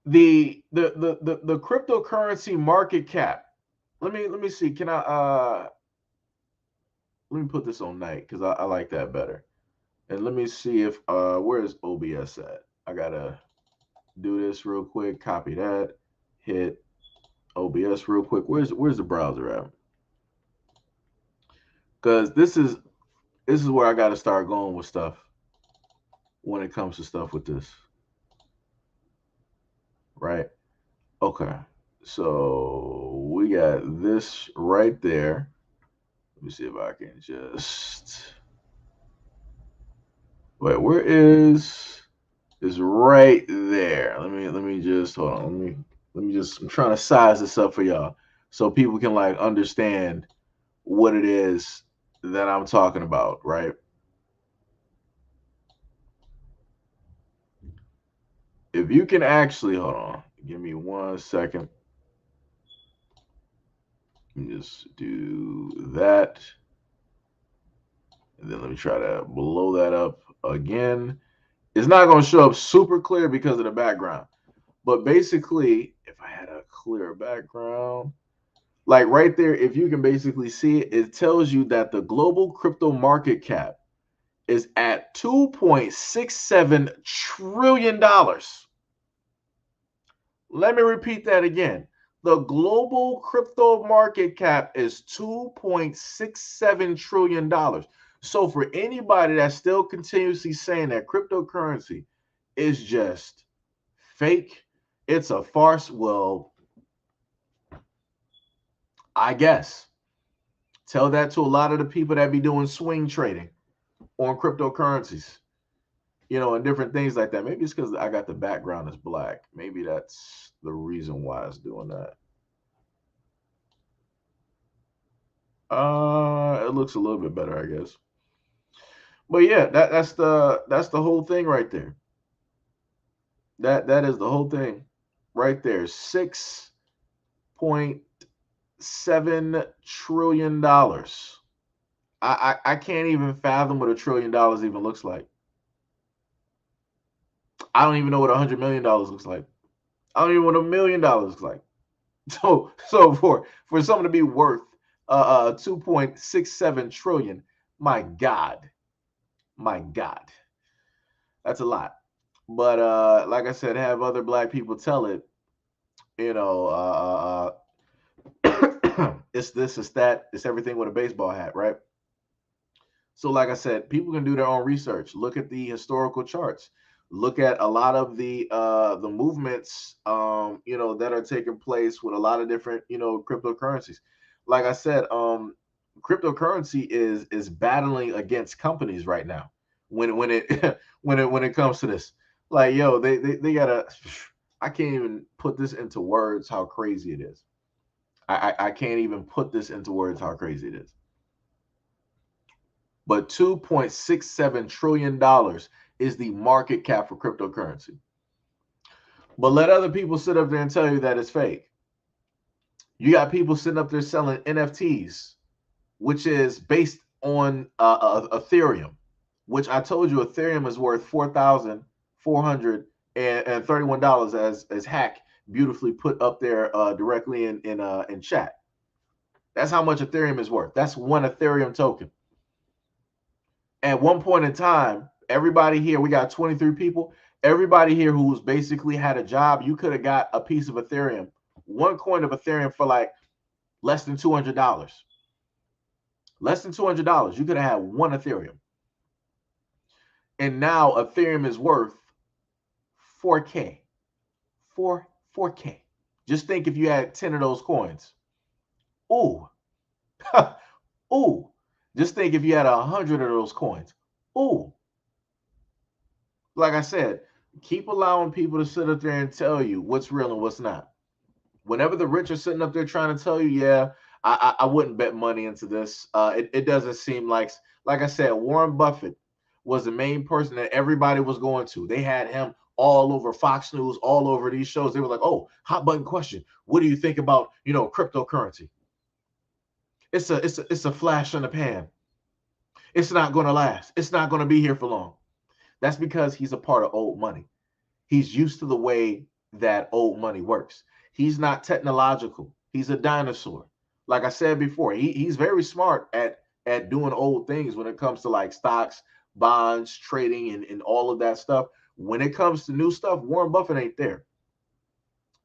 the cryptocurrency market cap. Let me see. Can I let me put this on night because I like that better. And let me see if where is OBS at? I gotta do this real quick. Copy that. Hit OBS real quick. Where's the browser at? Because this is where I gotta start going with stuff when it comes to stuff with this. Right? Okay. So we got this right there. Let me see if I can just wait. Where is right there? Let me just hold on. Let me just. I'm trying to size this up for y'all so people can like understand what it is that I'm talking about. Right? If you can actually hold on, give me 1 second. Let me just do that. And then let me try to blow that up again. It's not going to show up super clear because of the background. But basically, if I had a clear background, like right there, if you can basically see it, it tells you that the global crypto market cap is at $2.67 trillion. Let me repeat that again. The global crypto market cap is $2.67 trillion. So for anybody that's still continuously saying that cryptocurrency is just fake, it's a farce, well, I guess tell that to a lot of the people that be doing swing trading on cryptocurrencies, and different things like that. Maybe it's because I got the background is black. Maybe that's the reason why it's doing that. It looks a little bit better, I guess. But yeah, that's the whole thing right there. That is the whole thing right there. $6.7 trillion. I can't even fathom what $1 trillion even looks like. I don't even know what $100 million looks like. I don't even know what $1 million looks like. So for something to be worth 2.67 trillion, my God, that's a lot. But like I said, have other black people tell it. You know, it's this, it's that, it's everything with a baseball hat, right? So, like I said, people can do their own research. Look at the historical charts. Look at a lot of the movements, that are taking place with a lot of different, cryptocurrencies. Like I said, cryptocurrency is battling against companies right now. When it when it comes to this, like yo, they gotta. I can't even put this into words how crazy it is. I can't even put this into words how crazy it is. But $2.67 trillion is the market cap for cryptocurrency. But let other people sit up there and tell you that it's fake. You got people sitting up there selling NFTs, which is based on Ethereum, which I told you Ethereum is worth $4,431 as Hack beautifully put up there directly in chat. That's how much Ethereum is worth. That's one Ethereum token. At one point in time, everybody here, we got 23 people. Everybody here who's basically had a job, you could have got a piece of Ethereum, one coin of Ethereum for like less than $200. Less than $200. You could have had one Ethereum. And now Ethereum is worth 4K. 4K. Just think if you had 10 of those coins. Ooh. Ooh. Just think if you had 100 of those coins. Ooh. Like I said, keep allowing people to sit up there and tell you what's real and what's not. Whenever the rich are sitting up there trying to tell you, yeah, I wouldn't bet money into this. It doesn't seem like I said, Warren Buffett was the main person that everybody was going to. They had him all over Fox News, all over these shows. They were like, oh, hot button question. What do you think about, cryptocurrency? It's a flash in the pan. It's not going to last. It's not going to be here for long. That's because he's a part of old money. He's used to the way that old money works. He's not technological. He's a dinosaur. Like I said before, he's very smart at doing old things when it comes to like stocks, bonds, trading, and all of that stuff. When it comes to new stuff, Warren Buffett ain't there.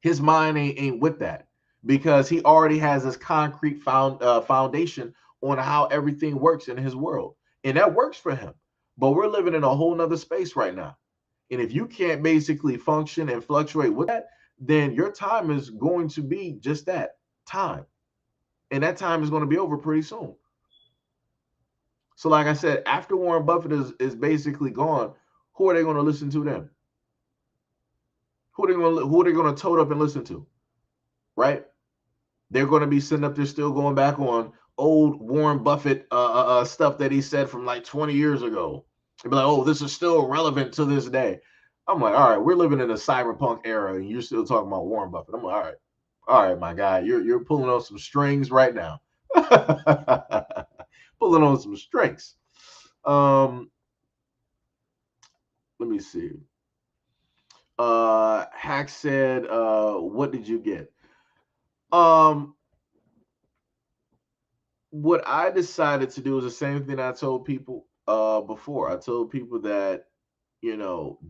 His mind ain't with that because he already has this concrete foundation on how everything works in his world. And that works for him. But we're living in a whole nother space right now. And if you can't basically function and fluctuate with that, then your time is going to be just that, time. And that time is going to be over pretty soon. So like I said, after Warren Buffett is basically gone, who are they going to listen to then? Who are they going to tote up and listen to? Right? They're going to be sitting up there still going back on old Warren Buffett stuff that he said from like 20 years ago. They'd be like, oh, this is still relevant to this day. I'm like, all right, we're living in a cyberpunk era and you're still talking about Warren Buffett. I'm like, all right, my guy, you're pulling on some strings right now. Pulling on some strings. Let me see. Hack said, what did you get? What I decided to do is the same thing I told people before. I told people that,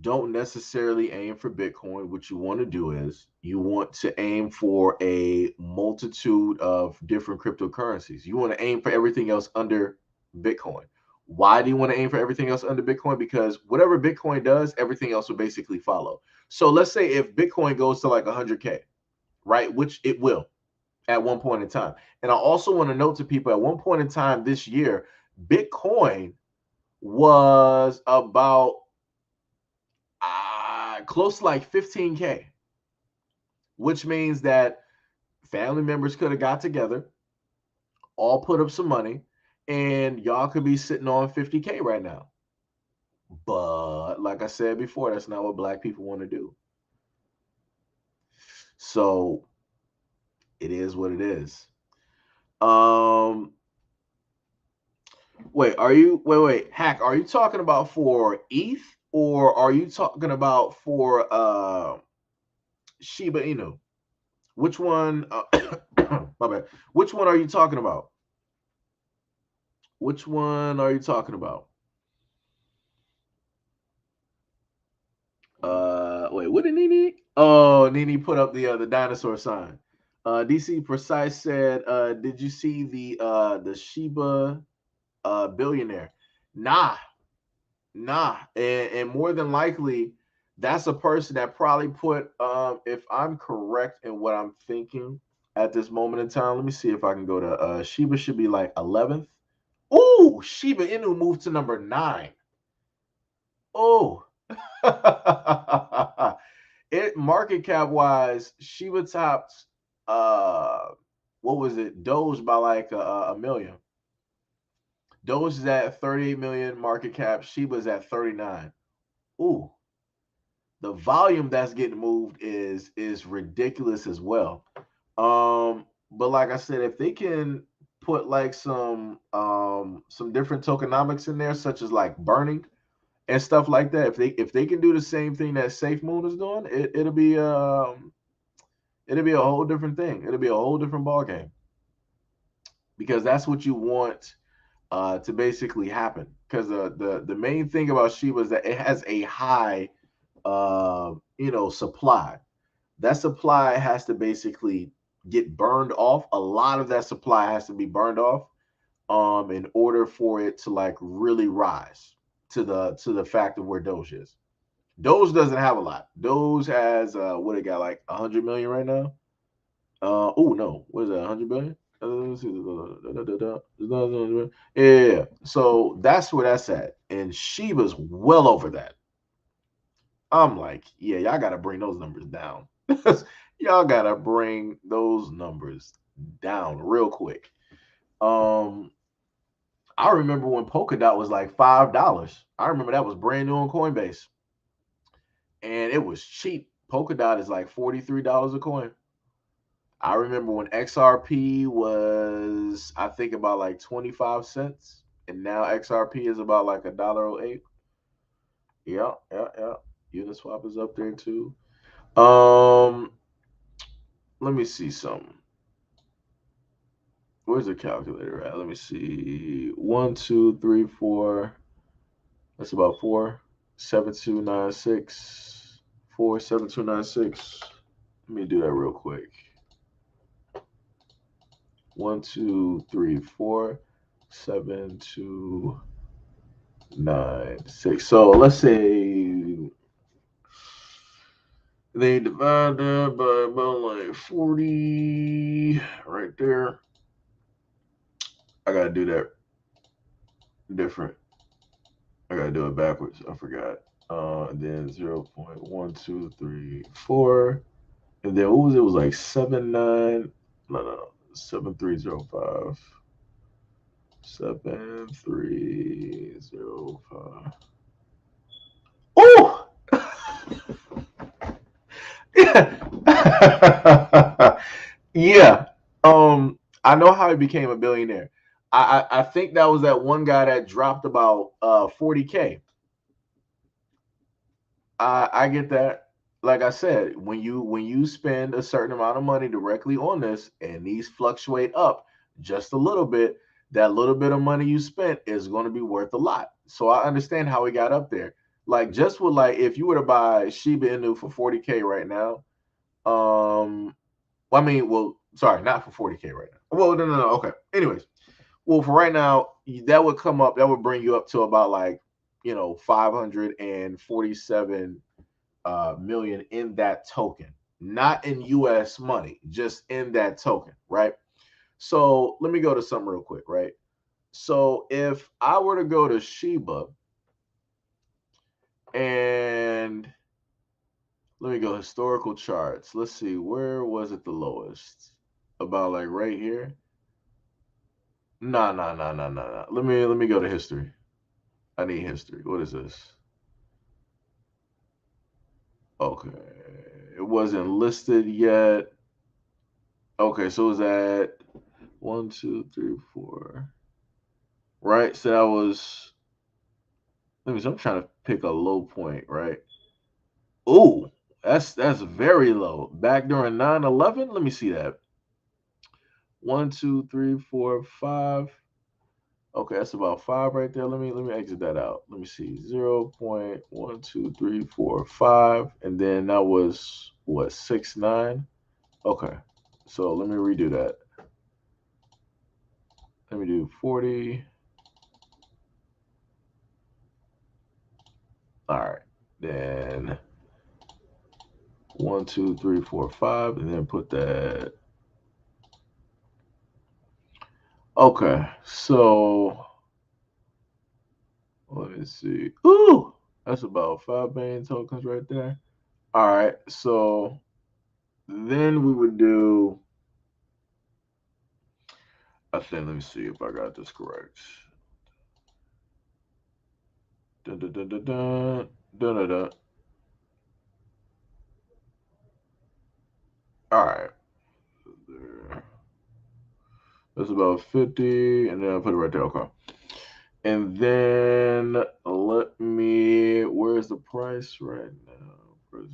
don't necessarily aim for Bitcoin. What you want to do is you want to aim for a multitude of different cryptocurrencies. You want to aim for everything else under Bitcoin. Why do you want to aim for everything else under Bitcoin? Because whatever Bitcoin does, everything else will basically follow. So let's say if Bitcoin goes to like 100K, right? Which it will at one point in time. And I also want to note to people at one point in time this year, Bitcoin was about close to like 15K, which means that family members could have got together, all put up some money, and y'all could be sitting on 50K right now. But like I said before, that's not what black people want to do. So it is what it is. Um, wait, Hack, are you talking about for ETH or are you talking about for Shiba Inu? Which one my bad. Which one are you talking about? Which one are you talking about? Wait, what did Nene? Oh, Nene put up the dinosaur sign. DC Precise said, did you see the Shiba billionaire? Nah, nah, and more than likely, that's a person that probably put. If I'm correct in what I'm thinking at this moment in time, let me see if I can go to Shiba should be like 11th. Oh, Shiba Inu moved to number 9. Oh, it market cap wise, Shiba topped what was it? Doge by like a million. Doge is at 38 million market cap. Shiba's at 39. Ooh, the volume that's getting moved is ridiculous as well. But like I said, if they can put like some different tokenomics in there, such as like burning and stuff like that, if they can do the same thing that Safe Moon is doing, it'll be a whole different thing. It'll be a whole different ball game because that's what you want to basically happen. Because the main thing about Shiba is that it has a high supply. That supply has to basically get burned off. A lot of that supply has to be burned off in order for it to like really rise to the fact of where Doge is. Doge doesn't have a lot. Doge has what it got like 100 million right now. Oh no, what is that? 100 billion? Yeah. So that's where that's at, and Shiba's well over that. I'm like, yeah, y'all gotta bring those numbers down. Y'all gotta bring those numbers down real quick. Um, I remember when Polkadot was like $5. I remember that was brand new on Coinbase, and it was cheap. Polkadot is like $43 a coin. I remember when XRP was, I think, about like 25 cents, and now XRP is about like $1.08. Yeah, yeah, yeah. Uniswap is up there too. Um, let me see something. Where's the calculator at? Let me see. 1, 2, 3, 4. That's about 4. 7296. 47296. Let me do that real quick. 1, 2, 3, 4, 7, 2, 9, 6. So let's say they divide that by about like 40 right there. I gotta do that different. I gotta do it backwards. I forgot. Then 0.1234. And then what was it? It was like 79. No. 7305. 7305. Oh! Yeah. Yeah. I know how he became a billionaire. I think that was that one guy that dropped about 40K. I get that. Like I said, when you spend a certain amount of money directly on this, and these fluctuate up just a little bit, that little bit of money you spent is going to be worth a lot. So I understand how he got up there. Like just with like if you were to buy Shiba Inu for 40K right now, well, I mean, well, sorry, not for 40K right now. Well, no. Okay. Anyways, well, for right now, that would come up. That would bring you up to about like 547 million in that token, not in US money, just in that token, right? So let me go to something real quick, right? So if I were to go to Shiba and let me go historical charts. Let's see, where was it the lowest? About like right here? No. Let me go to history. I need history. What is this? Okay. It wasn't listed yet. Okay, so it was at 1, 2, 3, 4. Right? So that was let me see, I'm trying to pick a low point, right? Oh, that's very low. Back during 9/11. Let me see that. 1, 2, 3, 4, 5. Okay, that's about 5 right there. Let me exit that out. Let me see. 0.12345. And then that was what, 6.9? Okay. So let me redo that. Let me do 40. All right. Then 1, 2, 3, 4, 5, and then put that. Okay. So let me see. Ooh, that's about 5 million tokens right there. All right. So then we would do, I think, let me see if I got this correct. Dun, dun, dun, dun, dun, dun, dun, dun. All right. That's about 50, and then I'll put it right there. Okay. And then let me, where's the price right now? Where's,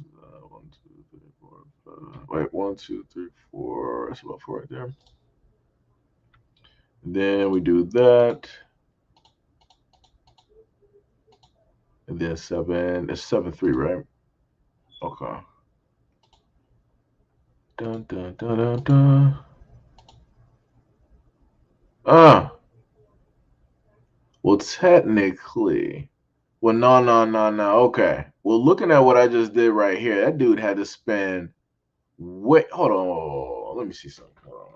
1, 2, 3, 4, 5. Wait, 1, 2, 3, 4. That's about 4 right there. And then we do that. And then 7. It's 7.3, right? Okay. Dun, dun, dun, dun, dun. Ah. Well, technically, well, no. Okay. Well, looking at what I just did right here, that dude had to spend. Wait, hold on. Let me see something. Hold on.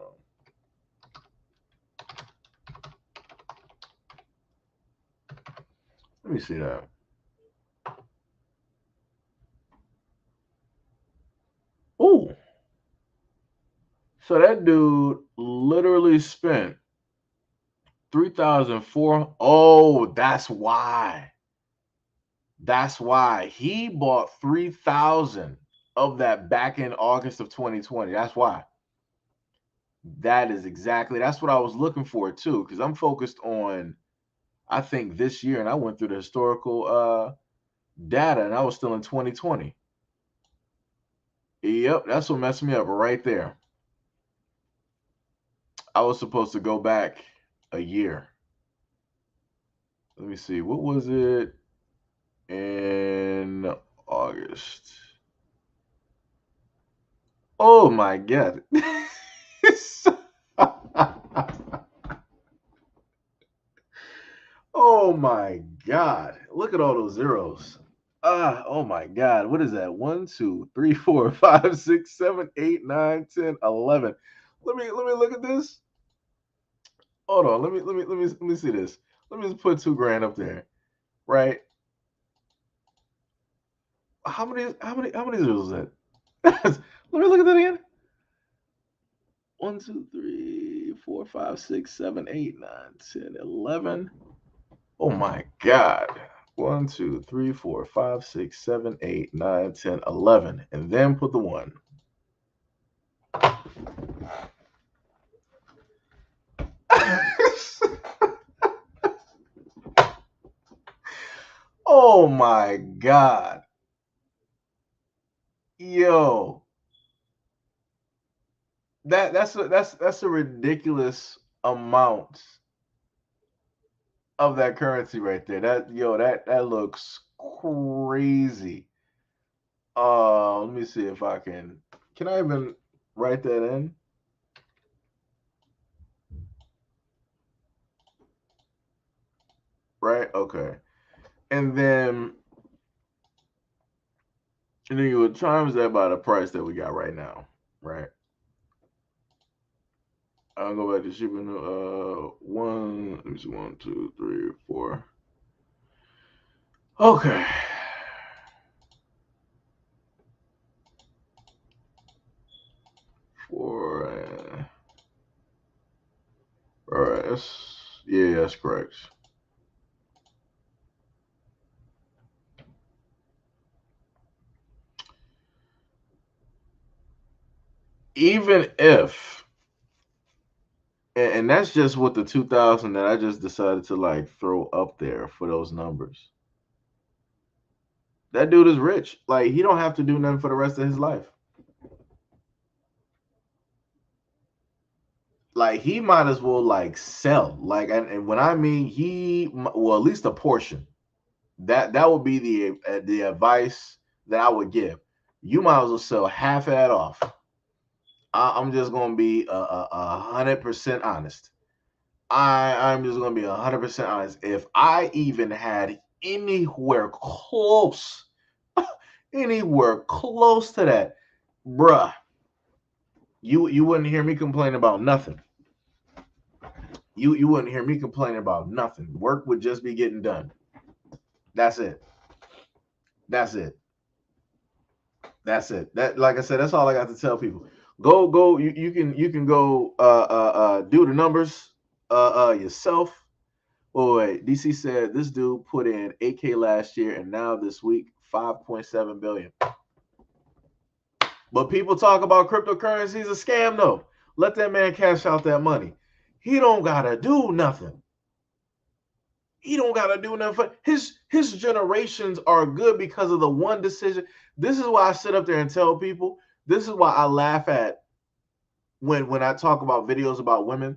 Let me see that. Ooh. So that dude literally spent 3,004. Oh, that's why. That's why he bought 3,000 of that back in August of 2020. That's why. That is exactly. That's what I was looking for too, because I'm focused on, I think, this year, and I went through the historical data, and I was still in 2020. Yep, that's what messed me up right there. I was supposed to go back a year. Let me see. What was it in August? Oh my God. Oh my God. Look at all those zeros. Oh my God. What is that? 1, 2, 3, 4, 5, 6, 7, 8, 9, 10, 11. Let me look at this. Hold on. Let me see this. Let me just put 2 grand up there. Right? How many zeros is that? Let me look at that again. 1, 2, 3, 4, 5, 6, 7, 8, 9, 10, 11. Oh my God. 1, 2, 3, 4, 5, 6, 7, 8, 9, 10, 11. And then put the 1. Oh my God. Yo. That's a ridiculous amount of that currency right there. That looks crazy. Let me see if I can. Can I even write that in? Right? Okay. And then you would times that by the price that we got right now, right? I'll go back to shipping. One. Let me see. 1, 2, 3, 4. Okay. 4. All right. That's correct. Even if, and that's just with the 2,000 that I just decided to like throw up there for those numbers. That dude is rich. Like he don't have to do nothing for the rest of his life. Like he might as well like sell. Like and when I mean well, at least a portion. That would be the advice that I would give. You might as well sell half of that off. I'm just gonna be 100% honest. I'm just gonna be 100% honest. If I even had anywhere close to that, bruh, you wouldn't hear me complain about nothing. You wouldn't hear me complain about nothing. Work would just be getting done. That's it. That's it. That's it. That, like I said, that's all I got to tell people. Go. You can go do the numbers yourself. Oh wait, DC said this dude put in 8K last year and now this week 5.7 billion. But people talk about cryptocurrency is a scam though. Let that man cash out that money. He don't gotta do nothing. He don't gotta do nothing. His generations are good because of the one decision. This is why I sit up there and tell people. This is why I laugh at when I talk about videos about women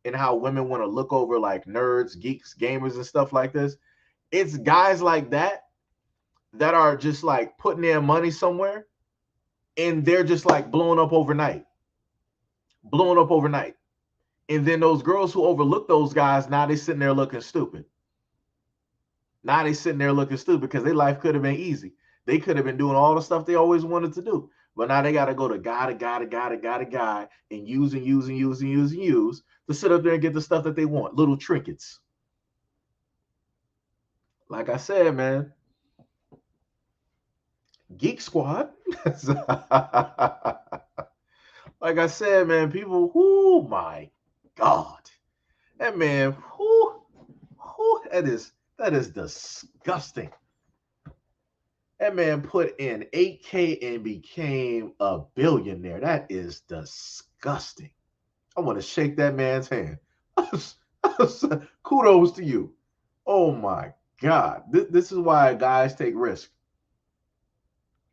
and how women want to look over like nerds, geeks, gamers, and stuff like this. It's guys like that are just like putting their money somewhere and they're just like blowing up overnight. And then those girls who overlook those guys, now they sitting there looking stupid. Now they sitting there looking stupid because their life could have been easy. They could have been doing all the stuff they always wanted to do. But now they got to go to guy and use to sit up there and get the stuff that they want, little trinkets. Like I said, man, Geek Squad. Like I said, man, people, oh my God. That man, that is disgusting. That man put in 8K and became a billionaire. That is disgusting. I want to shake that man's hand. Kudos to you. Oh my God. This is why guys take risks.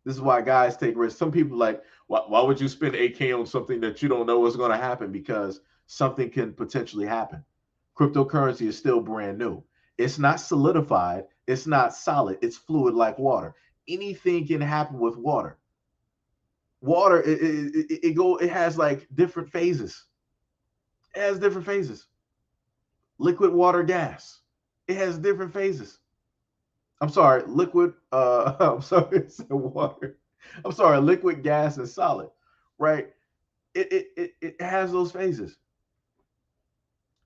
This is why guys take risks. Some people like, why would you spend 8K on something that you don't know is going to happen? Because something can potentially happen. Cryptocurrency is still brand new. It's not solidified. It's not solid. It's fluid like water. Anything can happen with water. Water, it has like different phases. It has different phases. Liquid, water, gas. It has different phases. I'm sorry, liquid. I'm sorry, it's water. I'm sorry, liquid, gas, and solid. Right? It has those phases.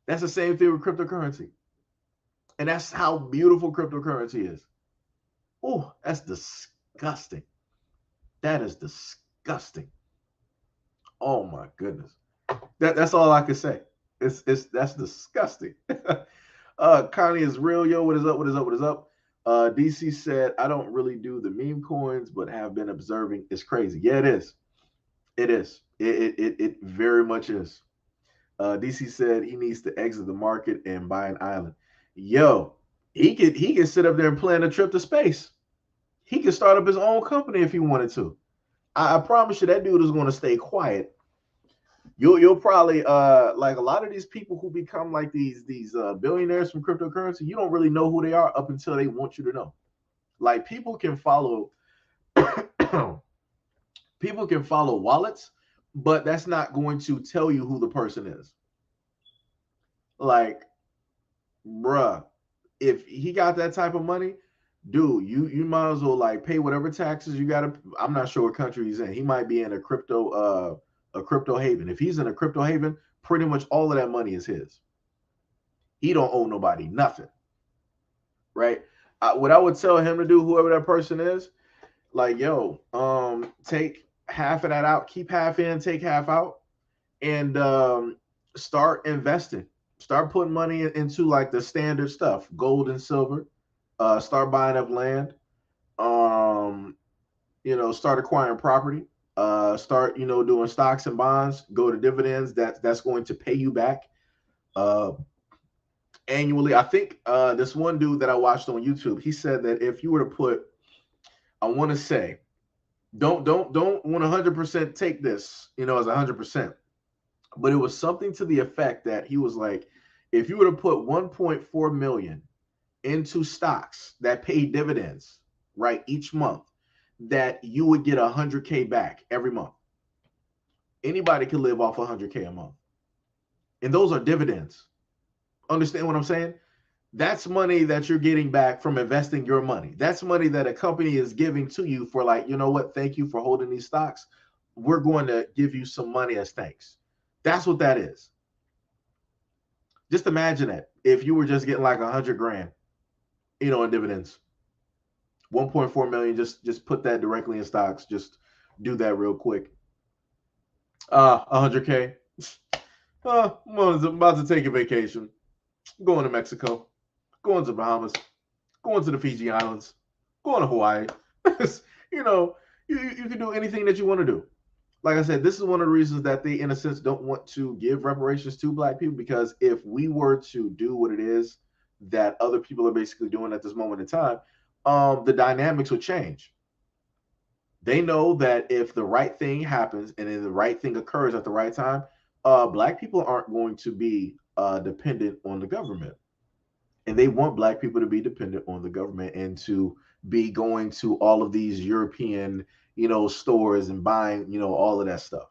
That's the same thing with cryptocurrency, and that's how beautiful cryptocurrency is. Oh, that's disgusting. That is disgusting. Oh my goodness. That's all I can say. It's that's disgusting. Connie is real, yo. What is up? What is up? What is up? DC said, I don't really do the meme coins, but have been observing. It's crazy. Yeah, it is. It is. It very much is. DC said he needs to exit the market and buy an island. Yo, he could sit up there and plan a trip to space. He could start up his own company if he wanted to. I promise you that dude is going to stay quiet. You'll probably like a lot of these people who become like these billionaires from cryptocurrency, you don't really know who they are up until they want you to know. Like people can follow people can follow wallets, but that's not going to tell you who the person is. Like, bruh, if he got that type of money, dude, you might as well like pay whatever taxes you gotta. I'm not sure what country he's in. He might be in a a crypto haven. If he's in a crypto haven, pretty much all of that money is his. He don't owe nobody nothing, right? What I would tell him to do, whoever that person is, like, yo, take half of that out, keep half in, take half out, and start investing. Start putting money into like the standard stuff, gold and silver. Start buying up land. Um, start acquiring property. Start, doing stocks and bonds. Go to dividends. That's going to pay you back uh, annually. I think this one dude that I watched on YouTube, he said that if you were to put, I want to say, don't 100% take this, as 100%, but it was something to the effect that he was like, if you were to put 1.4 million into stocks that pay dividends, right, each month, that you would get 100K back every month. Anybody can live off 100K a month, and those are dividends. Understand what I'm saying? That's money that you're getting back from investing your money. That's money that a company is giving to you for, like, you know what? Thank you for holding these stocks. We're going to give you some money as thanks. That's what that is. Just imagine that if you were just getting like 100 grand, in dividends, 1.4 million, just put that directly in stocks. Just do that real quick. 100K. I'm about to take a vacation. Going to Mexico. Going to Bahamas. Going to the Fiji Islands. Going to Hawaii. You can do anything that you want to do. Like I said, this is one of the reasons that they, in a sense, don't want to give reparations to Black people, because if we were to do what it is that other people are basically doing at this moment in time, the dynamics would change. They know that if the right thing happens and then the right thing occurs at the right time, Black people aren't going to be dependent on the government. And they want Black people to be dependent on the government and to be going to all of these European, stores and buying, all of that stuff.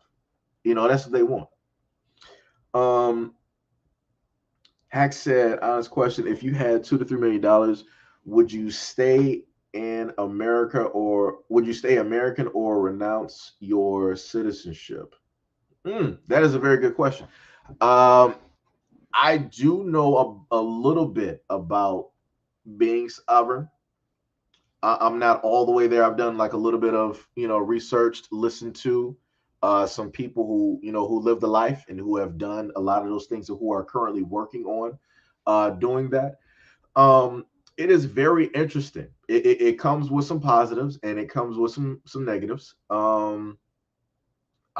That's what they want. Hack said, honest question, if you had $2 to $3 million, would you stay in America, or would you stay American or renounce your citizenship? That is a very good question. I do know a little bit about being sovereign. I'm not all the way there. I've done like a little bit of, research, listened to some people who live the life and who have done a lot of those things and who are currently working on doing that. It is very interesting. It comes with some positives and it comes with some negatives. I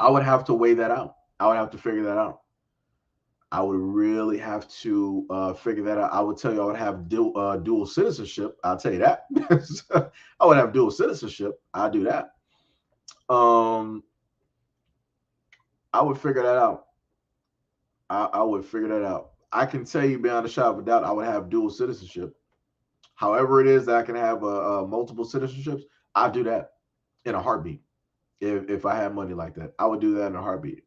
would have to weigh that out. I would have to figure that out. I would really have to figure that out. I would tell you I would have dual citizenship. I'll tell you that. I would have dual citizenship. I'll do that. I would figure that out. I would figure that out. I can tell you beyond a shadow of a doubt, I would have dual citizenship. However it is that I can have multiple citizenships, I'd do that in a heartbeat. If I had money like that, I would do that in a heartbeat.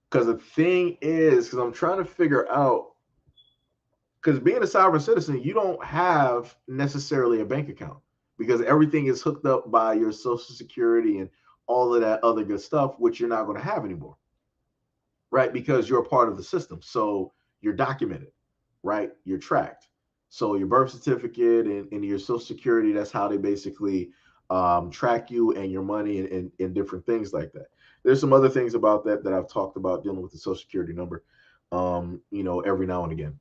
Because the thing is, because I'm trying to figure out, because being a sovereign citizen, you don't have necessarily a bank account because everything is hooked up by your Social Security and all of that other good stuff, which you're not going to have anymore, right? Because you're a part of the system. So you're documented, right? You're tracked. So your birth certificate and your Social Security, that's how they basically track you and your money and different things like that. There's some other things about that I've talked about dealing with the Social Security number, every now and again.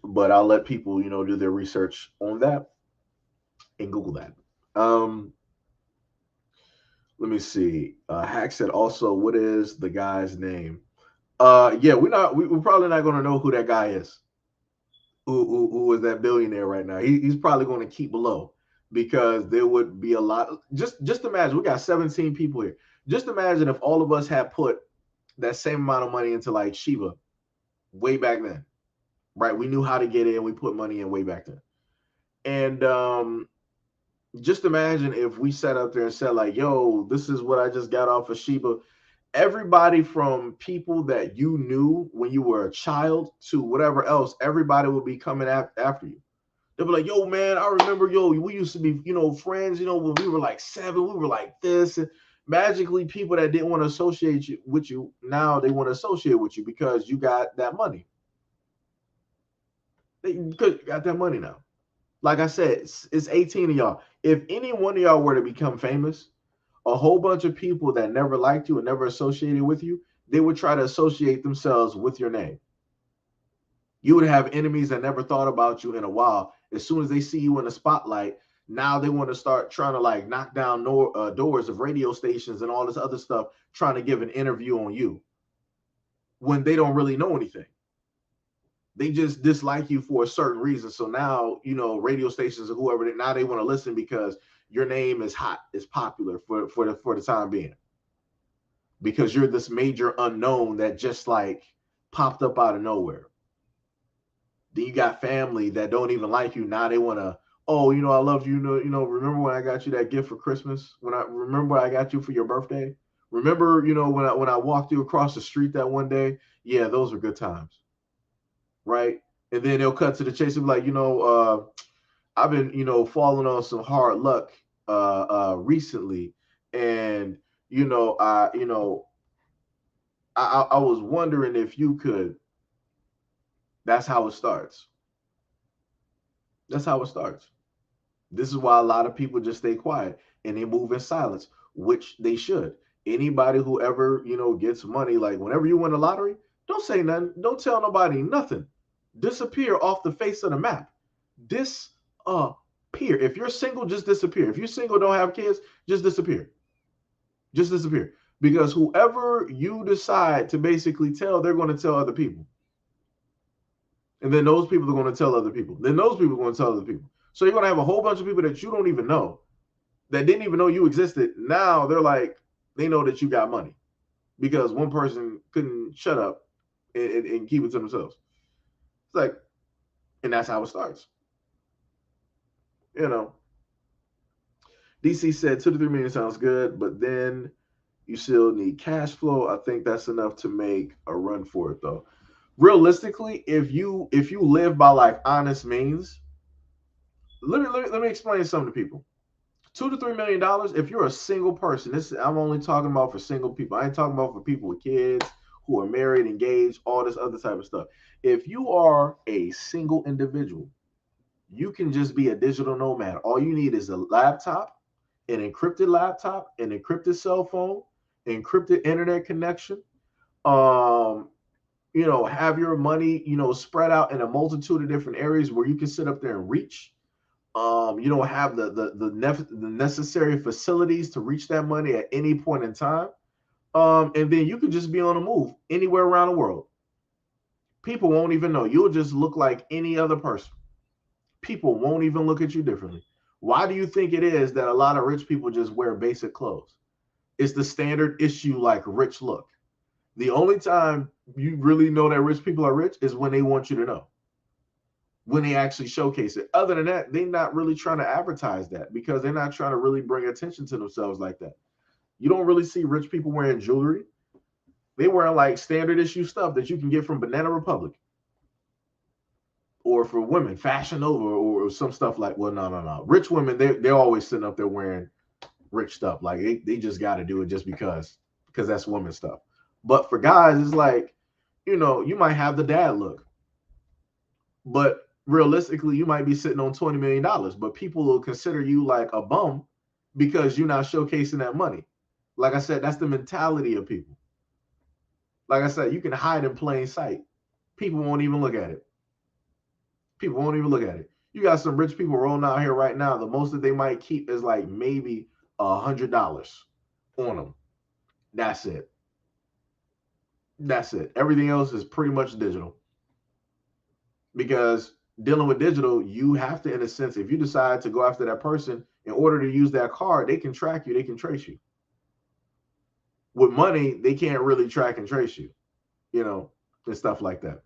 But I'll let people, do their research on that and Google that. Let me see. Hack said also, what is the guy's name? Yeah, we're probably not going to know who that guy is. Who is that billionaire right now? He's probably going to keep below because there would be a lot. Just imagine, we got 17 people here. Just imagine if all of us had put that same amount of money into like Shiba way back then, right? We knew how to get in. We put money in way back then. And just imagine if we sat up there and said like, yo, this is what I just got off of Shiba. Everybody from people that you knew when you were a child to whatever else, everybody will be coming after you. They'll be like, yo, man, I remember, we used to be, friends, when we were like 7, we were like this. Magically, people that didn't want to associate with you, now they want to associate with you because you got that money. They got that money now. Like I said, it's 18 of y'all. If any one of y'all were to become famous, a whole bunch of people that never liked you and never associated with you, they would try to associate themselves with your name. You would have enemies that never thought about you in a while. As soon as they see you in the spotlight, now they want to start trying to like knock down doors of radio stations and all this other stuff, trying to give an interview on you when they don't really know anything. They just dislike you for a certain reason. So now, radio stations or whoever, now they want to listen because your name is hot, is popular for the time being. Because you're this major unknown that just like popped up out of nowhere. Then you got family that don't even like you. Now they want to, oh, I love you. Remember when I got you that gift for Christmas? Remember I got you for your birthday? Remember, when I walked you across the street that one day? Yeah, those were good times. Right? And then they'll cut to the chase and be like, I've been, falling on some hard luck recently. And, I was wondering if you could. That's how it starts. That's how it starts. This is why a lot of people just stay quiet and they move in silence, which they should. Anybody who ever, gets money, like whenever you win the lottery, don't say nothing. Don't tell nobody nothing. Disappear off the face of the map. Disappear. If you're single, just disappear. If you're single, don't have kids, just disappear. Just disappear. Because whoever you decide to basically tell, they're going to tell other people. And then those people are going to tell other people. Then those people are going to tell other people. So you're going to have a whole bunch of people that you don't even know, that didn't even know you existed. Now they're like, they know that you got money because one person couldn't shut up and keep it to themselves. It's like, and that's how it starts. DC said 2 to 3 million sounds good, but then you still need cash flow. I think that's enough to make a run for it, though. Realistically, if you live by like honest means, let me explain something to people. $2 to $3 million. If you're a single person, I'm only talking about for single people. I ain't talking about for people with kids who are married, engaged, all this other type of stuff. If you are a single individual, you can just be a digital nomad. All you need is a laptop, an encrypted cell phone, encrypted internet connection. Have your money, spread out in a multitude of different areas where you can sit up there and reach. You don't have the necessary facilities to reach that money at any point in time. And then you could just be on the move anywhere around the world. People won't even know. You'll just look like any other person. People won't even look at you differently. Why do you think it is that a lot of rich people just wear basic clothes? It's the standard issue, like rich look. The only time you really know that rich people are rich is when they want you to know, when they actually showcase it. Other than that, they're not really trying to advertise that because they're not trying to really bring attention to themselves like that. You don't really see rich people wearing jewelry. They wearing like standard issue stuff that you can get from Banana Republic. Or for women, Fashion Nova or some stuff like, well, no. Rich women, they're always sitting up there wearing rich stuff. Like they just got to do it just because that's women stuff. But for guys, it's like, you might have the dad look, but realistically, you might be sitting on $20 million, but people will consider you like a bum because you're not showcasing that money. Like I said, that's the mentality of people. Like I said, you can hide in plain sight. People won't even look at it. People won't even look at it. You got some rich people rolling out here right now. The most that they might keep is like maybe $100 on them. That's it. That's it. Everything else is pretty much digital. Because dealing with digital, you have to, in a sense, if you decide to go after that person, in order to use that card, they can track you, they can trace you. With money, they can't really track and trace you, and stuff like that.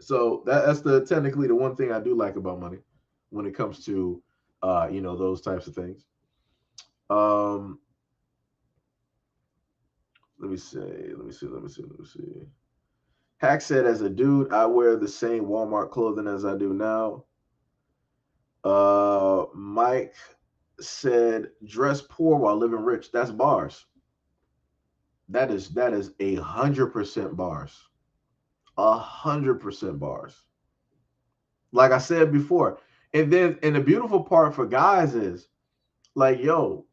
So that's technically the one thing I do like about money when it comes to those types of things. Um, let me see. Hack said, as a dude, I wear the same Walmart clothing as I do now. Mike said, dress poor while living rich. That's bars. That is 100% bars. 100% bars. Like I said before. And the beautiful part for guys is like, yo,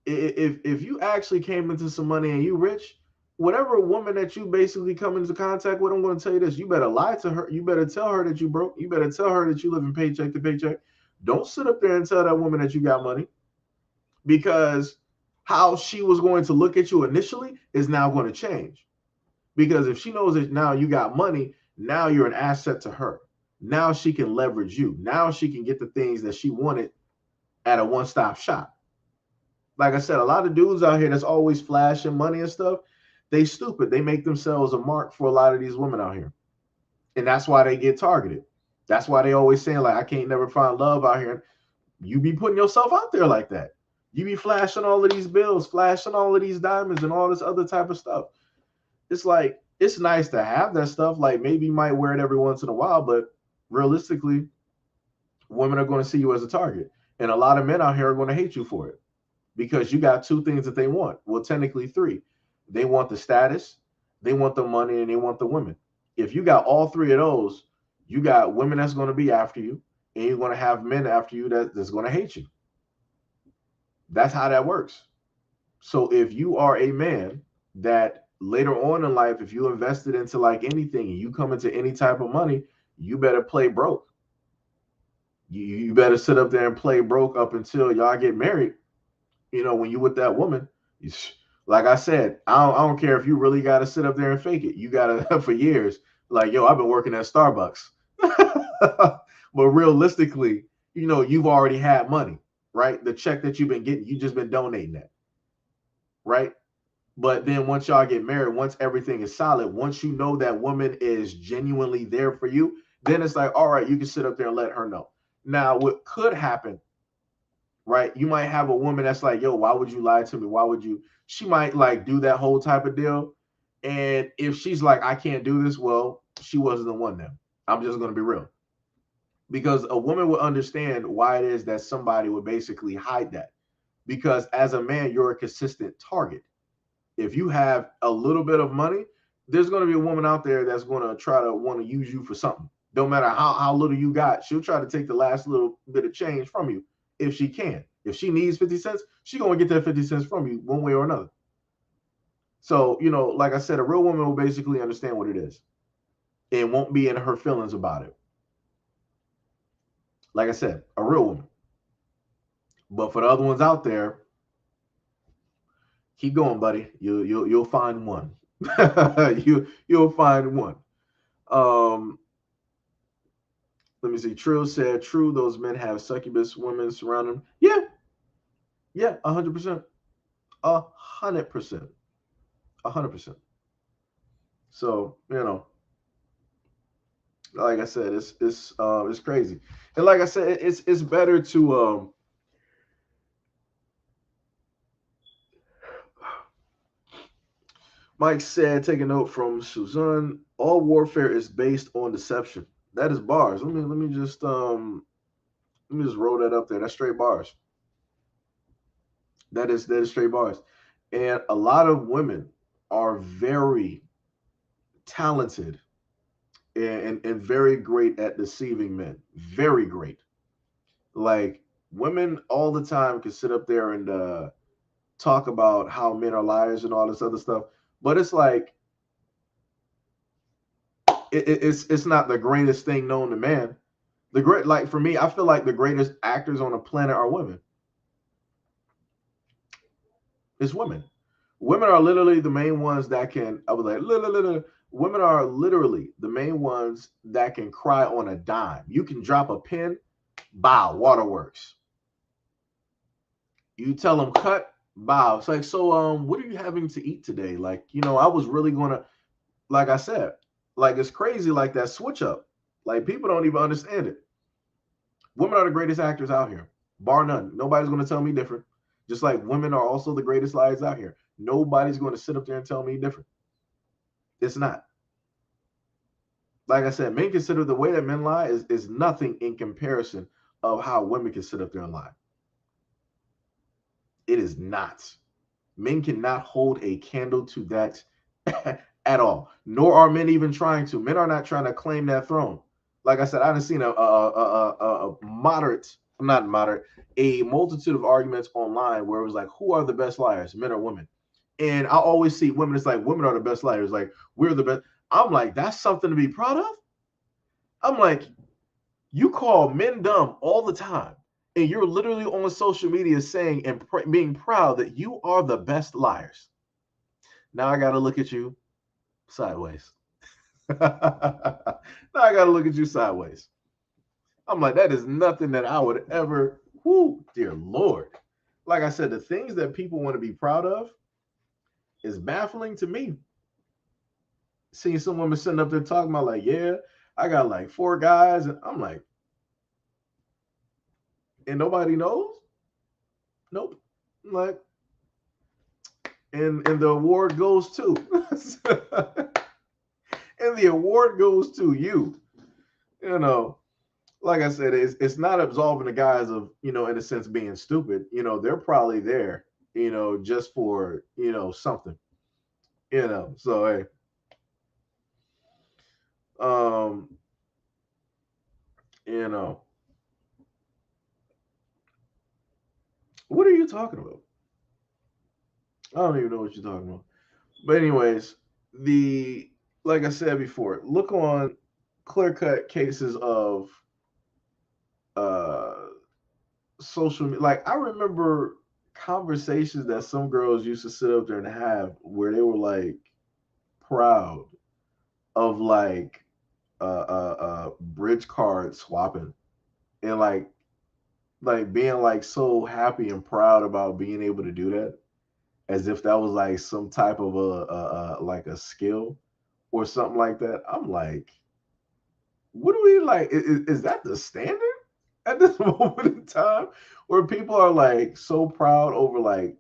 if you actually came into some money and you rich, whatever woman that you basically come into contact with, I'm going to tell you this: you better lie to her. You better tell her that you broke. You better tell her that you live in paycheck to paycheck. Don't sit up there and tell that woman that you got money, because how she was going to look at you initially is now going to change. Because if she knows that now you got money, now you're an asset to her. Now she can leverage you. Now she can get the things that she wanted at a one-stop shop. Like I said, a lot of dudes out here that's always flashing money and stuff, they stupid. They make themselves a mark for a lot of these women out here. And that's why they get targeted. That's why they always saying, like, I can't never find love out here. You be putting yourself out there like that. You be flashing all of these bills, flashing all of these diamonds and all this other type of stuff. It's like, it's nice to have that stuff. Like, maybe you might wear it every once in a while, but realistically, women are going to see you as a target. And a lot of men out here are going to hate you for it, because you got two things that they want. Well, technically three. They want the status, they want the money, and they want the women. If you got all three of those, you got women that's going to be after you, and you're going to have men after you that's going to hate you. That's how that works. So if you are a man that later on in life, if you invested into like anything and you come into any type of money, you better play broke. You better sit up there and play broke up until y'all get married. When you with that woman, like I said, I don't care if you really got to sit up there and fake it. You got to for years. Like, yo, I've been working at Starbucks. But realistically, you've already had money, right? The check that you've been getting, you just been donating that, right? But then once y'all get married, once everything is solid, once you know that woman is genuinely there for you, then it's like, all right, you can sit up there and let her know. Now, what could happen, right? You might have a woman that's like, yo, why would you lie to me? Why would you? She might like do that whole type of deal. And if she's like, I can't do this, well, she wasn't the one then. I'm just going to be real. Because a woman would understand why it is that somebody would basically hide that. Because as a man, you're a consistent target. If you have a little bit of money, there's going to be a woman out there that's going to try to want to use you for something. No matter how little you got, she'll try to take the last little bit of change from you if she can. If she needs 50 cents, she's going to get that 50 cents from you one way or another. So, like I said, a real woman will basically understand what it is and won't be in her feelings about it. Like I said, a real woman. But for the other ones out there, keep going, buddy. You'll find one. You'll find one. Let me see. Trill said, "True, those men have succubus women surround them." Yeah, 100%, 100%, 100%. So like I said, it's crazy, and like I said, it's better to Mike said, take a note from Suzanne. All warfare is based on deception. That is bars. Let me just roll that up there. That's straight bars. That is straight bars. And a lot of women are very talented and very great at deceiving men. Very great. Like, women all the time can sit up there and talk about how men are liars and all this other stuff. But it's like, it's not the greatest thing known to man. The great, like, for me, I feel like the greatest actors on the planet are women. It's women. Women are literally the main ones that can. I was like, women are literally the main ones that can cry on a dime. You can drop a pin, bow, waterworks. You tell them cut, bow. It's like, so what are you having to eat today? Like, I was really gonna, like I said, like, it's crazy, like that switch up. Like, people don't even understand it. Women are the greatest actors out here, bar none. Nobody's gonna tell me different. Just like women are also the greatest liars out here. Nobody's going to sit up there and tell me different. It's not. Like I said, men consider the way that men lie is nothing in comparison of how women can sit up there and lie. It is not. Men cannot hold a candle to that at all. Nor are men even trying to. Men are not trying to claim that throne. Like I said, I done seen a moderate, not moderate, a multitude of arguments online where it was like, who are the best liars, men or women? And I always see women. It's like women are the best liars. Like we're the best. I'm like, that's something to be proud of. I'm like, you call men dumb all the time, and you're literally on social media saying and being proud that you are the best liars. Now I got to look at you sideways. Now I got to look at you sideways. I'm like, that is nothing that I would ever, whoo, dear Lord. Like I said, the things that people want to be proud of is baffling to me. Seeing some women sitting up there talking about, like, yeah, I got like 4 guys. And I'm like, and nobody knows? Nope. I'm like, and the award goes to, and the award goes to you. You know, like I said, it's not absolving the guys of, in a sense, being stupid. They're probably there, just for, something, So hey, um, you know, what are you talking about? I don't even know what you're talking about. But anyways, the like I said before, look on clear cut cases of uh social media. Like I remember conversations that some girls used to sit up there and have where they were like proud of like bridge card swapping and like being like so happy and proud about being able to do that as if that was like some type of a like a skill or something like that. I'm like, what do we like? Is that the standard at this moment in time where people are like so proud over like,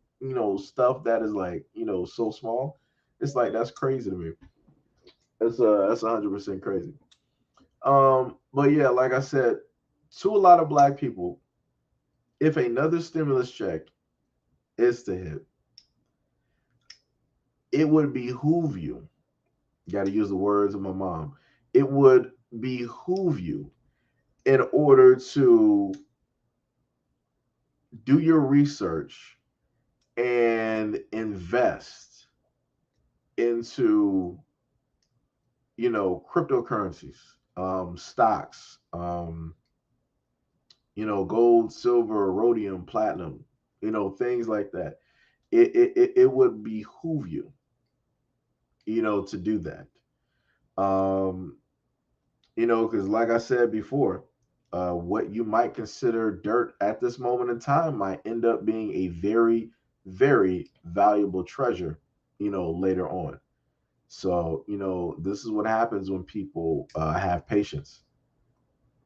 stuff that is like, so small? It's like that's crazy to me. That's 100% crazy. But yeah, like I said, to a lot of black people, if another stimulus check is to hit, it would behoove you. Got to use the words of my mom. It would behoove you in order to do your research and invest into, cryptocurrencies, stocks, gold, silver, rhodium, platinum, things like that. It would behoove you, to do that. Um, because like I said before, what you might consider dirt at this moment in time might end up being a very, very valuable treasure, later on. So, this is what happens when people have patience.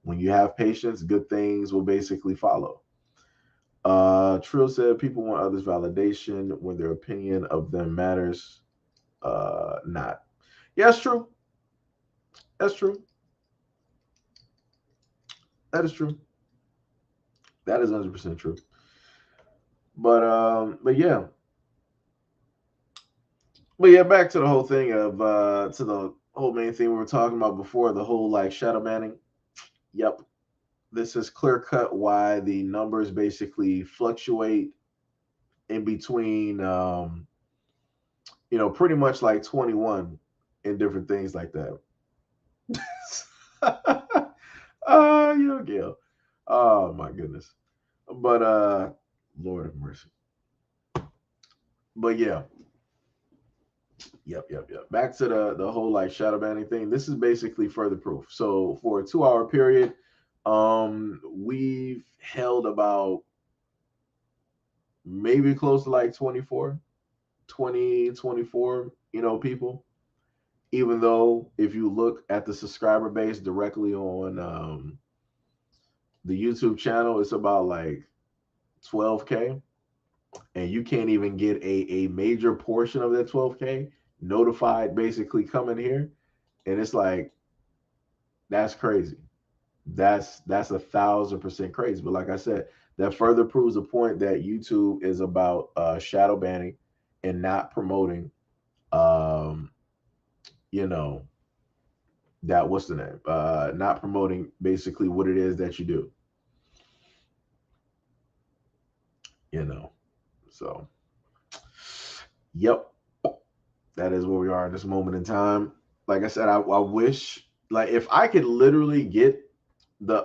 When you have patience, good things will basically follow. Trill said people want others' validation when their opinion of them matters. Not. Yeah, that's true. That's true. That is true. That is 100% true. But yeah. But yeah, back to the whole thing of to the whole main thing we were talking about before, the whole like shadow banning. Yep. This is clear cut why the numbers basically fluctuate in between pretty much like 21 and different things like that. Gil. Oh my goodness. But Lord of mercy. But yeah. Yep. Back to the whole like shadow banning thing. This is basically further proof. So for a 2 hour period, we've held about maybe close to like 24, people. Even though if you look at the subscriber base directly on the YouTube channel, it's about like 12K, and you can't even get a major portion of that 12K notified basically coming here. And it's like, that's crazy. That's 1,000% crazy. But like I said, That further proves the point that YouTube is about shadow banning and not promoting, um, you know, that what's the name? Not promoting basically what it is that you do, you know. So, yep, that is where we are at this moment in time. Like I said, I wish, like, if I could literally get the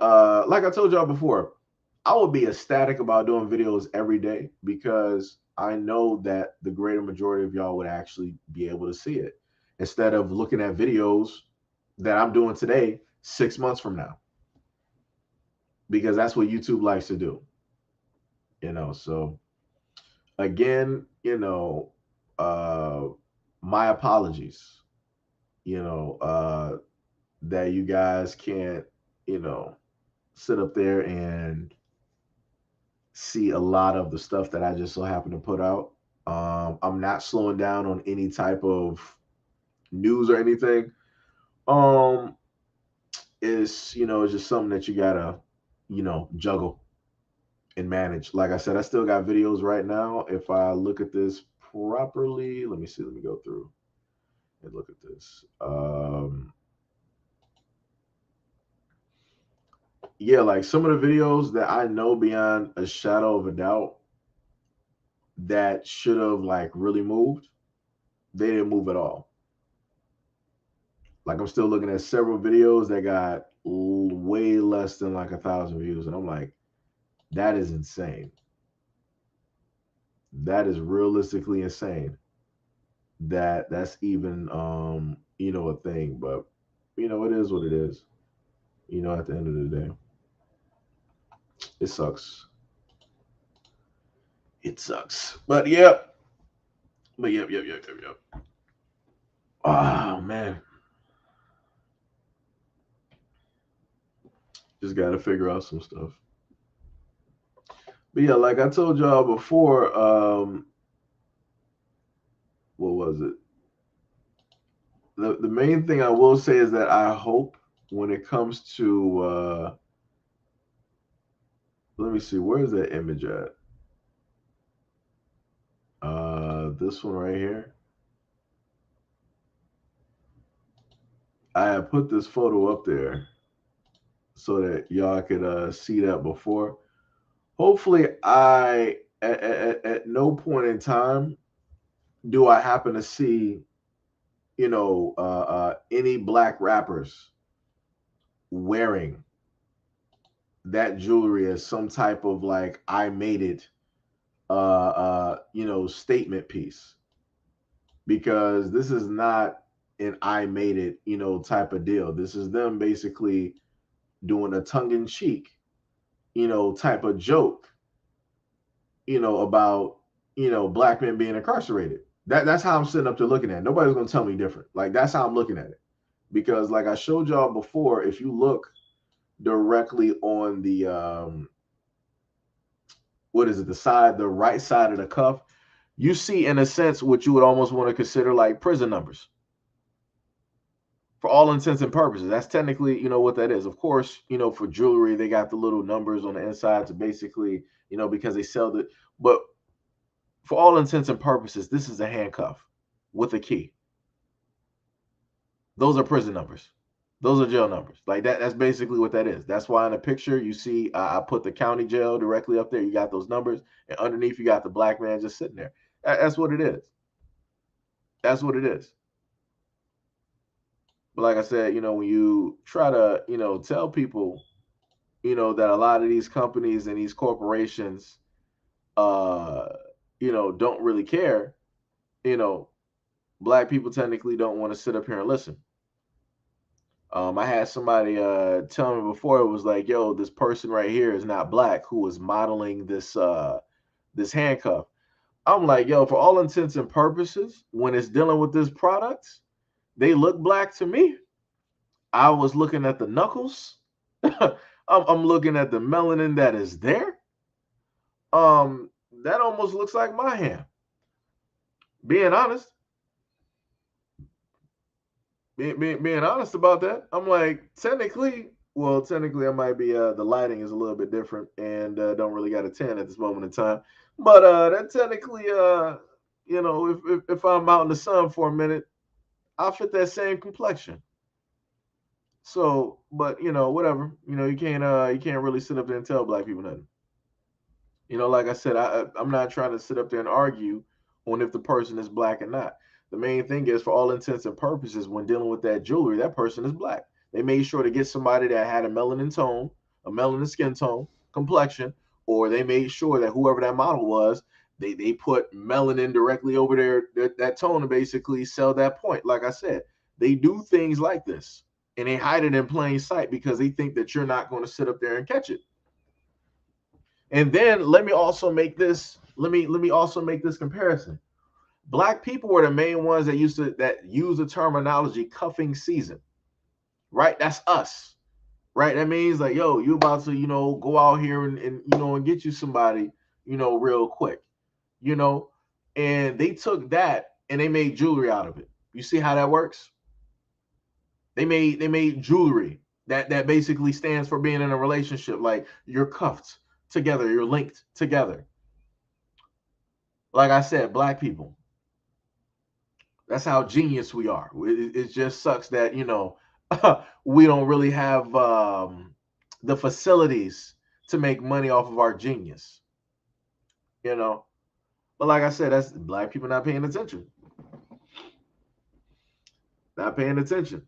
like I told y'all before, I would be ecstatic about doing videos every day because I know that the greater majority of y'all would actually be able to see it instead of looking at videos that I'm doing today 6 months from now, because that's what YouTube likes to do, you know. So again, uh my apologies, that you guys can't, you know, sit up there and see a lot of the stuff that I just so happen to put out. I'm not slowing down on any type of news or anything. Um, it's just something that you gotta, juggle and manage. Like I said, I still got videos right now. If I look at this properly, let me see. Let me go through and look at this. Yeah, like some of the videos that I know beyond a shadow of a doubt that should have like really moved, they didn't move at all. Like I'm still looking at several videos that got way less than like 1,000 views, and I'm like, that is insane. That is realistically insane. That's even a thing, but it is what it is. At the end of the day, it sucks. It sucks. But yep. But yep. Oh man, just got to figure out some stuff. But yeah, like I told y'all before, what was it? The main thing I will say is that I hope when it comes to let me see, where is that image at? This one right here. I have put this photo up there so that y'all could see that before. Hopefully, at no point in time do I happen to see any black rappers wearing that jewelry as some type of like I made it statement piece, because this is not an I made it, type of deal. This is them basically doing a tongue in cheek, type of joke, about, black men being incarcerated. That's how I'm sitting up there looking at it. Nobody's gonna tell me different. Like that's how I'm looking at it. Because like I showed y'all before, if you look directly on the what is it, the right side of the cuff, you see in a sense what you would almost want to consider like prison numbers. For all intents and purposes, that's technically, what that is. Of course, for jewelry, they got the little numbers on the inside to basically, because they sell it. But for all intents and purposes, this is a handcuff with a key. Those are prison numbers. Those are jail numbers. Like that's basically what that is. That's why in the picture you see I put the county jail directly up there. You got those numbers, and underneath you got the black man just sitting there. That's what it is. That's what it is. But like I said, when you try to, tell people, that a lot of these companies and these corporations, uh, don't really care, you know, black people technically don't want to sit up here and listen. I had somebody tell me before, it was like, yo, this person right here is not black who was modeling this handcuff. I'm like, yo, for all intents and purposes, when it's dealing with this product, they look black to me. I was looking at the knuckles. I'm looking at the melanin that is there. That almost looks like my hand. Being honest, being honest about that, I'm like, technically, Well, technically, I might be. The lighting is a little bit different, and don't really got a 10 at this moment in time. But that technically, if I'm out in the sun for a minute, I'll fit that same complexion. So, but whatever. You can't really sit up there and tell black people nothing. Like I said, I'm not trying to sit up there and argue on if the person is black or not. The main thing is, for all intents and purposes, when dealing with that jewelry, that person is black. They made sure to get somebody that had a melanin tone, a melanin skin tone, complexion, or they made sure that whoever that model was, they put melanin directly over that tone to basically sell that point. Like I said, they do things like this, and they hide it in plain sight because they think that you're not going to sit up there and catch it. And then let me also make this comparison. Black people were the main ones that use the terminology cuffing season, right? That's us, right? That means like, yo, you about to, go out here and get you somebody, real quick, you know, and they took that and they made jewelry out of it. You see how that works? They made jewelry that basically stands for being in a relationship. Like you're cuffed together, you're linked together. Like I said, black people. That's how genius we are. It just sucks that we don't really have the facilities to make money off of our genius. You know, but like I said, that's black people not paying attention. Not paying attention.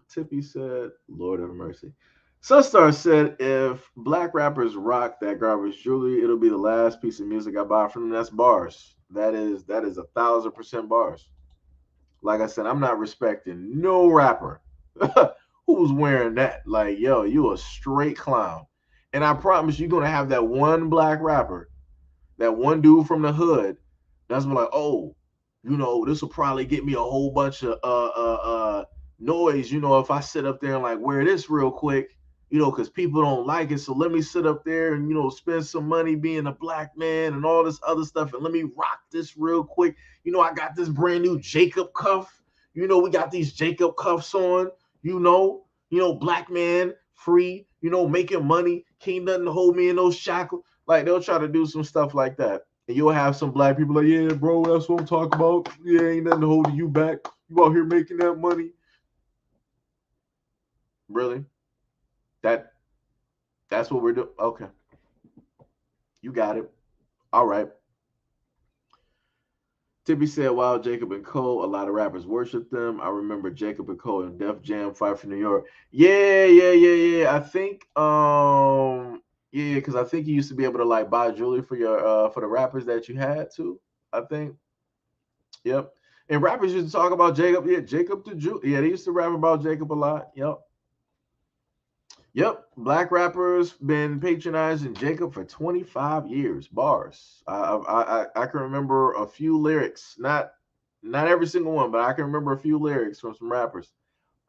Tippy said, "Lord have mercy." Sunstar said, "If black rappers rock that garbage jewelry, it'll be the last piece of music I buy from them." That's bars. That is 1,000% bars. Like I said, I'm not respecting no rapper who's wearing that. Like, yo, you a straight clown. And I promise you're gonna have that one black rapper, that one dude from the hood, that's like, oh, this will probably get me a whole bunch of noise, if I sit up there and like wear this real quick, because people don't like it. So let me sit up there and spend some money being a black man and all this other stuff, and let me rock this real quick. I got this brand new Jacob cuff. We got these Jacob cuffs on. Black man free. Making money. Can't nothing hold me in those shackles. Like they'll try to do some stuff like that. And you'll have some black people like, yeah, bro, that's what I'm talking about. Yeah, ain't nothing holding you back. You out here making that money. Really? That's what we're doing. Okay. You got it. All right. Tippy said, "Wow, Jacob and Cole, a lot of rappers worship them. I remember Jacob and Cole and Def Jam fight for New York. Yeah, yeah, yeah, yeah. I think, yeah, because I think you used to be able to like buy jewelry for your for the rappers that you had too. I think. Yep. And rappers used to talk about Jacob. Yeah, Jacob the Jew. Yeah, they used to rap about Jacob a lot. Yep. Yep, black rappers been patronizing Jacob for 25 years. Bars. I can remember a few lyrics, not every single one, but I can remember a few lyrics from some rappers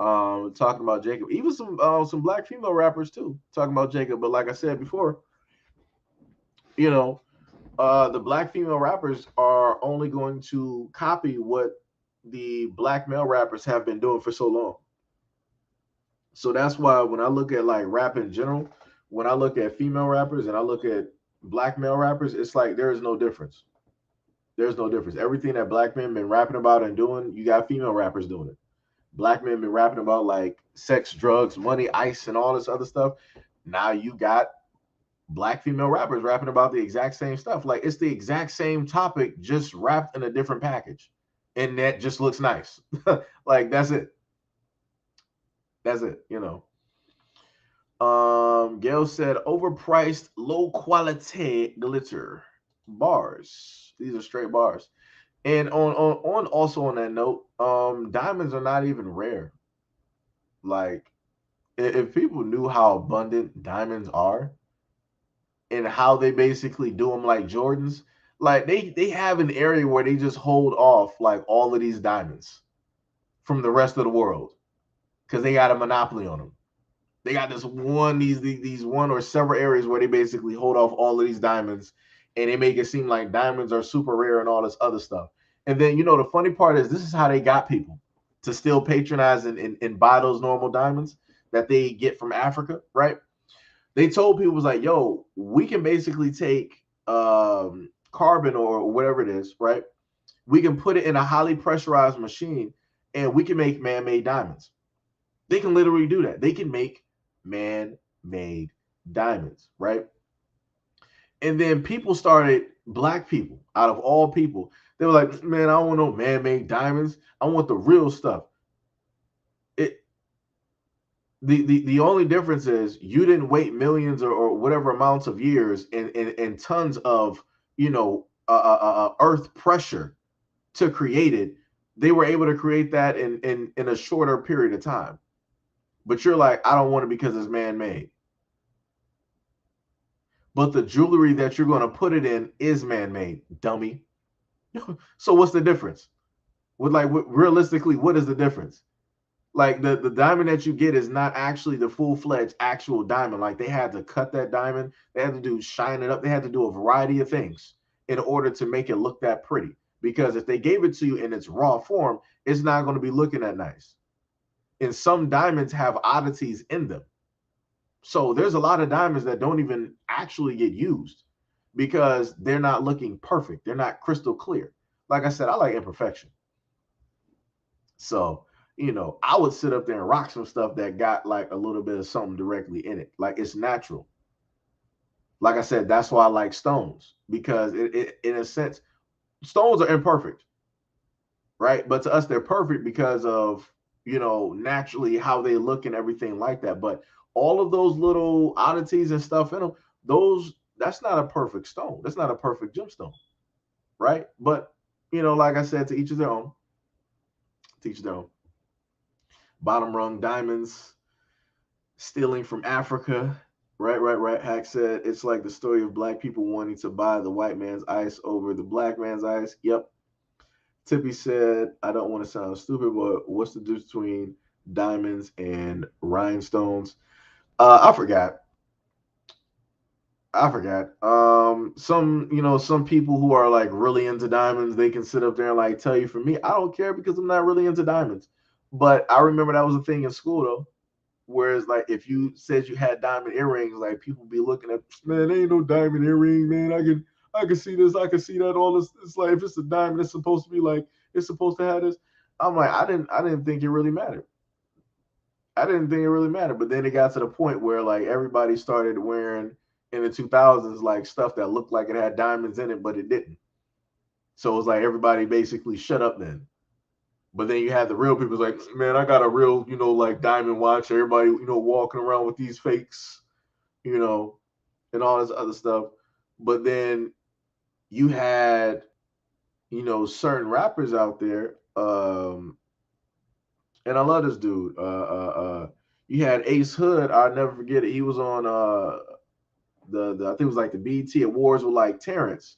talking about Jacob. Even some black female rappers too talking about Jacob. But like I said before, you know, the black female rappers are only going to copy what the black male rappers have been doing for so long. So that's why when I look at like rap in general, when I look at female rappers and I look at black male rappers, it's like there is no difference. There's no difference. Everything that black men been rapping about and doing, you got female rappers doing it. Black men been rapping about like sex, drugs, money, ice, and all this other stuff. Now you got black female rappers rapping about the exact same stuff. Like it's the exact same topic, just wrapped in a different package. And that just looks nice. Like that's it. That's it. Gail said overpriced, low quality glitter bars. These are straight bars. And on also on that note, diamonds are not even rare. Like if people knew how abundant diamonds are and how they basically do them like Jordans, like they have an area where they just hold off like all of these diamonds from the rest of the world because they got a monopoly on them. They got these one or several areas where they basically hold off all of these diamonds, and they make it seem like diamonds are super rare and all this other stuff. And then the funny part is this is how they got people to still patronize and buy those normal diamonds. that they get from Africa, right? They told people was like, yo, we can basically take carbon or whatever it is, right? We can put it in a highly pressurized machine and we can make man-made diamonds. They can literally do that. They can make man-made diamonds, right? And then people started, black people, out of all people, they were like, man, I don't want no man-made diamonds. I want the real stuff. It the only difference is you didn't wait millions or whatever amounts of years and tons of earth pressure to create it. They were able to create that in a shorter period of time. But you're like, I don't want it because it's man-made. But the jewelry that you're going to put it in is man-made, dummy. So what's the difference? Realistically, what is the difference? Like the diamond that you get is not actually the full-fledged actual diamond. Like they had to cut that diamond, they had to shine it up, they had to do a variety of things in order to make it look that pretty. Because if they gave it to you in its raw form, it's not going to be looking that nice. And some diamonds have oddities in them. So there's a lot of diamonds that don't even actually get used because they're not looking perfect. They're not crystal clear. Like I said, I like imperfection. So, I would sit up there and rock some stuff that got like a little bit of something directly in it. Like it's natural. Like I said, that's why I like stones, because it in a sense, stones are imperfect, right? But to us, they're perfect because of, naturally how they look and everything like that. But all of those little oddities and stuff in them, that's not a perfect stone. That's not a perfect gemstone, right? But, like I said, to each of their own. Teach their own. Bottom rung diamonds, stealing from Africa. Right. Hack said it's like the story of black people wanting to buy the white man's ice over the black man's ice. Yep. Tippy said, I don't want to sound stupid, but what's the difference between diamonds and rhinestones? I forgot. Some people who are like really into diamonds, they can sit up there and like tell you, for me, I don't care because I'm not really into diamonds. But I remember that was a thing in school though. Whereas, like, if you said you had diamond earrings, like people be looking at, man, ain't no diamond earring, man. I can see this, I can see that. All this, it's like if it's a diamond, it's supposed to be like it's supposed to have this. I'm like, I didn't think it really mattered. I didn't think it really mattered. But then it got to the point where like everybody started wearing in the 2000s like stuff that looked like it had diamonds in it, but it didn't. So it was like everybody basically shut up then. But then you have the real people like, man, I got a real, like diamond watch. Everybody, walking around with these fakes, you know, and all this other stuff. But then you had, certain rappers out there. And I love this dude. You had Ace Hood. I'll never forget it. He was on the I think it was like the BET Awards with like Terrence.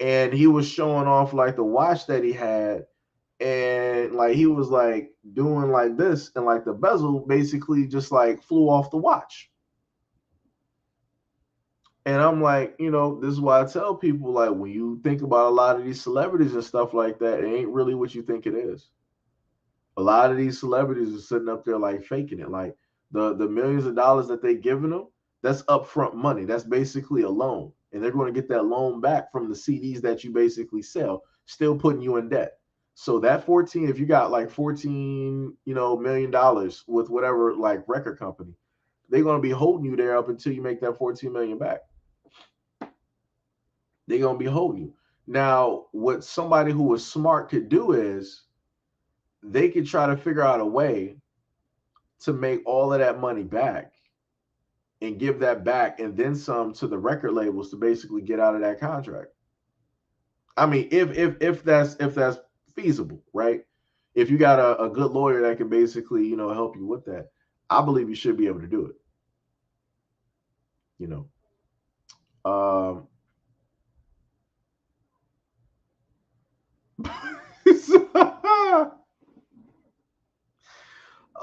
And he was showing off like the watch that he had, and like he was like doing like this, and like the bezel basically just like flew off the watch. And I'm like, this is why I tell people, like, when you think about a lot of these celebrities and stuff like that, it ain't really what you think it is. A lot of these celebrities are sitting up there like faking it. Like the millions of dollars that they giving them, that's upfront money. That's basically a loan. And they're going to get that loan back from the CDs that you basically sell, still putting you in debt. So that 14, if you got like 14, million dollars with whatever like record company, they're going to be holding you there up until you make that 14 million back. They're going to be holding you. Now, what somebody who was smart could do is they could try to figure out a way to make all of that money back and give that back and then some to the record labels to basically get out of that contract. I mean, if that's feasible, right? If you got a good lawyer that can basically, help you with that, I believe you should be able to do it. You know. Um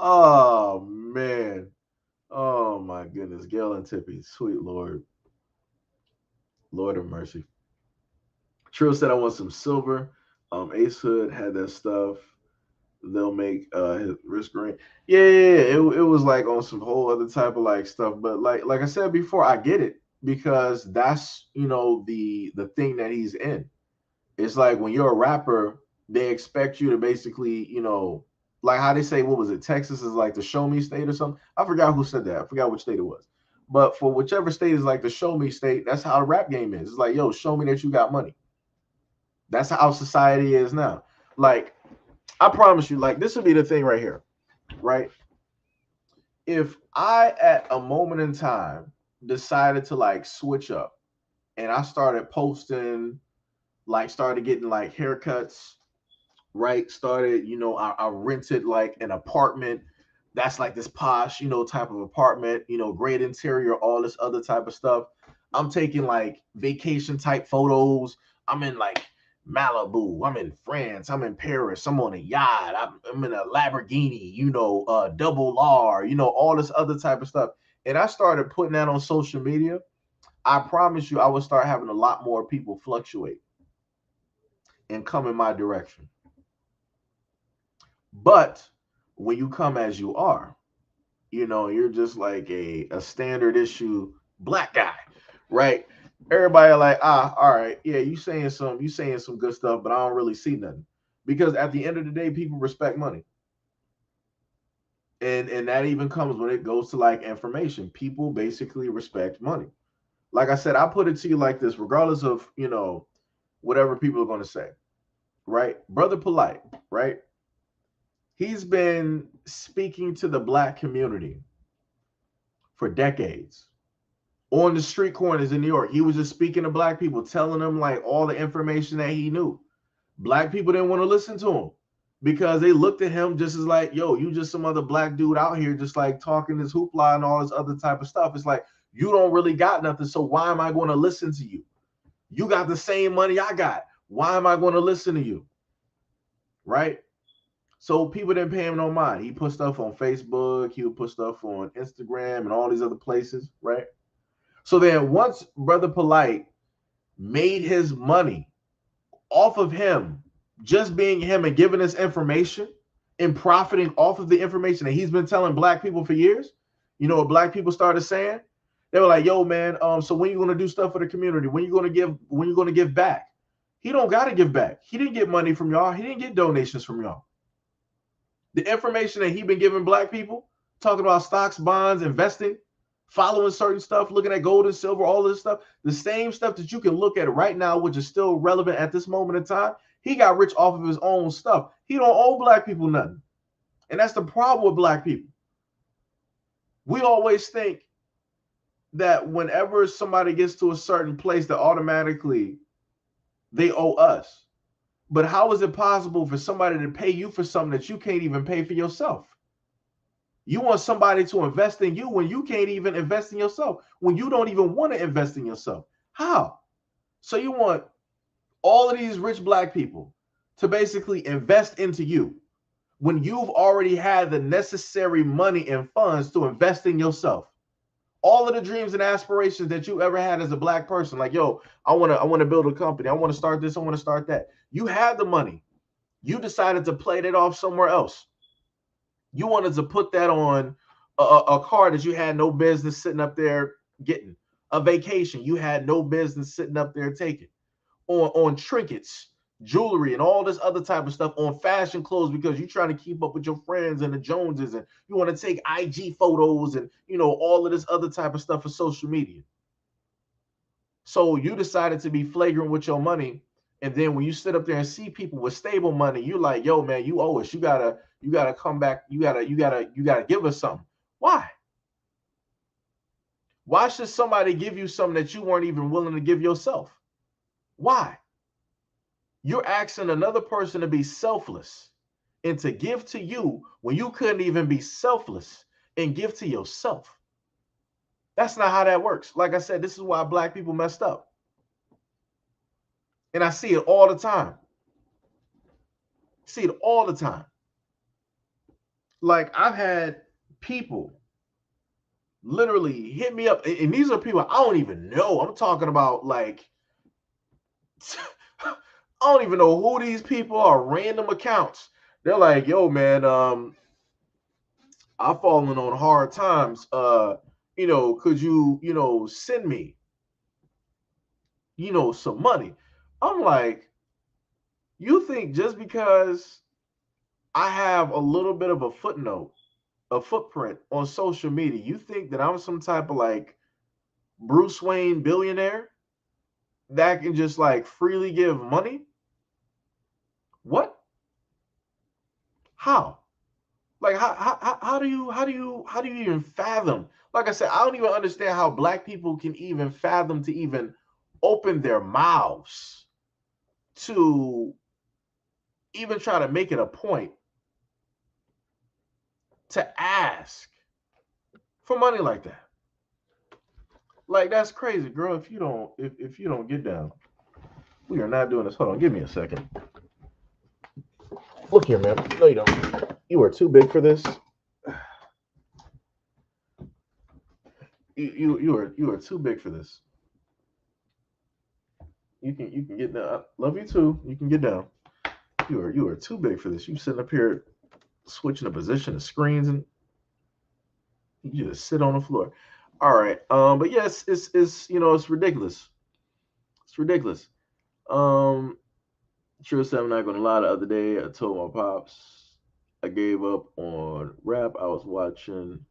Oh man. Oh my goodness. Gail and Tippy. Sweet Lord. Lord of mercy. Trill said I want some silver. Ace Hood had that stuff. they'll make his risk green. Yeah. It was like on some whole other type of like stuff. But like I said before, I get it because that's the thing that he's in. It's like when you're a rapper, they expect you to basically, like how they say, what was it? Texas is like the show me state or something. I forgot who said that. I forgot which state it was. But for whichever state is like the show me state, that's how the rap game is. It's like, yo, show me that you got money. That's how society is now. Like, I promise you, like, this would be the thing right here, right? If I, at a moment in time, decided to like switch up and I started posting, like, started getting like haircuts, right? Started, I rented like an apartment that's like this posh, type of apartment, great interior, all this other type of stuff. I'm taking like vacation type photos. I'm in like Malibu, I'm in France, I'm in Paris, I'm on a yacht, I'm in a Lamborghini, double R, all this other type of stuff. And I started putting that on social media. I promise you, I would start having a lot more people fluctuate and come in my direction. But when you come as you are, you're just like a standard issue black guy, right? Everybody like, all right, yeah, you saying some good stuff, but I don't really see nothing. Because at the end of the day, people respect money. And that even comes when it goes to like information. People basically respect money. Like I said, I put it to you like this, regardless of, whatever people are going to say, right? Brother Polite, right? He's been speaking to the black community for decades. On the street corners in New York, he was just speaking to black people, telling them like all the information that he knew. Black people didn't want to listen to him because they looked at him just as like, yo, you just some other black dude out here just like talking this hoopla and all this other type of stuff. It's like, you don't really got nothing, so why am I going to listen to you? You got the same money I got. Why am I going to listen to you? Right? So people didn't pay him no mind. He put stuff on Facebook. He would put stuff on Instagram and all these other places, right? So then once Brother Polite made his money off of him, just being him and giving us information and profiting off of the information that he's been telling black people for years, you know what black people started saying? They were like, yo, man, so when you gonna do stuff for the community? When you gonna give back? He don't gotta give back. He didn't get money from y'all. He didn't get donations from y'all. The information that he been giving black people, talking about stocks, bonds, investing, following certain stuff, looking at gold and silver, all this stuff, the same stuff that you can look at right now, which is still relevant at this moment in time. He got rich off of his own stuff. He don't owe black people nothing. And that's the problem with black people. We always think that whenever somebody gets to a certain place, that automatically they owe us. But how is it possible for somebody to pay you for something that you can't even pay for yourself? You want somebody to invest in you when you can't even invest in yourself, when you don't even want to invest in yourself. How? So you want all of these rich black people to basically invest into you when you've already had the necessary money and funds to invest in yourself. All of the dreams and aspirations that you ever had as a black person, like, yo, I want to build a company. I want to start this. I want to start that. You had the money. You decided to play that off somewhere else. You wanted to put that on a car that you had no business sitting up there getting, a vacation you had no business sitting up there taking, on trinkets, jewelry, and all this other type of stuff, on fashion clothes because you're trying to keep up with your friends and the Joneses, and you want to take IG photos and all of this other type of stuff for social media. So you decided to be flagrant with your money. And then when you sit up there and see people with stable money, you're like, yo, man, you owe us. You gotta come back. You gotta give us something. Why? Why should somebody give you something that you weren't even willing to give yourself? Why? You're asking another person to be selfless and to give to you when you couldn't even be selfless and give to yourself. That's not how that works. Like I said, this is why black people messed up. And I see it all the time. See it all the time. Like, I've had people literally hit me up, and these are people I don't even know. I'm talking about like, I don't even know who these people are, random accounts They're like, yo, man, I've fallen on hard times. Could you, send me, some money? I'm like, you think just because I have a little bit of a footprint on social media, you think that I'm some type of like Bruce Wayne billionaire that can just like freely give money? What? How? Like how do you even fathom? Like I said, I don't even understand how black people can even fathom to even open their mouths to even try to make it a point to ask for money like that. Like that's crazy, girl. If you don't get down, we are not doing this. Hold on, give me a second. Look here, man. No, you don't. You are too big for this. You are too big for this. You can get down. I love you too. You can get down. You are too big for this. You sitting up here switching the position of screens and you just sit on the floor. All right. But yes, it's ridiculous. It's ridiculous. Um, True said I'm not gonna lie. The other day, I told my pops I gave up on rap. I was watching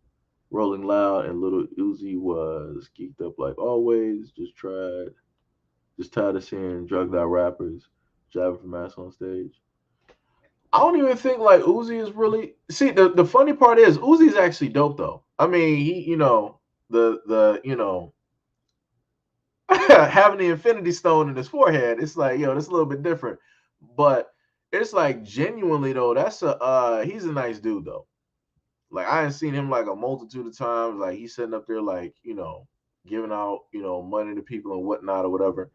Rolling Loud, and Little Uzi was geeked up like always. Just tired of seeing drugged out rappers driving for mass on stage. I don't even think like Uzi is really. See, the funny part is Uzi's actually dope though. I mean, he the having the Infinity Stone in his forehead. It's like that's a little bit different, but it's like genuinely though. That's he's a nice dude though. Like I ain't seen him like a multitude of times. Like he's sitting up there like giving out money to people and whatnot or whatever.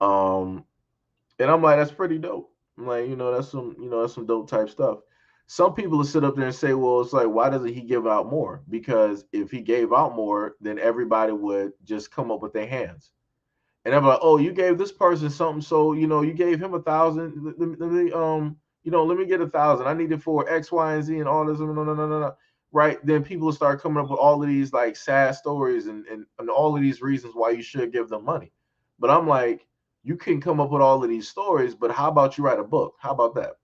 Um, and I'm like, that's pretty dope. I'm like, that's some dope type stuff. Some people will sit up there and say, well, it's like, why doesn't he give out more? Because if he gave out more, then everybody would just come up with their hands. And I'm like, oh, you gave this person something, so you gave him 1,000. Let me get 1,000. I need it for X, Y, and Z, and all this. No, no, no, no, no. Right? Then people will start coming up with all of these like sad stories and all of these reasons why you should give them money. But I'm like, you can come up with all of these stories, but how about you write a book? How about that?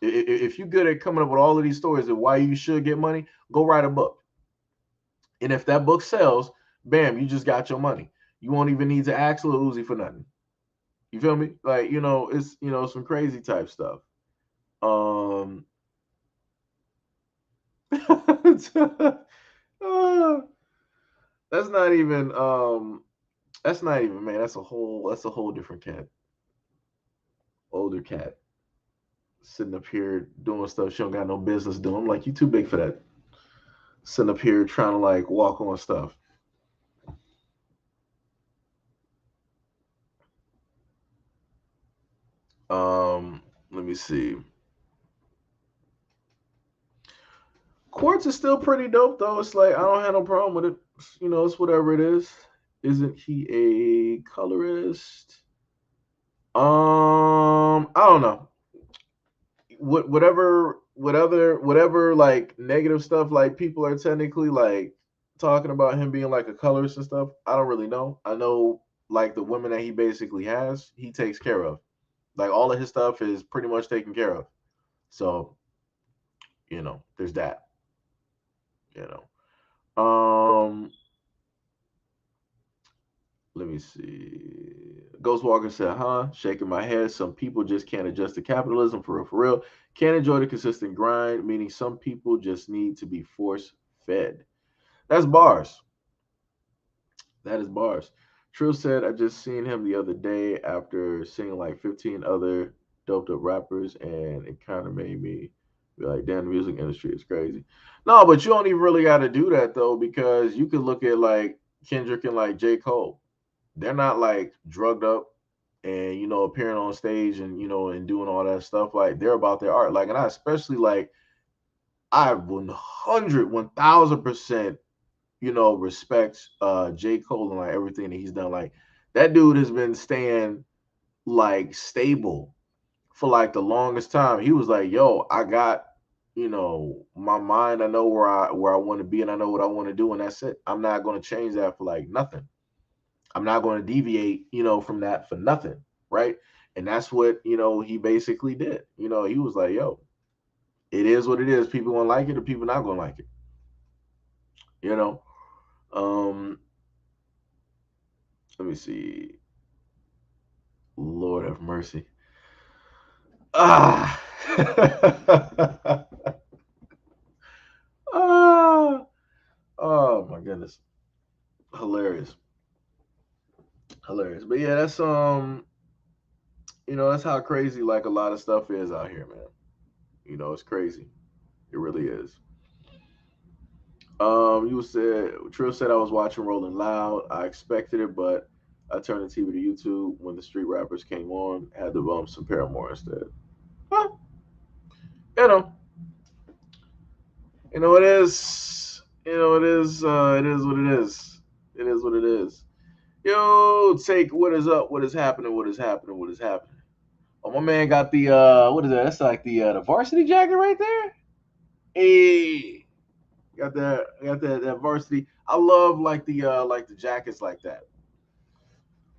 If you're good at coming up with all of these stories and why you should get money, go write a book. And if that book sells, bam, you just got your money. You won't even need to ask Lil Uzi for nothing. You feel me? Like, it's some crazy type stuff. Um that's not even man, that's a whole different cat. Older cat. Sitting up here doing stuff she don't got no business doing. I'm like, you too big for that. Sitting up here trying to like walk on stuff. Let me see. Quartz is still pretty dope though. It's like I don't have no problem with it. It's whatever it is. Isn't he a colorist? I don't know. Whatever like negative stuff like people are technically like talking about him being like a colorist and stuff. I don't really know. I know like the women that he basically has, he takes care of. Like all of his stuff is pretty much taken care of. So, there's that. You know. Let me see. Ghostwalker said, huh? Shaking my head. Some people just can't adjust to capitalism for real, for real. Can't enjoy the consistent grind, meaning some people just need to be force fed. That's bars. That is bars. True said, I just seen him the other day after seeing like 15 other doped up rappers, and it kind of made me be like, damn, the music industry is crazy. No, but you don't even really got to do that though, because you could look at like Kendrick and like J. Cole. They're not like drugged up and appearing on stage and and doing all that stuff. Like they're about their art. Like, and I especially like I 1,000% respect J. Cole and like everything that he's done. Like that dude has been staying like stable for like the longest time. He was like, "Yo, I got, my mind. I know where I want to be, and I know what I want to do, and that's it. I'm not going to change that for like nothing. I'm not going to deviate, from that for nothing, right?" And that's what he basically did. He was like, "Yo, it is what it is. People gonna like it, or people not gonna like it." You know. Um, Let me see. Lord have mercy. Ah. Ah. Oh my goodness. Hilarious. Hilarious. But yeah, that's how crazy like a lot of stuff is out here, man. It's crazy. It really is. Trill said I was watching Rolling Loud. I expected it, but I turned the TV to YouTube when the street rappers came on. Had to bump some Paramore instead. Huh, you know, it is. It is. It is what it is. It is what it is. Yo, take what is up? What is happening? What is happening? What is happening? Oh, my man got the what is that? That's like the varsity jacket right there. Hey, got that varsity. I love like the jackets like that.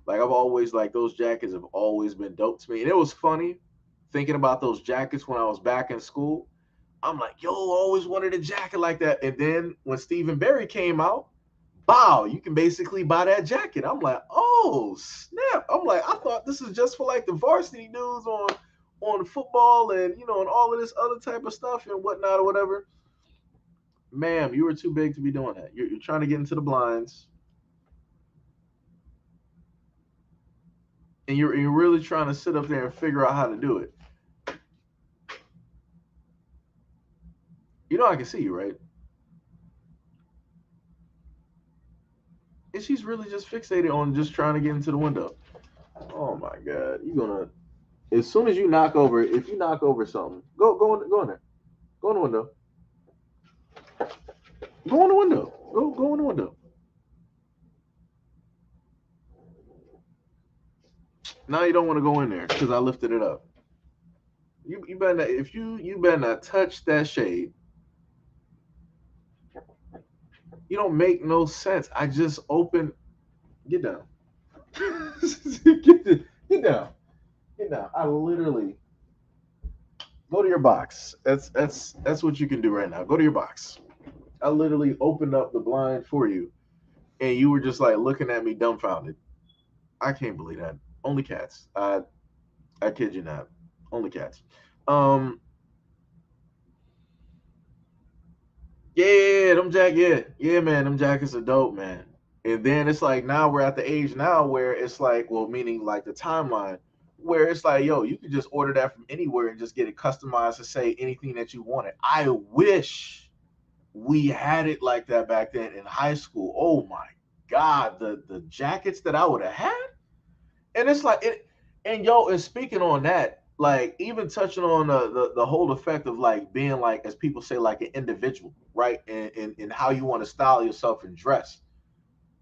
Like I've always like those jackets have always been dope to me. And it was funny thinking about those jackets when I was back in school. I'm like, yo, always wanted a jacket like that. And then when Stephen Barry came out, wow, you can basically buy that jacket. I'm like, oh snap. I'm like, I thought this is just for like the varsity dudes on football and and all of this other type of stuff and whatnot or whatever. Ma'am, you were too big to be doing that. You're trying to get into the blinds, and you're really trying to sit up there and figure out how to do it. I can see you, right? And she's really just fixated on just trying to get into the window. Oh my god, you're gonna as soon as you knock over, if you knock over something, go in there, go in the window, go in the window, go in the window. Now you don't want to go in there because I lifted it up. You better not, if you better not touch that shade. You don't make no sense. I just opened. Get down. Get down. Get down. I literally go to your box. That's what you can do right now. Go to your box. I literally opened up the blind for you, and you were just like looking at me dumbfounded. I can't believe that. Only cats. I kid you not. Only cats. Um. Yeah, yeah, man. Them jackets are dope, man. And then it's like now we're at the age now where it's like, well, meaning like the timeline where it's like, yo, you can just order that from anywhere and just get it customized to say anything that you wanted. I wish we had it like that back then in high school. Oh my God, the jackets that I would have had. And it's like it and yo, and speaking on that, like even touching on the whole effect of like being like, as people say, like an individual, right? And how you want to style yourself and dress.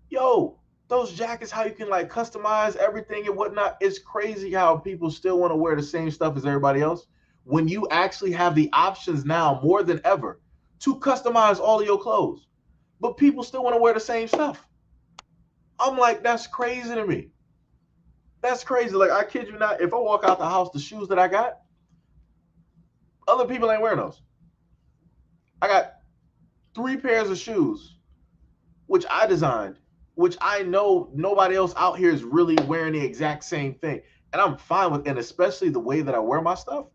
Yo, those jackets, how you can like customize everything and whatnot. It's crazy how people still want to wear the same stuff as everybody else when you actually have the options now more than ever to customize all of your clothes. But people still want to wear the same stuff. I'm like, that's crazy to me. That's crazy. Like, I kid you not, if I walk out the house, the shoes that I got, other people ain't wearing those. I got 3 pairs of shoes, which I designed, which I know nobody else out here is really wearing the exact same thing. And I'm fine with it, and especially the way that I wear my stuff.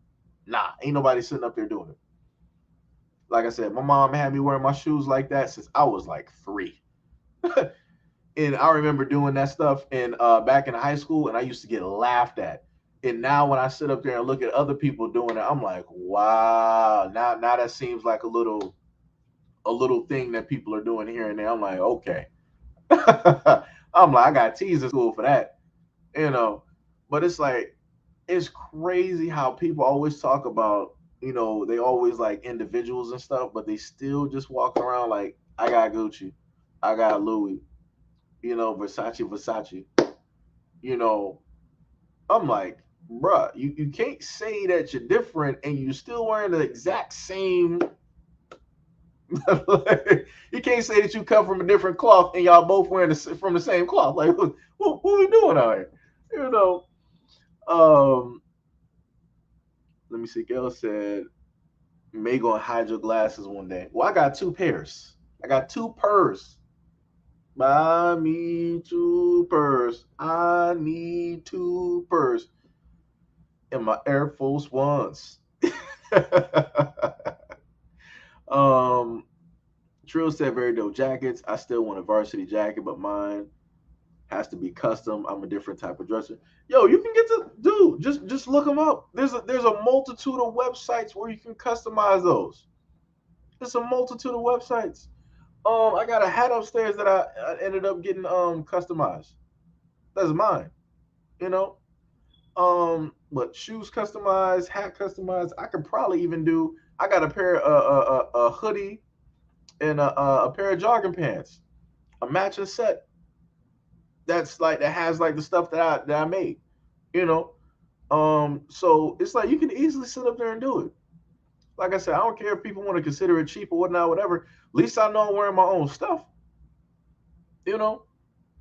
Nah, ain't nobody sitting up there doing it. Like I said, my mom had me wearing my shoes like that since I was like 3. And I remember doing that stuff in back in high school, and I used to get laughed at. And now when I sit up there and look at other people doing it, I'm like, wow. Now that seems like a little thing that people are doing here and there. I'm like, okay. I'm like, I got teased in school for that, you know. But it's like, it's crazy how people always talk about, they always like individuals and stuff, but they still just walk around like, I got Gucci, I got Louis, Versace. You know, I'm like, bruh, you can't say that you're different and you're still wearing the exact same. You can't say that you come from a different cloth and y'all both wearing from the same cloth. Like, what we doing out here? You know. Um, Let me see. Gail said, "May go and hide your glasses one day." Well, I got two pairs. I got two pairs. Buy me two pairs. I need two pairs in my Air Force Ones. um, Trill said, "Very dope jackets. I still want a varsity jacket, but mine has to be custom. I'm a different type of dresser." Yo, you can get to dude. Just look them up. There's a multitude of websites where you can customize those. There's a multitude of websites. I got a hat upstairs that I ended up getting customized. That's mine. You know. But shoes customized, hat customized. I could probably even do. I got a pair a hoodie and a pair of jogging pants, a matching set. That's like that has like the stuff that I made. You know. So it's like you can easily sit up there and do it. Like I said, I don't care if people want to consider it cheap or whatnot, whatever. At least I know I'm wearing my own stuff. You know,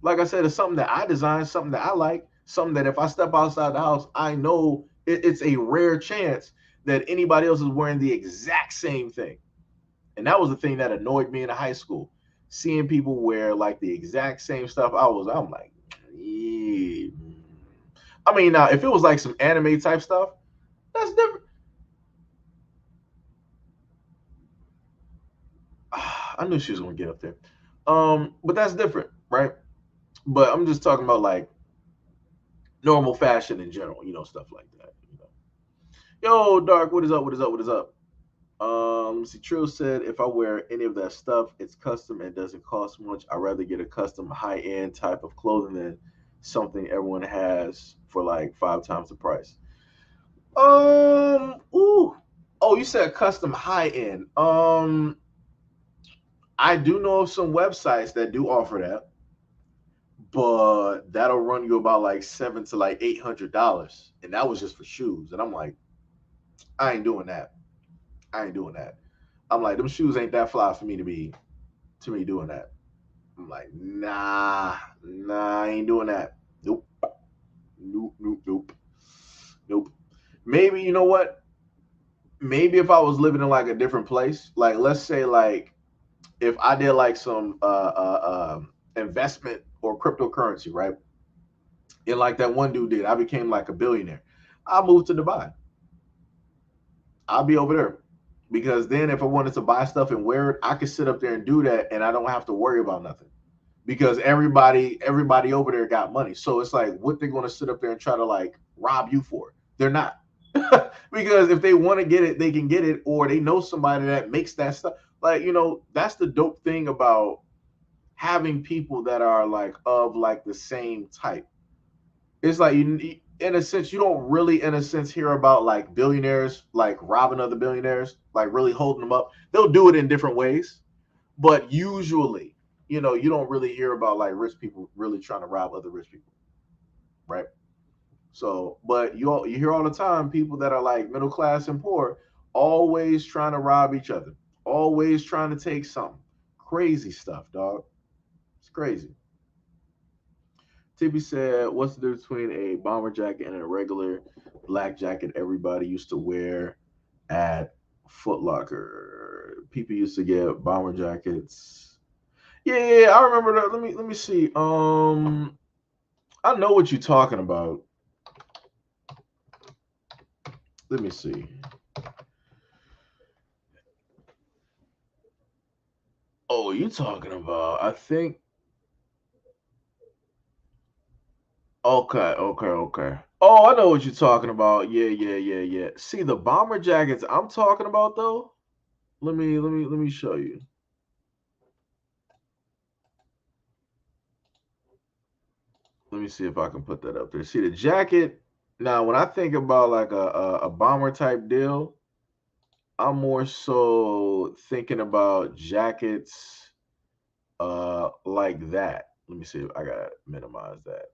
like I said, it's something that I designed, something that I like, something that if I step outside the house, I know it's a rare chance that anybody else is wearing the exact same thing. And that was the thing that annoyed me in high school, seeing people wear like the exact same stuff. I'm like, yeah. I mean, now if it was like some anime type stuff, that's different. I knew she was gonna get up there. But that's different, right? But I'm just talking about like normal fashion in general, stuff like that. Yo, Dark, what is up? What is up? What is up? Let me see. Trill said, if I wear any of that stuff, it's custom and doesn't cost much. I'd rather get a custom high end type of clothing than something everyone has for like 5 times the price. Ooh. Oh, you said custom high end. I do know of some websites that do offer that, but that'll run you about like $700 to like $800, and that was just for shoes. And I'm like, I ain't doing that. I ain't doing that. I'm like, them shoes ain't that fly for me to me doing that. I'm like, nah, I ain't doing that. Nope, nope, nope, nope, nope. Maybe you know what? Maybe if I was living in like a different place, like let's say like if I did like some investment or cryptocurrency, right? And like that one dude did, I became like a billionaire. I moved to Dubai. I'll be over there because then if I wanted to buy stuff and wear it, I could sit up there and do that, and I don't have to worry about nothing because everybody over there got money. So it's like, what they're going to sit up there and try to like rob you for? They're not. Because if they want to get it, they can get it, or they know somebody that makes that stuff. Like, that's the dope thing about having people that are like of like the same type. It's like in a sense, you don't really, in a sense, hear about like billionaires like robbing other billionaires, like really holding them up. They'll do it in different ways, but usually, you don't really hear about like rich people really trying to rob other rich people, right? So, but you hear all the time people that are like middle class and poor always trying to rob each other, always trying to take something. Crazy stuff, dog. It's crazy. Tippy said, "What's the difference between a bomber jacket and a regular black jacket everybody used to wear at Foot Locker? People used to get bomber jackets." Yeah, I remember that. Let me see. I know what you're talking about. Let me see. Oh, you talking about? I think. Okay, okay, okay. Oh, I know what you're talking about. Yeah, yeah, yeah, yeah. See the bomber jackets I'm talking about though. Let me show you. Let me see if I can put that up there. See the jacket. Now, when I think about like a bomber type deal, I'm more so thinking about jackets like that. Let me see if I gotta minimize that.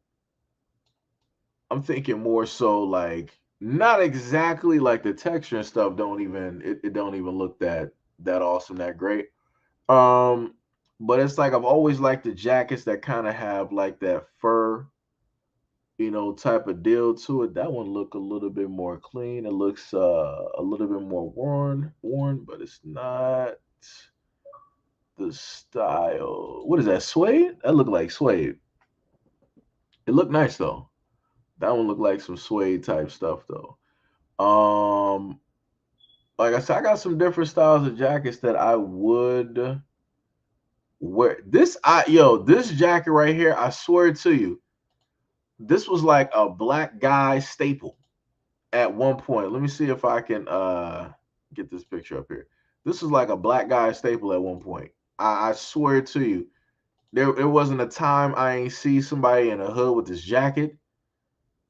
I'm thinking more so like not exactly like the texture and stuff it don't even look that awesome, that great. Um, but it's like I've always liked the jackets that kind of have like that fur, type of deal to it. That one look a little bit more clean. It looks a little bit more worn, but it's not the style. What is that? Suede? That look like suede. It looked nice though. That one looked like some suede type stuff though. Um, like I said, I got some different styles of jackets that I would wear. This jacket right here, I swear to you, this was like a black guy staple at one point. Let me see if I can get this picture up here. This was like a black guy staple at one point. I swear to you, there wasn't a time I ain't see somebody in a hood with this jacket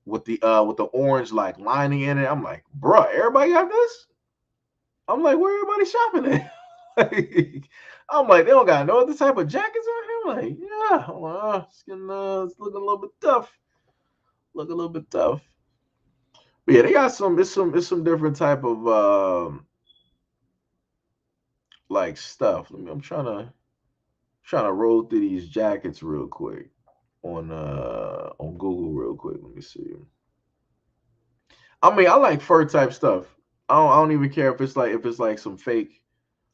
with the orange like lining in it. I'm like, bruh, everybody got this? I'm like, where everybody shopping at? Like, I'm like, they don't got no other type of jackets on here. I'm like, yeah, I'm like, it's looking a little bit tough. Look a little bit tough. But yeah, they got it's some different type of like stuff. I'm trying to roll through these jackets real quick on Google real quick. Let me see. I mean, I like fur type stuff. I don't even care if it's like some fake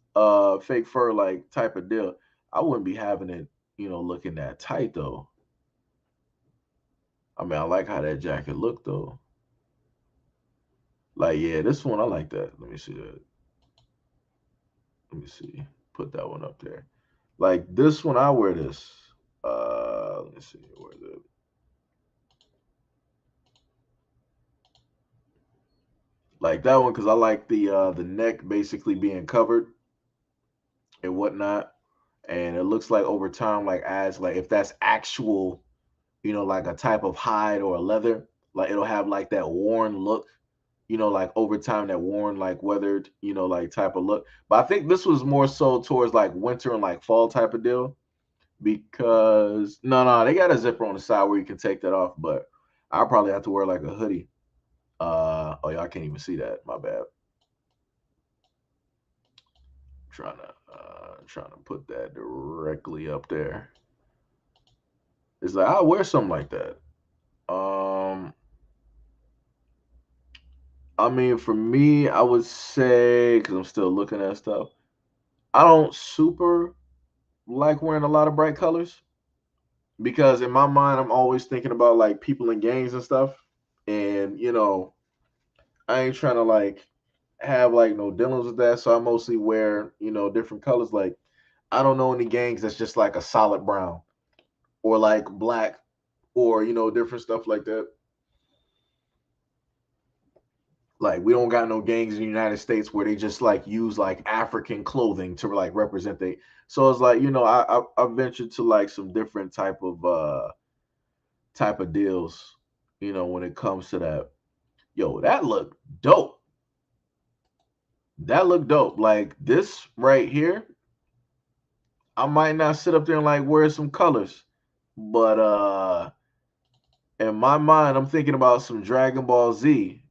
fur like type of deal. I wouldn't be having it, looking that tight though. I mean, I like how that jacket looked though. Like, yeah, this one I like that. Let me see that. Let me see. Put that one up there. Like this one, I wear this. Let me see. Where is it? Like that one because I like the neck basically being covered and whatnot. And it looks like over time, like as like if that's actual, like a type of hide or a leather, like it'll have like that worn look, like over time that worn, like weathered, like type of look. But I think this was more so towards like winter and like fall type of deal because no, they got a zipper on the side where you can take that off, but I'll probably have to wear like a hoodie. Oh yeah, I can't even see that. My bad. Trying to put that directly up there. It's like I'll wear something like that. Um, I mean, for me, I would say because I'm still looking at stuff. I don't super like wearing a lot of bright colors because in my mind, I'm always thinking about like people in gangs and stuff, and I ain't trying to like have like no dealings with that. So I mostly wear different colors. Like I don't know any gangs that's just like a solid brown or like black or different stuff like that. Like we don't got no gangs in the United States where they just like use like African clothing to like represent they. So it's like I ventured to like some different type of deals, when it comes to that. Yo, that looked dope. That looked dope. Like this right here, I might not sit up there and like wear some colors, but in my mind, I'm thinking about some Dragon Ball Z.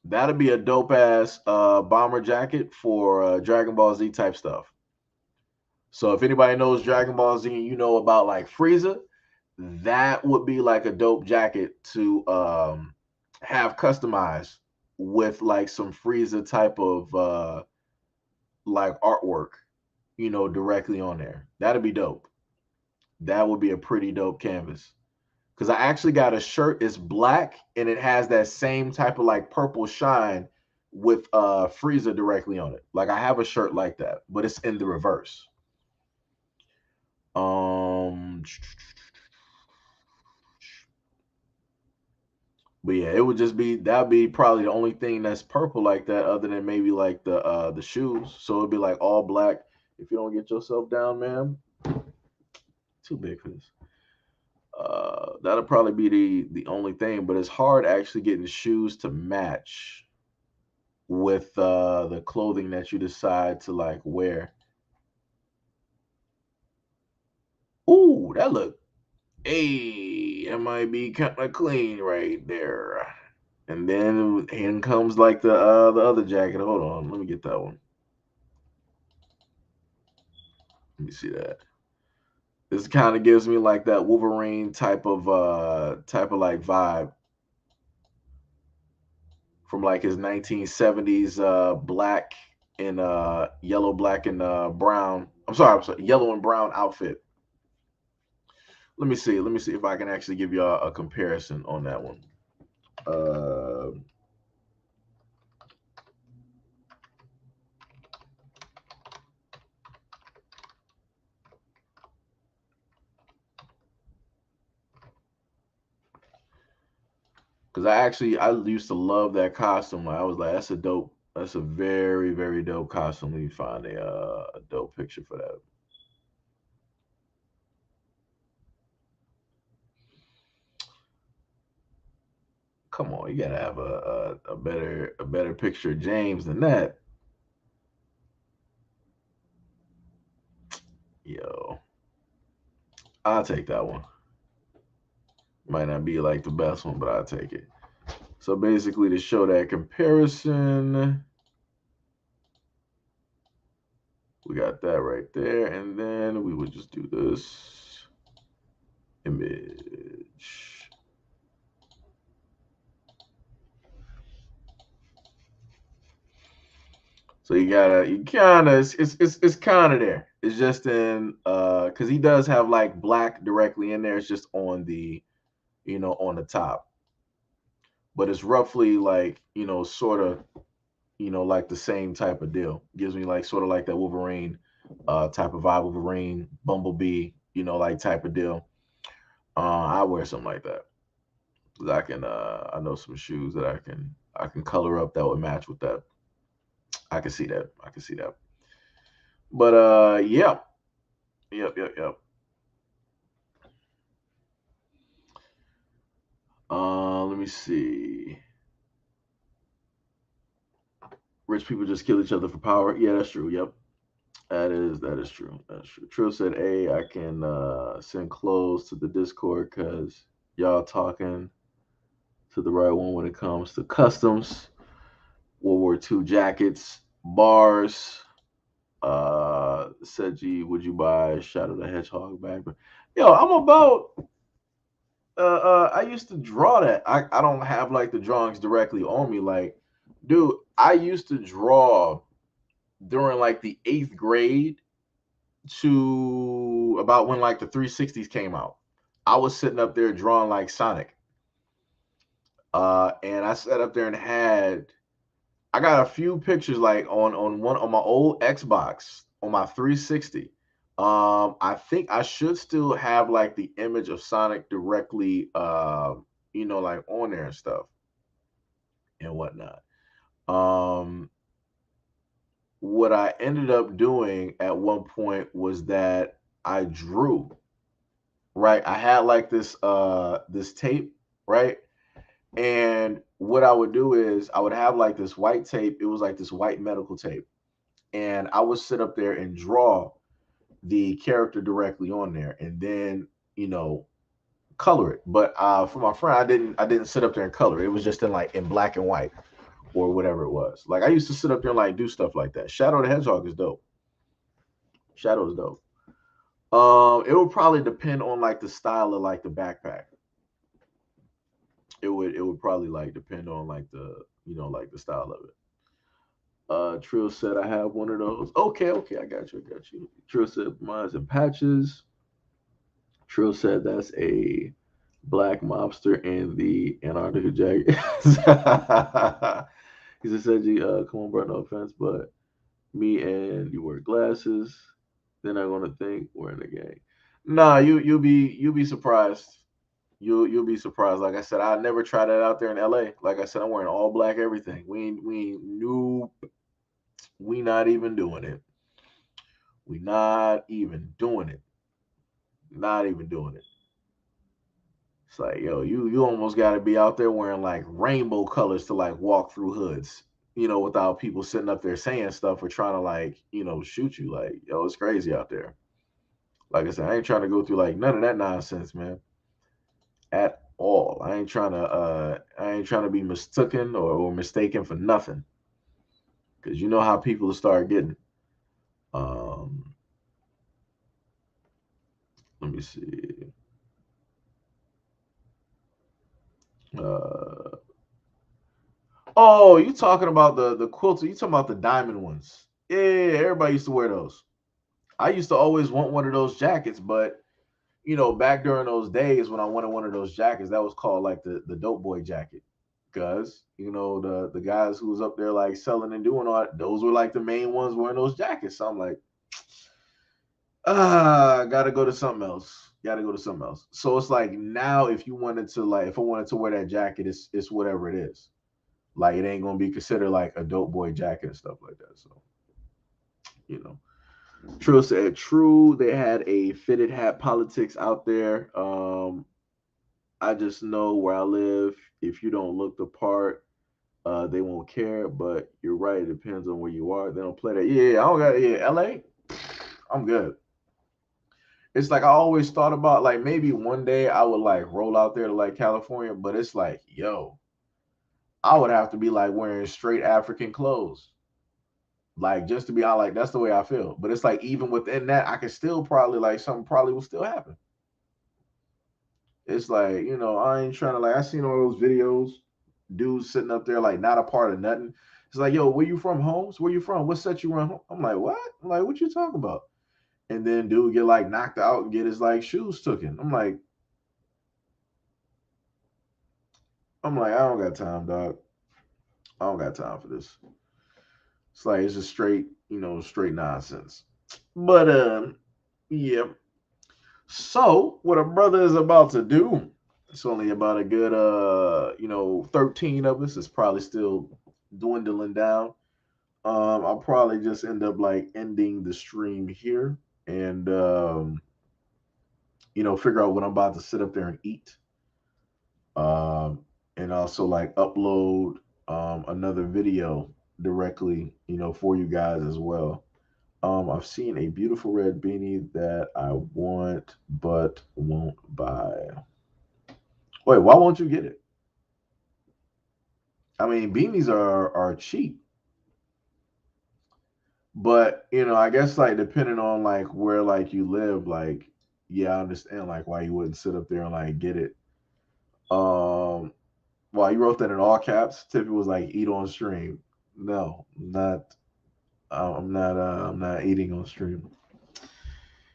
That'd be a dope ass bomber jacket for Dragon Ball Z type stuff. So if anybody knows Dragon Ball Z and you know about like Frieza, that would be like a dope jacket to have customized with like some Frieza type of like artwork, directly on there. That'd be dope. That would be a pretty dope canvas. Because I actually got a shirt, it's black and it has that same type of like purple shine with Frieza directly on it. Like I have a shirt like that, but it's in the reverse. Um but yeah, it would just be that'd be probably the only thing that's purple like that, other than maybe like the shoes. So it'd be like all black. If you don't get yourself down, man, too big for this. That'll probably be the only thing, but it's hard actually getting shoes to match with the clothing that you decide to like wear. Ooh, that look. Hey, It might be kind of clean right there. And then in comes like the other jacket. Hold on, let me get that one. Let me see that. This kind of gives me like that Wolverine type of like vibe from like his 1970s black and yellow, black and brown. I'm sorry, yellow and brown outfit. Let me see. Let me see if I can actually give you a comparison on that one. Uh, Because I used to love that costume. I was like, that's a very very dope costume. Let me find a dope picture for that. Come on, you gotta have a better picture of James than that. Yo, I'll take that one. Might not be like the best one, but I'll take it. So basically, to show that comparison, we got that right there, and then we would just do this image. So you kind of it's kind of there. It's just in because he does have like black directly in there. It's just on the on the top, but it's roughly like sort of like the same type of deal. Gives me like sort of like that Wolverine type of vibe, Wolverine, Bumblebee, like type of deal. I wear something like that. 'Cause I know some shoes that I can color up that would match with that. I can see that. I can see that. But yeah. Yep. Let me see. Rich people just kill each other for power. Yeah, that's true. Yep. That is true. That's true. Trill said, "Hey, I can send clothes to the Discord because y'all talking to the right one when it comes to customs, World War II jackets, bars. Said, gee, would you buy Shadow the Hedgehog bag? But yo, I'm about. I used to draw that. I don't have like the drawings directly on me. Like, dude, I used to draw during like the eighth grade to about when like the 360s came out. I was sitting up there drawing like Sonic. And I sat up there and I got a few pictures like on my old Xbox on my 360. I think I should still have like the image of Sonic directly like on there and stuff and whatnot. Um what I ended up doing at one point was that I drew, right? I had like this tape, right? And what I would do is I would have like this white tape. It was like this white medical tape. And I would sit up there and draw the character directly on there and then, you know, color it. But for my friend, I didn't sit up there and color. It was just in like in black and white or whatever it was. Like I used to sit up there and like do stuff like that. Shadow the Hedgehog is dope. Shadow is dope. It would probably depend on like the style of like the backpack. It would probably like depend on like like the style of it. Trill said I have one of those. Okay, I got you. Trill said mine's in patches. Trill said that's a black mobster in the Antarctica jacket. He said, come on, bro, no offense, but me and you wear glasses, they're not gonna think we're in the gang. Nah, you'll be surprised. You'll be surprised. Like I said, I never tried that out there in LA. Like I said, I'm wearing all black everything. We knew we not even doing it. We not even doing it. Not even doing it. It's like, yo, you almost gotta be out there wearing like rainbow colors to like walk through hoods, without people sitting up there saying stuff or trying to like, shoot you. Like, yo, it's crazy out there. Like I said, I ain't trying to go through like none of that nonsense, man. at all. I ain't trying to be mistaken or mistaken for nothing. Cause you know how people start getting. Um, let me see. Uh, oh, you talking about the quilts? You talking about the diamond ones? Yeah, everybody used to wear those. I used to always want one of those jackets, but back during those days when I wanted one of those jackets, that was called like the dope boy jacket. Cause the guys who was up there like selling and doing all that, those were like the main ones wearing those jackets. So I'm like, gotta go to something else. Gotta go to something else. So it's like now if you wanted to like if I wanted to wear that jacket, it's whatever it is. Like it ain't gonna be considered like a dope boy jacket and stuff like that. So you know. True said true. They had a fitted hat politics out there. I just know where I live. If you don't look the part, they won't care. But you're right. It depends on where you are. They don't play that. Yeah, I don't got. Yeah, LA. I'm good. It's like I always thought about like maybe one day I would like roll out there to like California, but it's like, yo, I would have to be like wearing straight African clothes. Like just to be out like that's the way I feel. But it's like even within that, I could still probably like something probably will still happen. It's like, I ain't trying to like I seen all those videos, dudes sitting up there like not a part of nothing. It's like, yo, where you from, Holmes? Where you from? What set you run home? I'm like, what? I'm like, what you talking about? And then dude get like knocked out and get his like shoes taken. I'm like, I don't got time, dog. I don't got time for this. It's like it's just straight, straight nonsense. But yeah. So what a brother is about to do, it's only about a good 13 of us. It's probably still dwindling down. I'll probably just end up like ending the stream here and figure out what I'm about to sit up there and eat. Um, and also like upload another video directly, for you guys as well. I've seen a beautiful red beanie that I want but won't buy. Wait, why won't you get it? I mean, beanies are cheap, but I guess like depending on like where like you live, like yeah, I understand like why you wouldn't sit up there and like get it. Um, well, you wrote that in all caps. Tippy was like, "Eat on stream." No, not. I'm not eating on stream.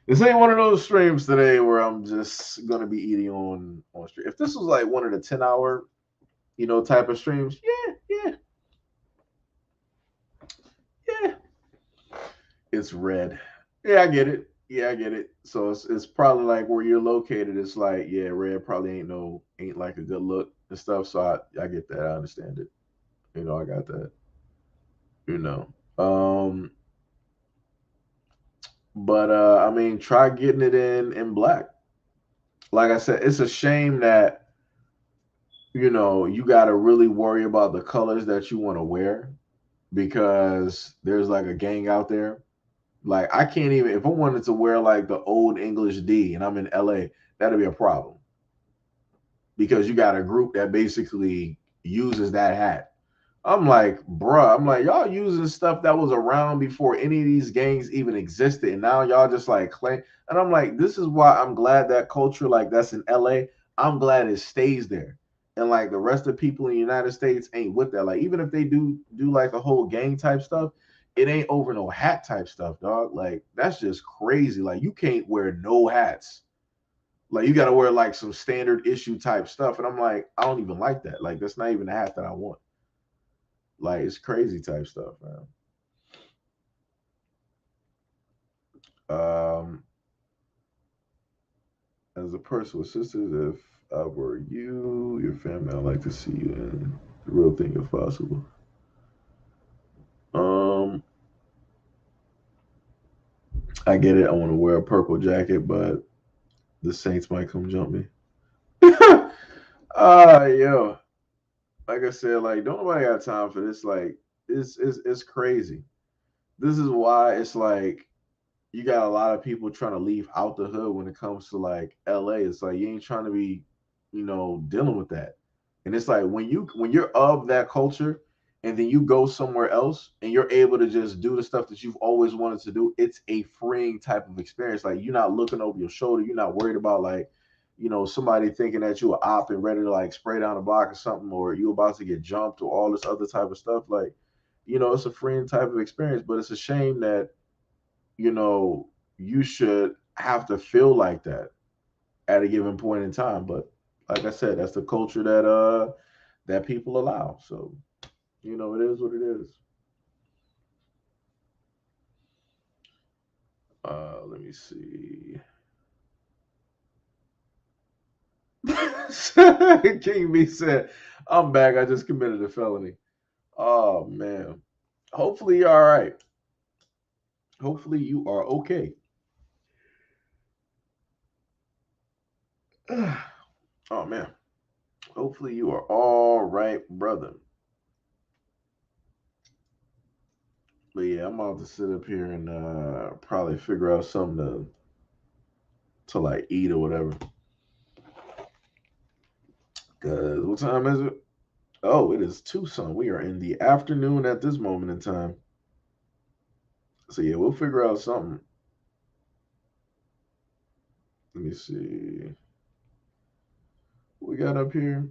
This ain't one of those streams today where I'm just gonna be eating on stream. If this was like one of the 10 hour, type of streams, yeah, it's red. Yeah, I get it. Yeah, I get it. So it's probably like where you're located. It's like yeah, red probably ain't like a good look and stuff. So I get that. I understand it. I got that. You know. But I mean, try getting it in black. Like I said, it's a shame that you got to really worry about the colors that you want to wear because there's like a gang out there. Like I can't even if I wanted to wear like the old English D and I'm in LA, that'd be a problem because you got a group that basically uses that hat. I'm like, bruh, I'm like, y'all using stuff that was around before any of these gangs even existed, and now y'all just like claim. And I'm like, this is why I'm glad that culture, like that's in LA, I'm glad it stays there. And like the rest of people in the United States ain't with that. Like, even if they do like a whole gang type stuff, it ain't over no hat type stuff, dog. Like, that's just crazy. Like, you can't wear no hats. Like you gotta wear like some standard issue type stuff. And I'm like, I don't even like that. Like, that's not even a hat that I want. Like it's crazy type stuff, man. Um, as a person with sisters, if I were you, your family, I'd like to see you in the real thing if possible. Um, I get it. I want to wear a purple jacket, but the Saints might come jump me. Yo, like I said, like don't nobody got time for this. Like it's crazy. This is why it's like you got a lot of people trying to leave out the hood when it comes to like LA. It's like you ain't trying to be dealing with that. And it's like when you're of that culture and then you go somewhere else and you're able to just do the stuff that you've always wanted to do, it's a freeing type of experience. Like you're not looking over your shoulder, you're not worried about like, somebody thinking that you are op and ready to like spray down the block or something, or you about to get jumped or all this other type of stuff. Like, it's a freeing type of experience, but it's a shame that, you know, you should have to feel like that at a given point in time. But like I said, that's the culture that people allow. So, it is what it is. Let me see. King B said, I'm back. I just committed a felony. Oh man. Hopefully you're all right. Hopefully you are okay. Oh man. Hopefully you are all right, brother. But yeah, I'm about to sit up here and probably figure out something to like eat or whatever. Cause what time is it? Oh, it is Tucson. We are in the afternoon at this moment in time. So yeah, we'll figure out something. Let me see. What we got up here.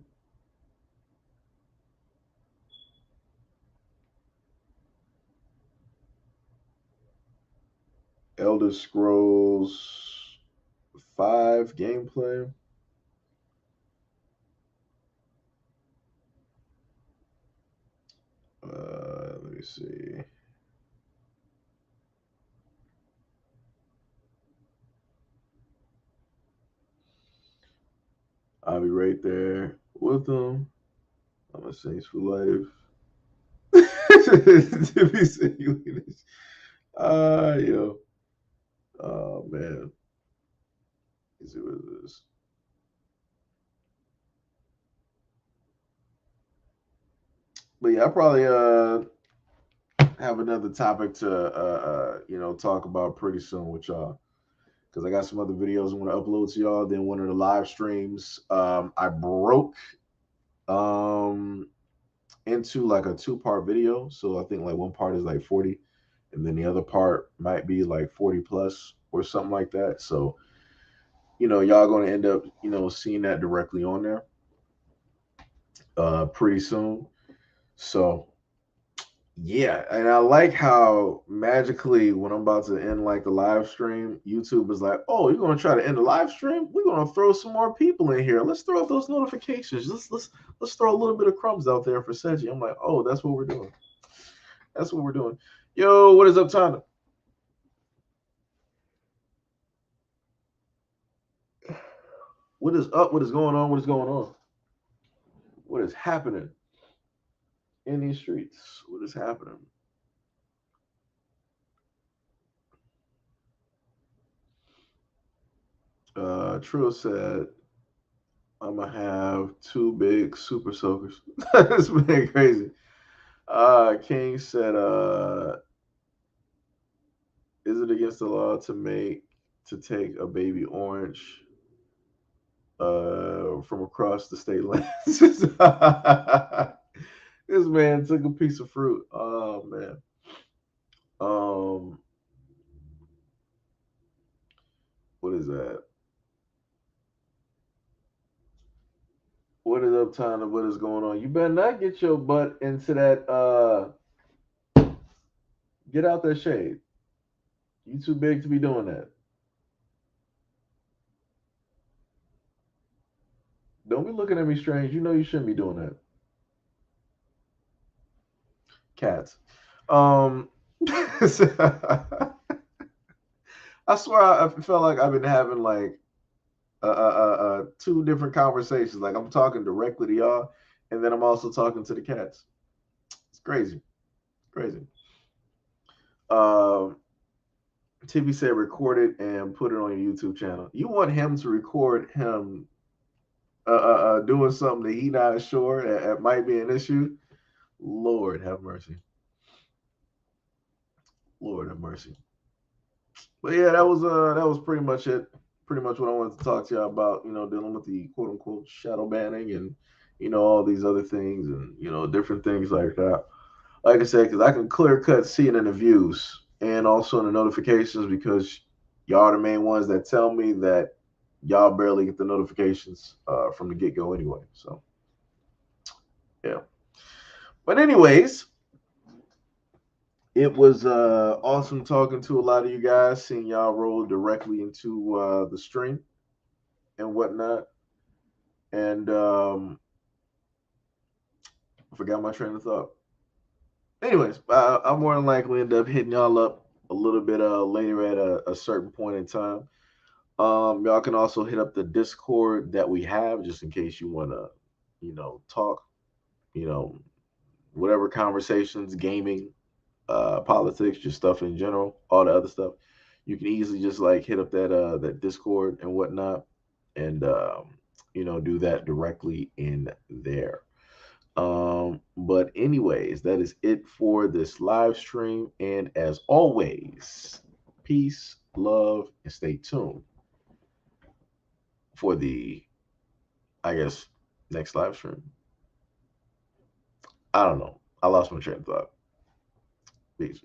Elder Scrolls 5 gameplay. Let me see. I'll be right there with them. I'm a Saints for life. Timmy said you yo. Oh man. Let's see what it is. But yeah, I probably have another topic to talk about pretty soon with y'all. Because I got some other videos I want to upload to y'all. Then one of the live streams, I broke into like a two-part video. So I think like one part is like 40, and then the other part might be like 40 plus or something like that. So, y'all gonna end up, seeing that directly on there pretty soon. So yeah, and I like how magically when I'm about to end like the live stream, YouTube is like, "Oh, you're gonna try to end the live stream? We're gonna throw some more people in here. Let's throw up those notifications. Let's throw a little bit of crumbs out there for Seji." I'm like, "Oh, that's what we're doing. That's what we're doing." Yo, what is up, Tana? What is up? What is going on? What is going on? What is happening in these streets? What is happening? Trill said, I'm gonna have two big super soakers. That's been crazy. King said, is it against the law to take a baby orange from across the state line? This man took a piece of fruit. Oh man. Um, what is that? What is up, Tyler? What is going on? You better not get your butt into that. Get out that shade. You too big to be doing that. Don't be looking at me strange. You know you shouldn't be doing that. Cats. I swear I felt like I've been having like two different conversations. Like I'm talking directly to y'all, and then I'm also talking to the cats. It's crazy, crazy. Um, TV said record it and put it on your YouTube channel. You want him to record him doing something that he not sure that might be an issue? Lord have mercy. Lord have mercy. But yeah, that was pretty much it. pretty much what I wanted to talk to y'all about. Dealing with the quote unquote shadow banning and all these other things and different things like that. Like I said, because I can clear cut see it in the views and also in the notifications because y'all are the main ones that tell me that y'all barely get the notifications from the get go anyway. So yeah. But anyways, it was awesome talking to a lot of you guys, seeing y'all roll directly into the stream and whatnot. And I forgot my train of thought. Anyways, I'll more than likely end up hitting y'all up a little bit later at a certain point in time. Y'all can also hit up the Discord that we have just in case you want to, talk, you know, whatever conversations, gaming, politics, just stuff in general, all the other stuff. You can easily just like hit up that Discord and whatnot, and do that directly in there. But anyways, that is it for this live stream. And as always, peace, love, and stay tuned for the, I guess, next live stream. I don't know. I lost my train of thought. Peace.